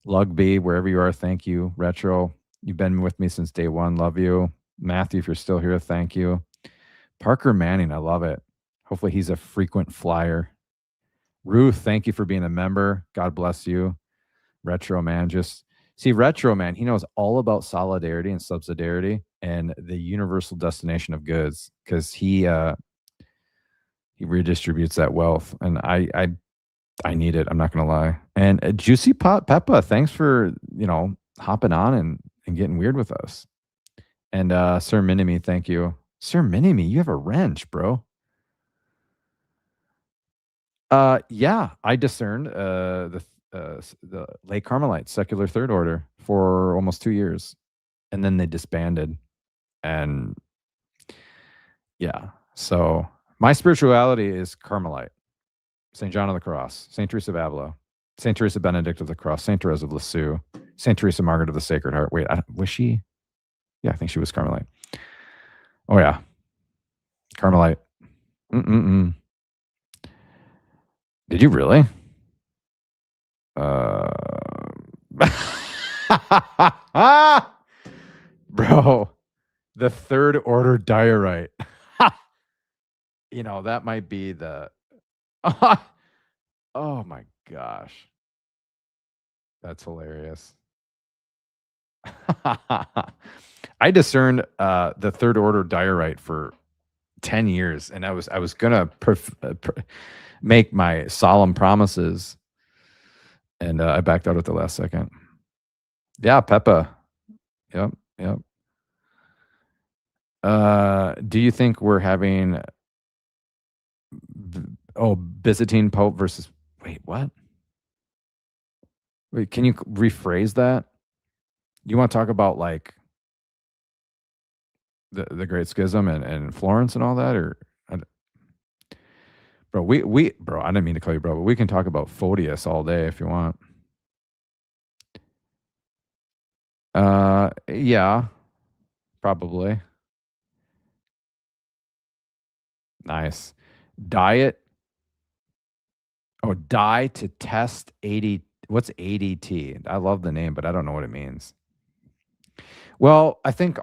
Lugby, wherever you are, thank you. Retro, you've been with me since day one. Love you. Matthew, if you're still here, thank you. Parker Manning, I love it. Hopefully he's a frequent flyer. Ruth, thank you for being a member. God bless you. Retro man, just see Retro man, he knows all about solidarity and subsidiarity and the universal destination of goods because he redistributes that wealth, and I need it. I'm not gonna lie. And Juicy Pot Peppa, thanks for hopping on and getting weird with us. And Sir Minimi, thank you. Sir Minimi, you have a wrench, bro. Yeah, I discerned the Lake Carmelites, secular third order, for almost 2 years, and then they disbanded. And yeah, so my spirituality is Carmelite, St. John of the Cross, St. Teresa of Avila, St. Teresa Benedict of the Cross, St. Therese of Lisieux, St. Teresa Margaret of the Sacred Heart. Wait, was she? Yeah, I think she was Carmelite. Oh yeah, Carmelite. Did you really? Bro, the third order diorite. That might be the. Oh my gosh. That's hilarious. I discerned the third order diorite for 10 years, and I was gonna make my solemn promises, and I backed out at the last second. Yeah, Peppa. Yep. Do you think we're having Byzantine Pope versus wait, what? Wait, can you rephrase that? You want to talk about like the Great Schism and Florence and all that, or bro? Bro, I didn't mean to call you bro, but we can talk about Photius all day if you want. Yeah, probably. Nice. Diet. Oh, die to test 80. What's ADT? I love the name, but I don't know what it means. Well, I think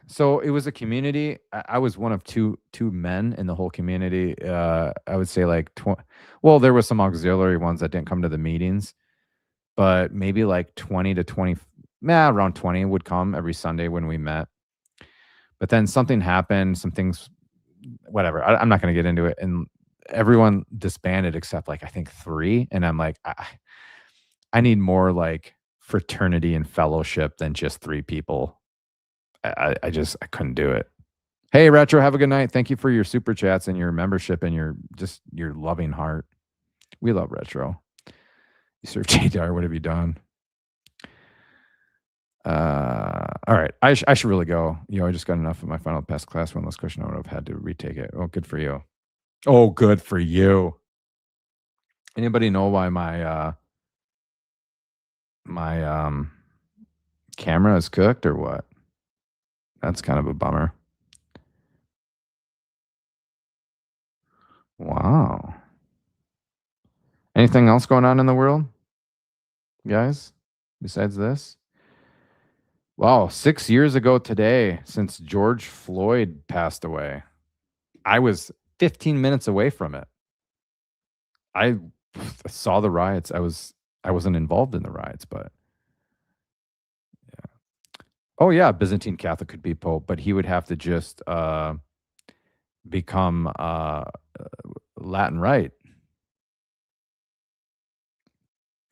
so. It was a community. I was one of two men in the whole community. I would say like well, there were some auxiliary ones that didn't come to the meetings, but maybe like 20 to 20, around 20 would come every Sunday when we met. But then something happened, some things, whatever. I'm not going to get into it. And everyone disbanded except like I think 3. And I'm like, I need more like fraternity and fellowship than just 3 people. I couldn't do it. Hey, Retro, have a good night. Thank you for your super chats and your membership and your loving heart. We love Retro. You serve JDR. What have you done? All right. I should really go. I just got enough of my final past class one last question. I would have had to retake it. Oh, good for you. Oh, good for you. Anybody know why my camera is cooked or what? That's kind of a bummer. Wow. Anything else going on in the world, guys, besides this? Wow, 6 years ago today since George Floyd passed away. I was 15 minutes away from it. I saw the riots. I wasn't involved in the riots, but yeah. Oh yeah, Byzantine Catholic could be Pope, but he would have to just become Latin Rite.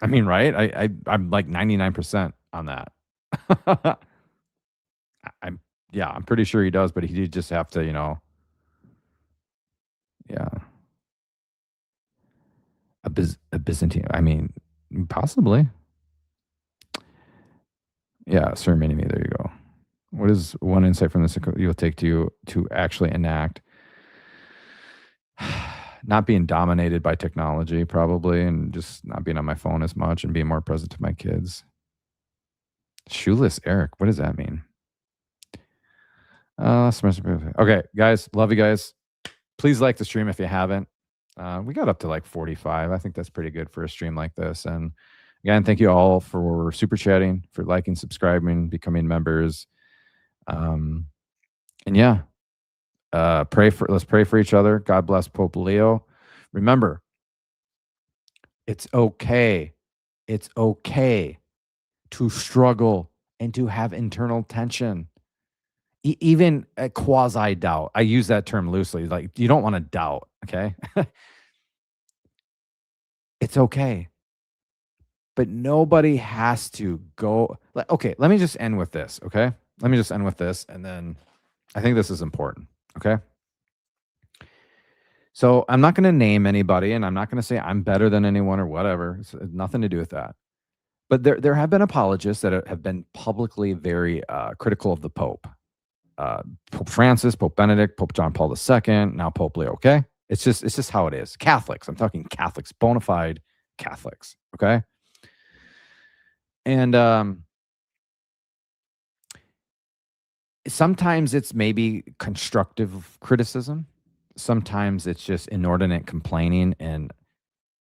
I mean, right? I'm like 99% on that. I'm pretty sure he does, but he did just have to, yeah. A Byzantine. I mean, possibly. Yeah, Sir Minimi. There you go. What is one insight from this you'll take to actually enact? Not being dominated by technology, probably, and just not being on my phone as much and being more present to my kids. Shoeless Eric, what does that mean? Okay, guys, love you guys. Please like the stream if you haven't. We got up to like 45. I think that's pretty good for a stream like this. And again, thank you all for super chatting, for liking, subscribing, becoming members. And yeah, let's pray for each other. God bless Pope Leo. Remember, it's okay. It's okay to struggle and to have internal tension. Even a quasi doubt. I use that term loosely. Like, you don't want to doubt. Okay. It's okay. But nobody has to go. Okay, let me just end with this. Okay. Let me just end with this. And then I think this is important. Okay. So I'm not going to name anybody, and I'm not going to say I'm better than anyone or whatever. It's nothing to do with that. But there have been apologists that have been publicly very critical of the Pope. Pope Francis, Pope Benedict, Pope John Paul II, now Pope Leo. Okay. It's just how it is. Catholics. I'm talking Catholics, bona fide Catholics. Okay. And sometimes it's maybe constructive criticism. Sometimes it's just inordinate complaining and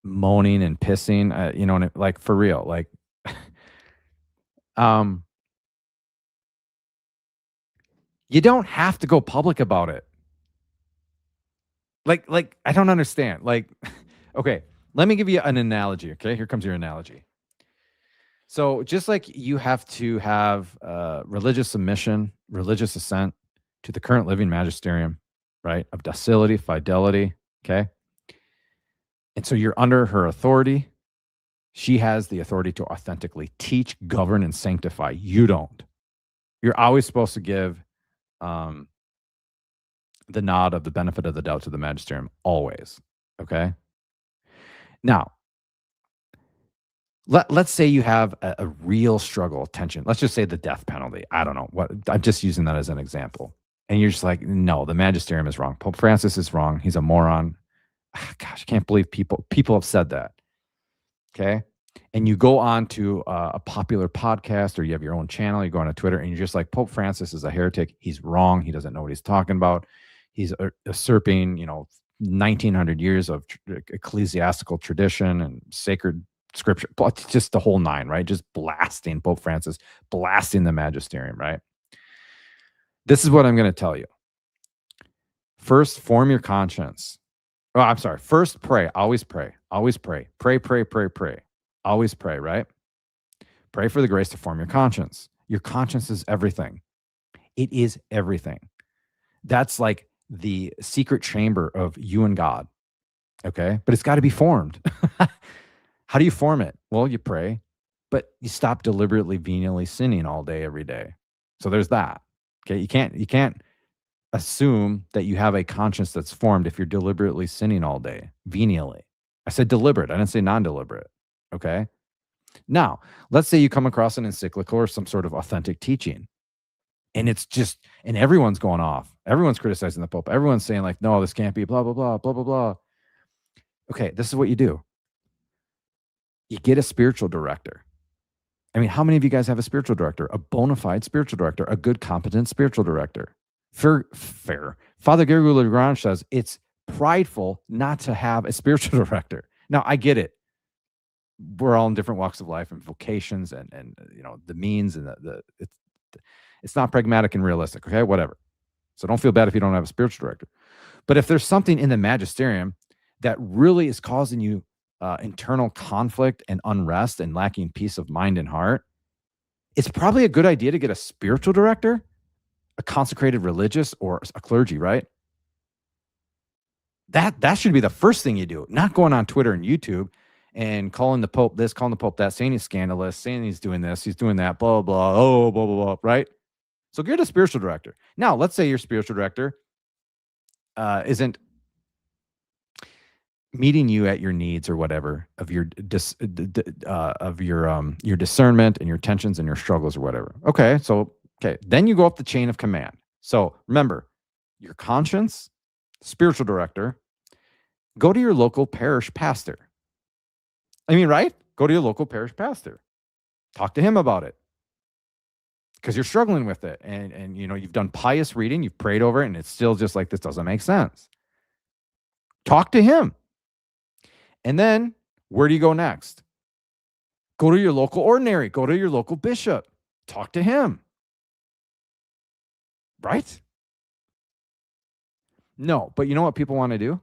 moaning and pissing, you know, like for real, like, you don't have to go public about it. Like, I don't understand. Like, okay, let me give you an analogy. Okay. Here comes your analogy. So just like you have to have religious submission, religious assent to the current living magisterium, right? Of docility, fidelity. Okay. And so you're under her authority. She has the authority to authentically teach, govern, and sanctify. You don't. You're always supposed to give the nod of the benefit of the doubt to the magisterium. Always. Okay. Now, let's say you have a real struggle, tension. Let's just say the death penalty. I don't know what. I'm just using that as an example. And you're just like, no, the magisterium is wrong. Pope Francis is wrong. He's a moron. Gosh, I can't believe people have said that. Okay. And you go on to a popular podcast, or you have your own channel, you go on to Twitter, and you're just like, Pope Francis is a heretic. He's wrong. He doesn't know what he's talking about. He's usurping, 1900 years of ecclesiastical tradition and sacred scripture, just the whole nine, right? Just blasting Pope Francis, blasting the magisterium, right? This is what I'm going to tell you. First, form your conscience. Oh, I'm sorry. First, pray. Always pray. Always pray. Pray, pray, pray, pray. Always pray, right? Pray for the grace to form your conscience. Your conscience is everything. It is everything. That's like the secret chamber of you and God. Okay? But it's got to be formed. How do you form it? Well, you pray, but you stop deliberately, venially sinning all day, every day. So there's that. Okay? You can't assume that you have a conscience that's formed if you're deliberately sinning all day, venially. I said deliberate. I didn't say non-deliberate. Okay. Now, let's say you come across an encyclical or some sort of authentic teaching, and and everyone's going off. Everyone's criticizing the Pope. Everyone's saying like, no, this can't be, blah, blah, blah, blah, blah, blah. Okay. This is what you do. You get a spiritual director. I mean, how many of you guys have a spiritual director, a bona fide spiritual director, a good, competent spiritual director? Fair. Father Gregory Lagrange says it's prideful not to have a spiritual director. Now, I get it. We're all in different walks of life and vocations and the means and it's not pragmatic and realistic. Okay, whatever. So don't feel bad if you don't have a spiritual director. But if there's something in the magisterium that really is causing you internal conflict and unrest and lacking peace of mind and heart, it's probably a good idea to get a spiritual director, a consecrated religious, or a clergy, right? That should be the first thing you do, not going on Twitter and YouTube and calling the Pope this, calling the Pope that, saying he's scandalous, saying he's doing this, he's doing that, blah, blah, blah, blah, blah, right? So get a spiritual director. Now, let's say your spiritual director isn't meeting you at your needs or whatever of your discernment and your tensions and your struggles or whatever. Okay, so Okay, then you go up the chain of command. So remember, your conscience, spiritual director, go to your local parish pastor. I mean, right? Go to your local parish pastor. Talk to him about it because you're struggling with it. And you've done pious reading, you've prayed over it, and it's still just like, this doesn't make sense. Talk to him. And then where do you go next? Go to your local ordinary, go to your local bishop, talk to him. Right? No, but you know what people want to do?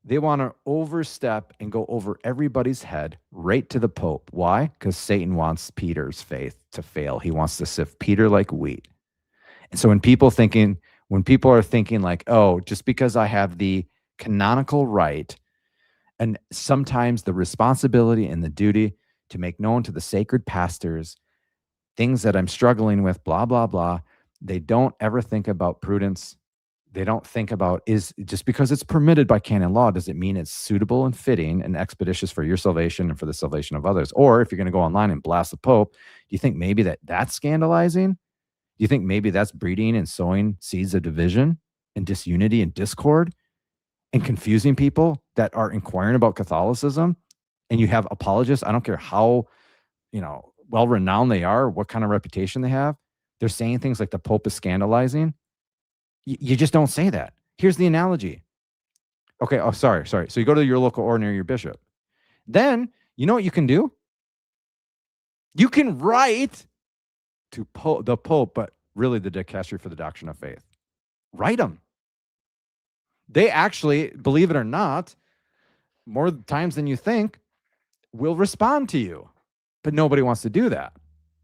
They want to overstep and go over everybody's head right to the Pope. Why? Because Satan wants Peter's faith to fail. He wants to sift Peter like wheat. And so when people are thinking like, oh, just because I have the canonical right and sometimes the responsibility and the duty to make known to the sacred pastors things that I'm struggling with, blah, blah, blah, they don't ever think about prudence. They don't think about, is just because it's permitted by canon law, does it mean it's suitable and fitting and expeditious for your salvation and for the salvation of others? Or if you're going to go online and blast the Pope, do you think maybe that's scandalizing? Do you think maybe that's breeding and sowing seeds of division and disunity and discord and confusing people that are inquiring about Catholicism? And you have apologists, I don't care how, well-renowned they are, what kind of reputation they have. They're saying things like the Pope is scandalizing. You just don't say that. Here's the analogy. Okay. Oh, sorry. So you go to your local ordinary, your bishop. Then, you know what you can do? You can write to the Pope, but really the Dicastery for the Doctrine of Faith. Write them. They actually, believe it or not, more times than you think, will respond to you. But nobody wants to do that.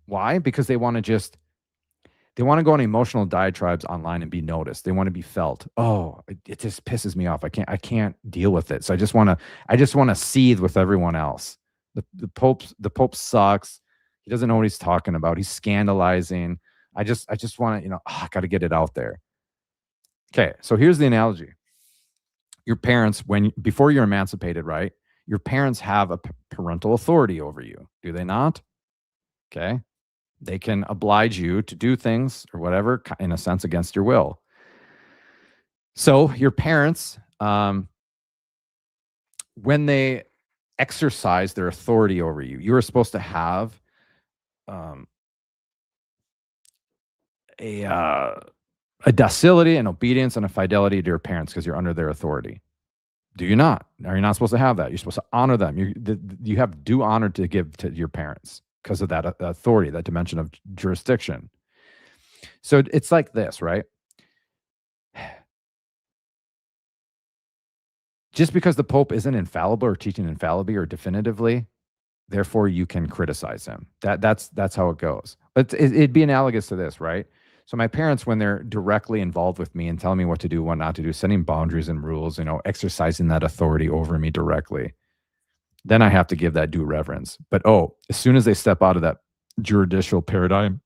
Why? Because they want to go on emotional diatribes online and be noticed. They want to be felt. Oh, it just pisses me off. I can't deal with it. So I just want to seethe with everyone else. The Pope sucks. He doesn't know what he's talking about. He's scandalizing. I just want to, I got to get it out there. Okay. So here's the analogy. Your parents, before you're emancipated, right? Your parents have a parental authority over you. Do they not? Okay. They can oblige you to do things or whatever, in a sense, against your will. So your parents, when they exercise their authority over you, you are supposed to have a docility and obedience and a fidelity to your parents because you're under their authority. Do you not? Are you not supposed to have that? You're supposed to honor them. You have due honor to give to your parents because of that authority, that dimension of jurisdiction. So it's like this, right? Just because the Pope isn't infallible or teaching infallibly or definitively, therefore you can criticize him. That's how it goes. But it'd be analogous to this, right? So my parents, when they're directly involved with me and telling me what to do, what not to do, setting boundaries and rules, exercising that authority over me directly, then I have to give that due reverence. But as soon as they step out of that judicial paradigm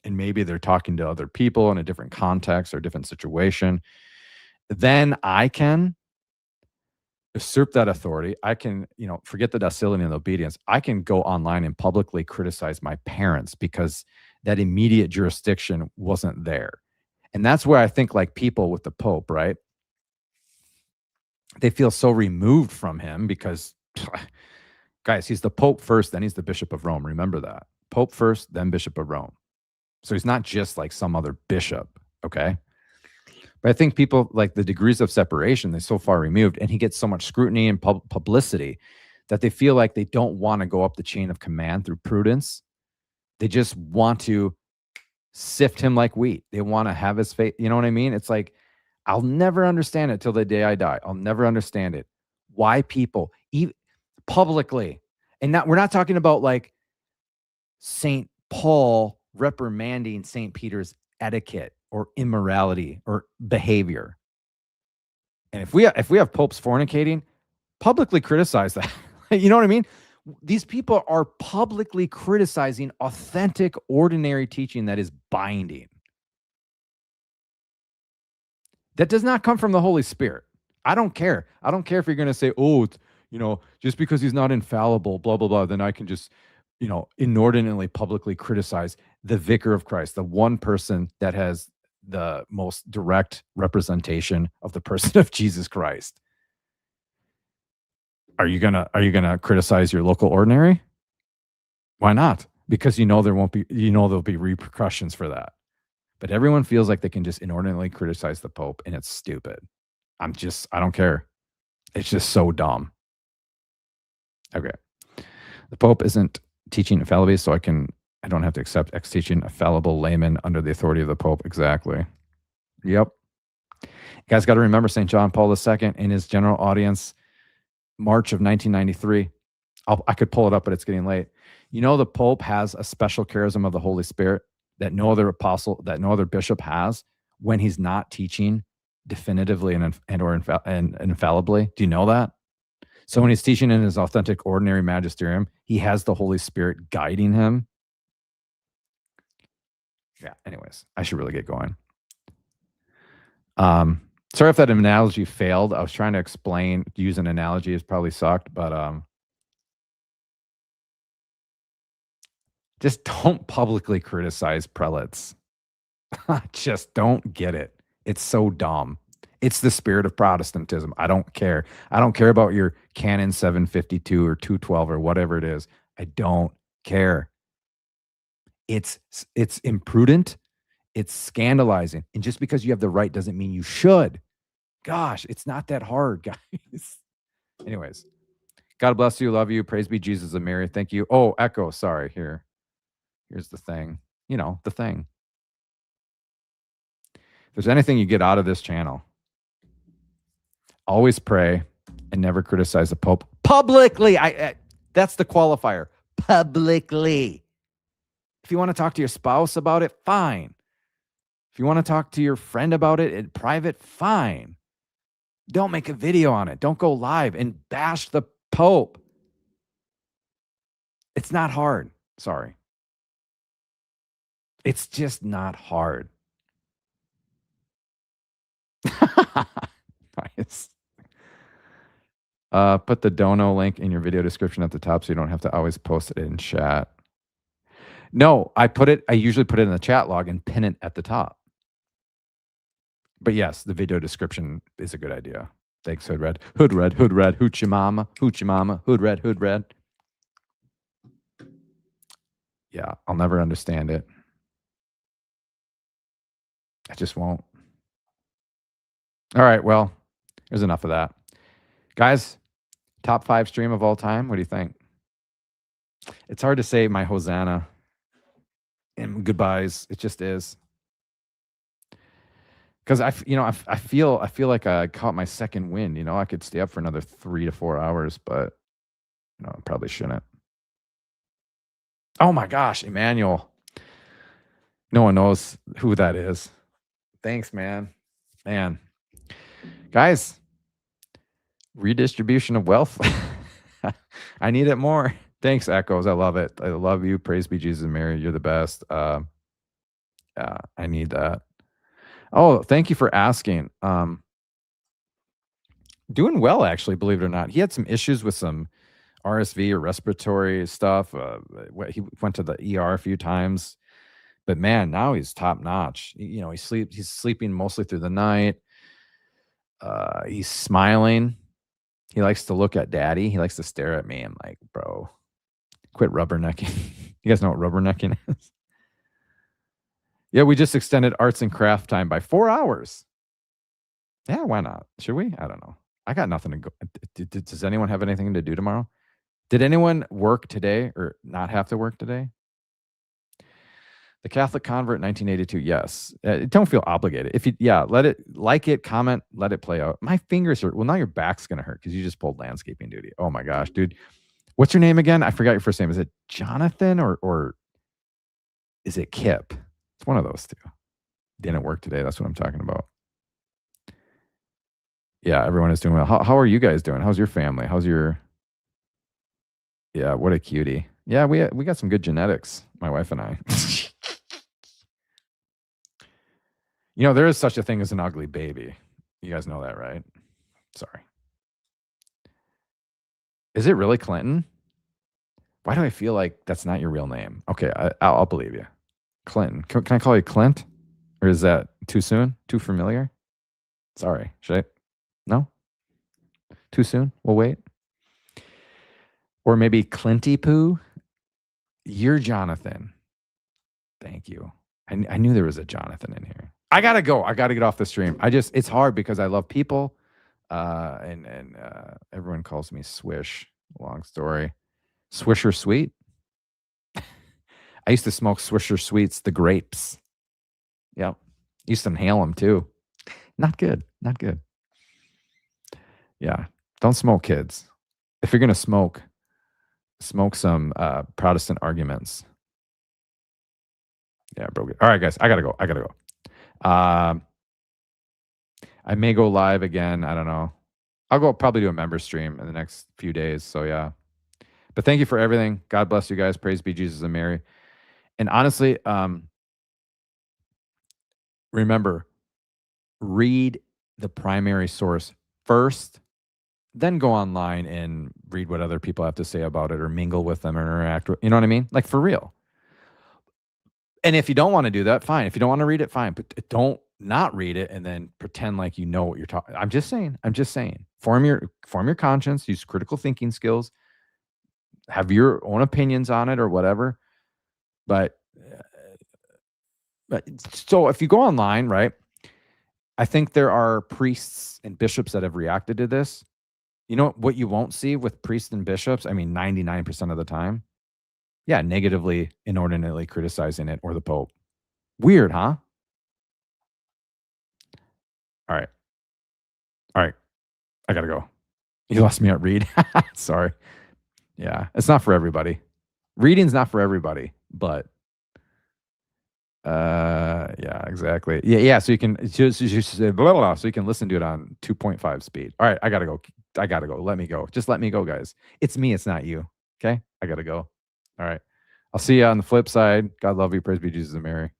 and maybe they're talking to other people in a different context or different situation, then I can usurp that authority. I can, forget the docility and the obedience. I can go online and publicly criticize my parents because that immediate jurisdiction wasn't there. And that's where I think like people with the Pope, right? They feel so removed from him because, guys, he's the Pope first, then he's the Bishop of Rome. Remember that. Pope first, then Bishop of Rome. So he's not just like some other bishop, okay? But I think people like the degrees of separation, they're so far removed, and he gets so much scrutiny and publicity that they feel like they don't want to go up the chain of command through prudence. They just want to sift him like wheat. They want to have his faith. You know what I mean? It's like, I'll never understand it till the day I die. I'll never understand it. Why people, even publicly, and we're not talking about like St. Paul reprimanding St. Peter's etiquette or immorality or behavior. And if we have popes fornicating, publicly criticize that. You know what I mean? These people are publicly criticizing authentic, ordinary teaching that is binding. That does not come from the Holy Spirit. I don't care. I don't care if you're going to say, just because he's not infallible, blah, blah, blah, then I can just, inordinately publicly criticize the vicar of Christ, the one person that has the most direct representation of the person of Jesus Christ. Are you gonna criticize your local ordinary? Why not? Because there'll be repercussions for that. But everyone feels like they can just inordinately criticize the Pope, and it's stupid. I don't care. It's just so dumb. Okay. The Pope isn't teaching infallibly, so I don't have to accept ex-teaching a fallible layman under the authority of the Pope. Exactly. Yep. You guys got to remember St. John Paul II in his general audience, March of 1993. I could pull it up, but it's getting late. The Pope has a special charism of the Holy Spirit that no other bishop has when he's not teaching definitively and infallibly. Do you know that? So when he's teaching in his authentic ordinary magisterium, he has the Holy Spirit guiding him. Yeah, anyways, I should really get going. Sorry if that analogy failed. I was trying to use an analogy. It's probably sucked, but just don't publicly criticize prelates. Just don't get it. It's so dumb. It's the spirit of Protestantism. I don't care. I don't care about your Canon 752 or 212 or whatever it is. I don't care. It's imprudent. It's scandalizing. And just because you have the right doesn't mean you should. Gosh, it's not that hard, guys. Anyways, God bless you. Love you. Praise be Jesus and Mary. Thank you. Oh, echo. Sorry. Here's the thing. The thing. If there's anything you get out of this channel, always pray and never criticize the Pope publicly. That's the qualifier. Publicly. If you want to talk to your spouse about it, fine. If you want to talk to your friend about it in private, fine. Don't make a video on it. Don't go live and bash the Pope. It's not hard. Sorry. It's just not hard. Nice. Put the dono link in your video description at the top so you don't have to always post it in chat. No, I usually put it in the chat log and pin it at the top. But yes, the video description is a good idea. Thanks, Hood Red. Hood Red, Hood Red, Hoochie Mama, Hoochie Mama, Hood Red, Hood Red. Yeah, I'll never understand it. I just won't. All right, well, there's enough of that. Guys, top 5 stream of all time. What do you think? It's hard to say my Hosanna and goodbyes. It just is. Because I feel like I caught my second wind. I could stay up for another 3 to 4 hours, but I probably shouldn't. Oh my gosh, Emmanuel. No one knows who that is. Thanks, man. Guys, redistribution of wealth. I need it more. Thanks, Echoes. I love it. I love you. Praise be Jesus and Mary. You're the best. I need that. Oh, thank you for asking. Doing well, actually, believe it or not. He had some issues with some RSV or respiratory stuff. He went to the ER a few times, but man, now he's top notch. He's sleeping mostly through the night. He's smiling. He likes to look at daddy. He likes to stare at me. I'm like, bro, quit rubbernecking. You guys know what rubbernecking is? Yeah, we just extended arts and craft time by 4 hours. Yeah, why not? Should we? I don't know. I got nothing to go. Does anyone have anything to do tomorrow? Did anyone work today or not have to work today? The Catholic Convert 1982. Yes. Don't feel obligated. Let it, comment, let it play out. My fingers hurt. Well, now your back's going to hurt because you just pulled landscaping duty. Oh my gosh, dude. What's your name again? I forgot your first name. Is it Jonathan or is it Kip? It's one of those two. Didn't work today. That's what I'm talking about. Yeah, everyone is doing well. How are you guys doing? How's your family? Yeah, what a cutie. Yeah, we got some good genetics, my wife and I. There is such a thing as an ugly baby. You guys know that, right? Sorry. Is it really Clinton? Why do I feel like that's not your real name? Okay, I'll believe you. Clinton. Can I call you Clint? Or is that too soon? Too familiar? Sorry. Should I? No? Too soon? We'll wait. Or maybe Clinty Poo? You're Jonathan. Thank you. I knew there was a Jonathan in here. I gotta go. I gotta get off the stream. It's hard because I love people. And everyone calls me Swish. Long story. Swisher Sweet. I used to smoke Swisher Sweets, the grapes. Yep. Used to inhale them too. Not good. Not good. Yeah. Don't smoke, kids. If you're going to smoke some Protestant arguments. Yeah, bro. All right, guys. I got to go. I may go live again. I don't know. I'll go probably do a member stream in the next few days. So, yeah. But thank you for everything. God bless you guys. Praise be Jesus and Mary. And honestly, remember, read the primary source first, then go online and read what other people have to say about it or mingle with them or interact with, you know what I mean? Like for real. And if you don't want to do that, fine. If you don't want to read it, fine. But don't not read it and then pretend like you know what you're talking. I'm just saying. Form your conscience, use critical thinking skills, have your own opinions on it or whatever. But so if you go online, right? I think there are priests and bishops that have reacted to this. You know what you won't see with priests and bishops? I mean, 99% of the time. Yeah, negatively, inordinately criticizing it or the Pope. Weird, huh? All right. I gotta go. You lost me at read. Sorry. Yeah, it's not for everybody. Reading's not for everybody, but yeah, exactly. Yeah. So you can just blah, blah, blah, so you can listen to it on 2.5 speed. All right, I gotta go. Let me go. Just let me go, guys. It's me. It's not you. Okay, I gotta go. All right. I'll see you on the flip side. God love you. Praise be Jesus and Mary.